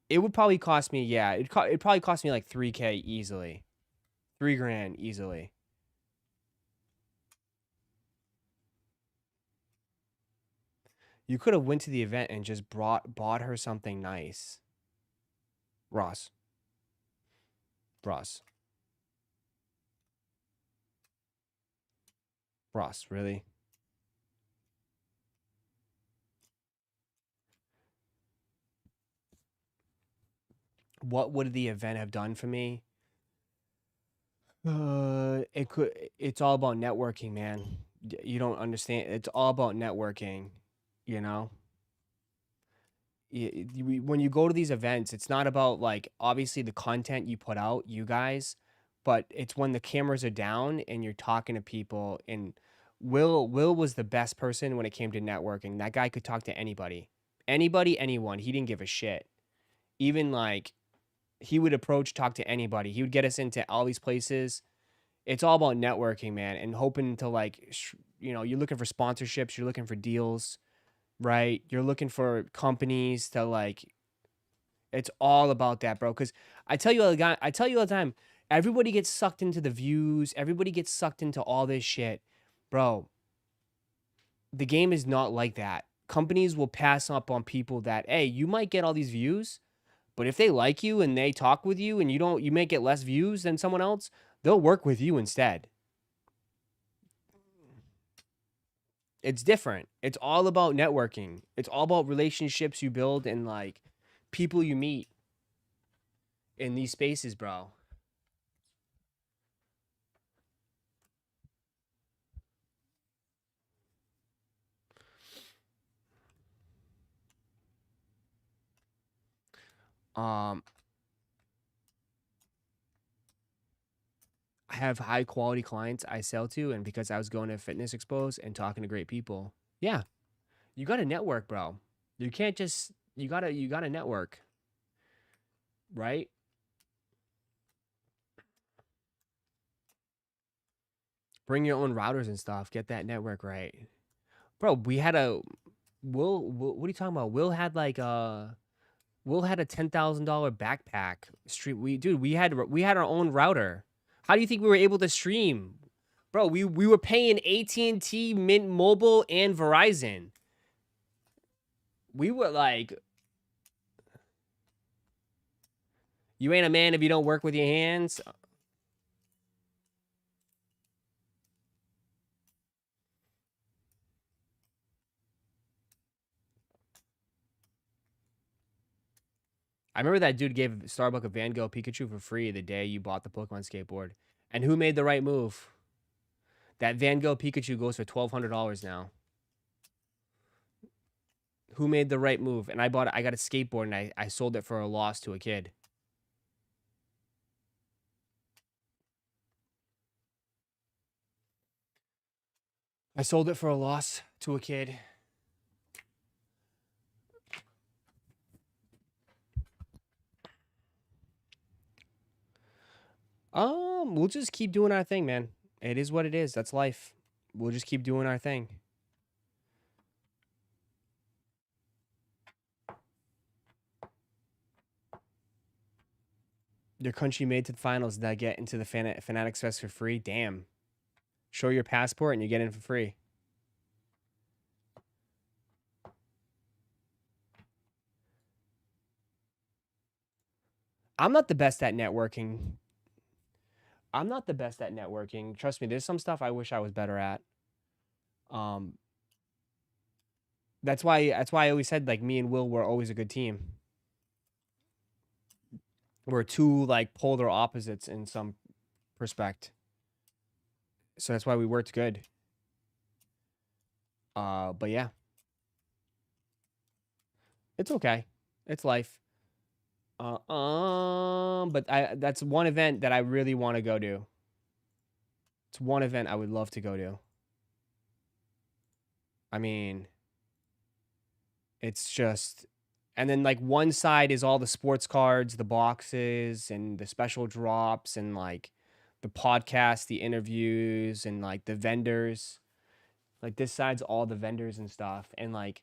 It would probably cost me, yeah, it'd probably cost me like $3K easily. $3 grand easily. You could have went to the event and just bought her something nice. Ross. Ross, really? What would the event have done for me? It's all about networking, man. You don't understand. It's all about networking, you know? When you go to these events, it's not about like obviously the content you put out, you guys, but it's when the cameras are down and you're talking to people. And Will was the best person when it came to networking. That guy could talk to anybody, anyone. He didn't give a shit. Even like he would talk to anybody. He would get us into all these places. It's all about networking, man, and hoping to like, you know, you're looking for sponsorships, you're looking for deals, right? You're looking for companies to like. It's all about that, bro. Because I tell you all the time, everybody gets sucked into the views. Everybody gets sucked into all this shit, bro. The game is not like that. Companies will pass up on people that, hey, you might get all these views, but if they like you and they talk with you and you may get less views than someone else, they'll work with you instead. It's different. It's all about networking. It's all about relationships you build and like people you meet in these spaces, bro. I have high quality clients I sell to, and because I was going to fitness expos and talking to great people. Yeah. You got to network, bro. You can't just you got to network. Right? Bring your own routers and stuff. Get that network right. Bro, we had a Will what are you talking about? Will had like Will had a $10,000 backpack. We had our own router. How do you think we were able to stream? Bro, we were paying AT&T, Mint Mobile, and Verizon. We were like, you ain't a man if you don't work with your hands. I remember that dude gave Starbucks a Van Gogh Pikachu for free the day you bought the Pokemon skateboard. And who made the right move? That Van Gogh Pikachu goes for $1,200 now. Who made the right move? And I got a skateboard and I sold it for a loss to a kid. I sold it for a loss to a kid. We'll just keep doing our thing, man. It is what it is. That's life. We'll just keep doing our thing. Your country made to the finals that get into the Fanatics Fest for free. Damn. Show your passport and you get in for free. I'm not the best at networking. Trust me, there's some stuff I wish I was better at. That's why I always said like me and Will were always a good team. We're two like polar opposites in some respect. So that's why we worked good. But yeah. It's okay. It's life. But that's one event that I really want to go to. It's one event I would love to go to. I mean, it's just, and then like one side is all the sports cards, the boxes, and the special drops, and like the podcast, the interviews, and like the vendors. Like this side's all the vendors and stuff. And like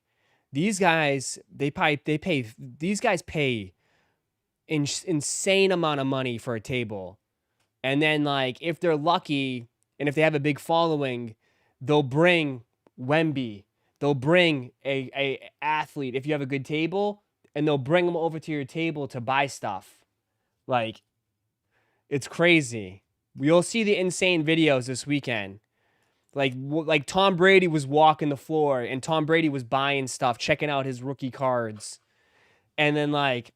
these guys, these guys pay insane amount of money for a table. And then like if they're lucky and if they have a big following, they'll bring Wemby. They'll bring a athlete if you have a good table, and they'll bring them over to your table to buy stuff. Like, it's crazy. You'll see the insane videos this weekend. Like Tom Brady was walking the floor, and Tom Brady was buying stuff, checking out his rookie cards. And then like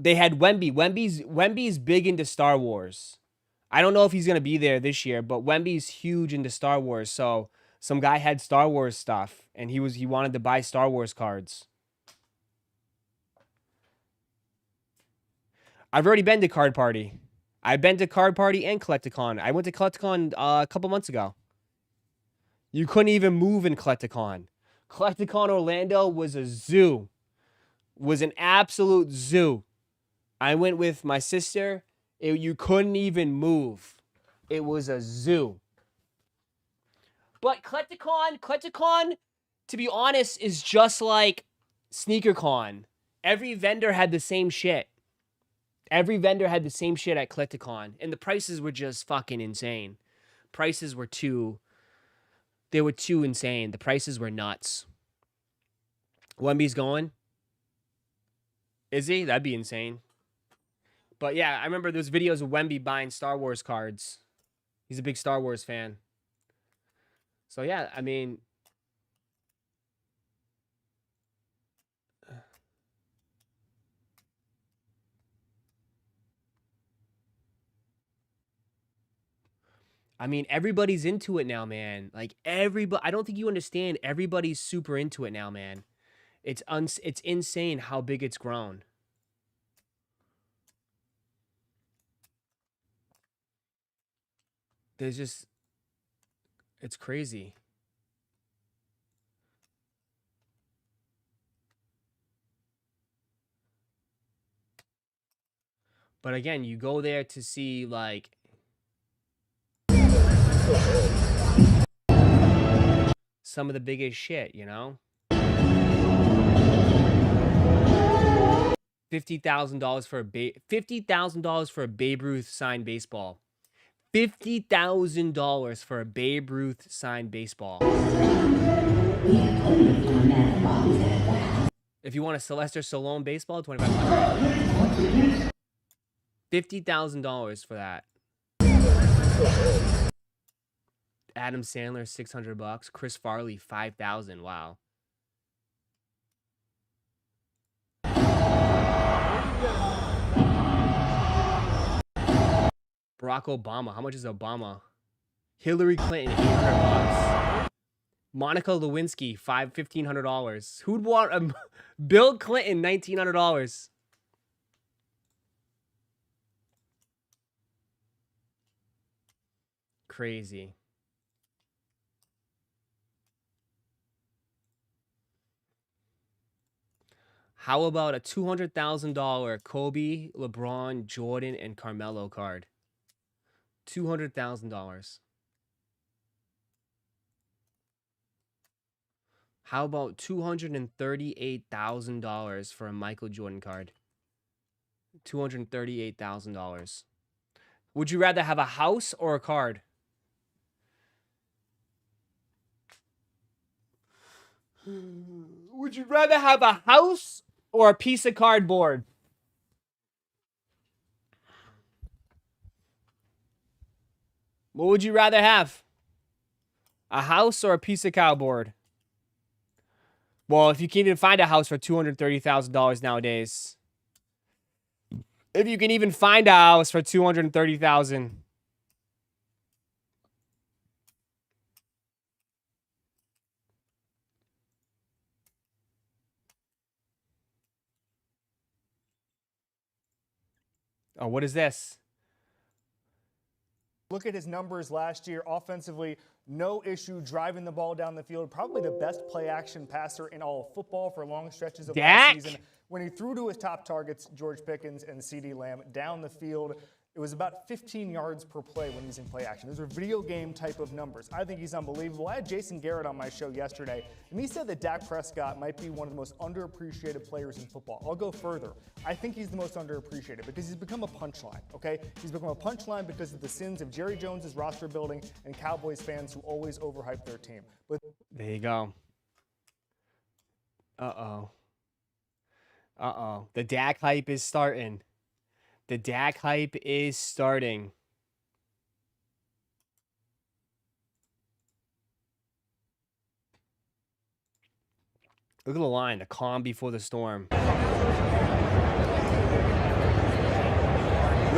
they had Wemby. Wemby's big into Star Wars. I don't know if he's gonna be there this year, but Wemby's huge into Star Wars. So some guy had Star Wars stuff, and he wanted to buy Star Wars cards. I've already been to Card Party. I've been to Card Party and Collecticon. I went to Collecticon a couple months ago. You couldn't even move in Collecticon. Collecticon Orlando was a zoo. Was an absolute zoo. I went with my sister. You couldn't even move. It was a zoo. But Collecticon, to be honest, is just like SneakerCon. Every vendor had the same shit. Every vendor had the same shit at Collecticon. And the prices were just fucking insane. Prices were too insane. The prices were nuts. Wemby's going? Is he? That'd be insane. But yeah, I remember those videos of Wemby buying Star Wars cards. He's a big Star Wars fan. So yeah, I mean, everybody's into it now, man. Like everybody, I don't think you understand. Everybody's super into it now, man. It's insane how big it's grown. It's crazy. But again, you go there to see like Some of the biggest shit, you know? $50,000 for a $50,000 for a Babe Ruth signed baseball. $50,000 for a Babe Ruth signed baseball. If you want a Sylvester Stallone baseball, $2,500. $50,000 for that. Adam Sandler, $600. Chris Farley, $5,000. Wow. Barack Obama. How much is Obama? Hillary Clinton, $800. Monica Lewinsky, $1,500. Who'd want a Bill Clinton, $1,900. Crazy. How about a $200,000 Kobe, LeBron, Jordan, and Carmelo card? $200,000. How about $238,000 for a Michael Jordan card? $238,000. Would you rather have a house or a card? Would you rather have a house or a piece of cardboard? What would you rather have? A house or a piece of cardboard? Well, if you can even find a house for $230,000 nowadays. If you can even find a house for $230,000. Oh, what is this? Look at his numbers last year. Offensively, no issue driving the ball down the field. Probably the best play-action passer in all of football for long stretches of last season. When he threw to his top targets, George Pickens and CeeDee Lamb, down the field, it was about 15 yards per play when he's in play action. Those are video game type of numbers. I think he's unbelievable. I had Jason Garrett on my show yesterday, and he said that Dak Prescott might be one of the most underappreciated players in football. I'll go further. I think he's the most underappreciated because he's become a punchline, okay? He's become a punchline because of the sins of Jerry Jones's roster building and Cowboys fans who always overhype their team. But there you go. Uh-oh. Uh-oh. The Dak hype is starting. The Dak hype is starting. Look at the line, the calm before the storm. Look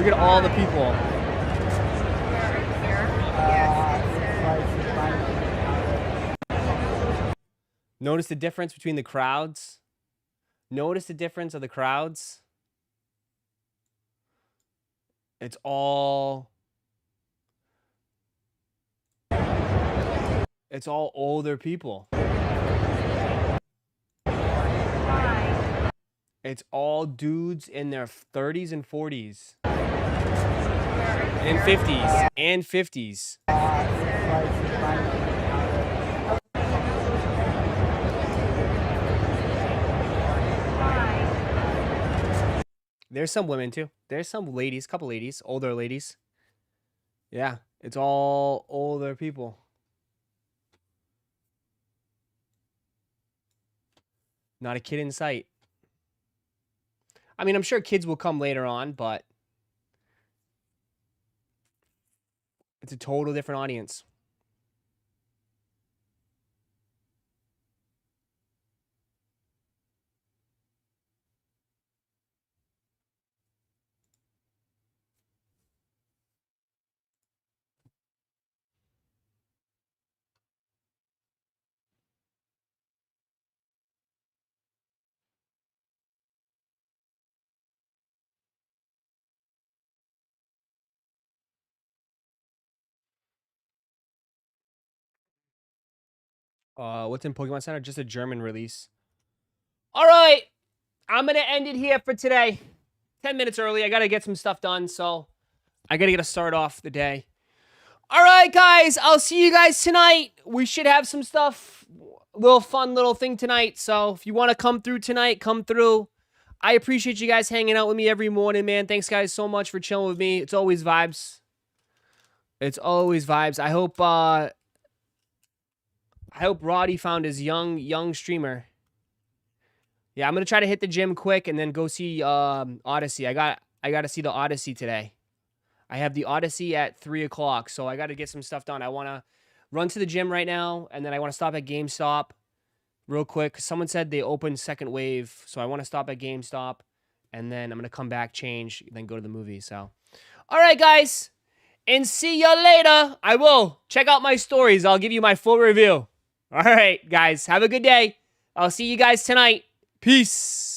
at all the people. Notice the difference between the crowds? Notice the difference of the crowds? It's all older people. It's all dudes in their 30s and 40s. And 50s. And 50s. There's some women too. There's some ladies, couple ladies, older ladies. Yeah, it's all older people. Not a kid in sight. I mean, I'm sure kids will come later on, but it's a total different audience. What's in Pokemon Center? Just a German release. All right. I'm going to end it here for today. 10 minutes early. I got to get some stuff done, so I got to get a start off the day. All right, guys. I'll see you guys tonight. We should have some stuff, little fun little thing tonight. So if you want to come through tonight, come through. I appreciate you guys hanging out with me every morning, man. Thanks, guys, so much for chilling with me. It's always vibes. It's always vibes. I hope Roddy found his young streamer. Yeah, I'm gonna try to hit the gym quick and then go see Odyssey. I got to see the Odyssey today. I have the Odyssey at 3 o'clock, so I got to get some stuff done. I want to run to the gym right now, and then I want to stop at GameStop real quick. Someone said they opened second wave, so I want to stop at GameStop, and then I'm gonna come back, change, then go to the movie. So, all right, guys, and see ya later. I will check out my stories. I'll give you my full review. All right, guys, have a good day. I'll see you guys tonight. Peace.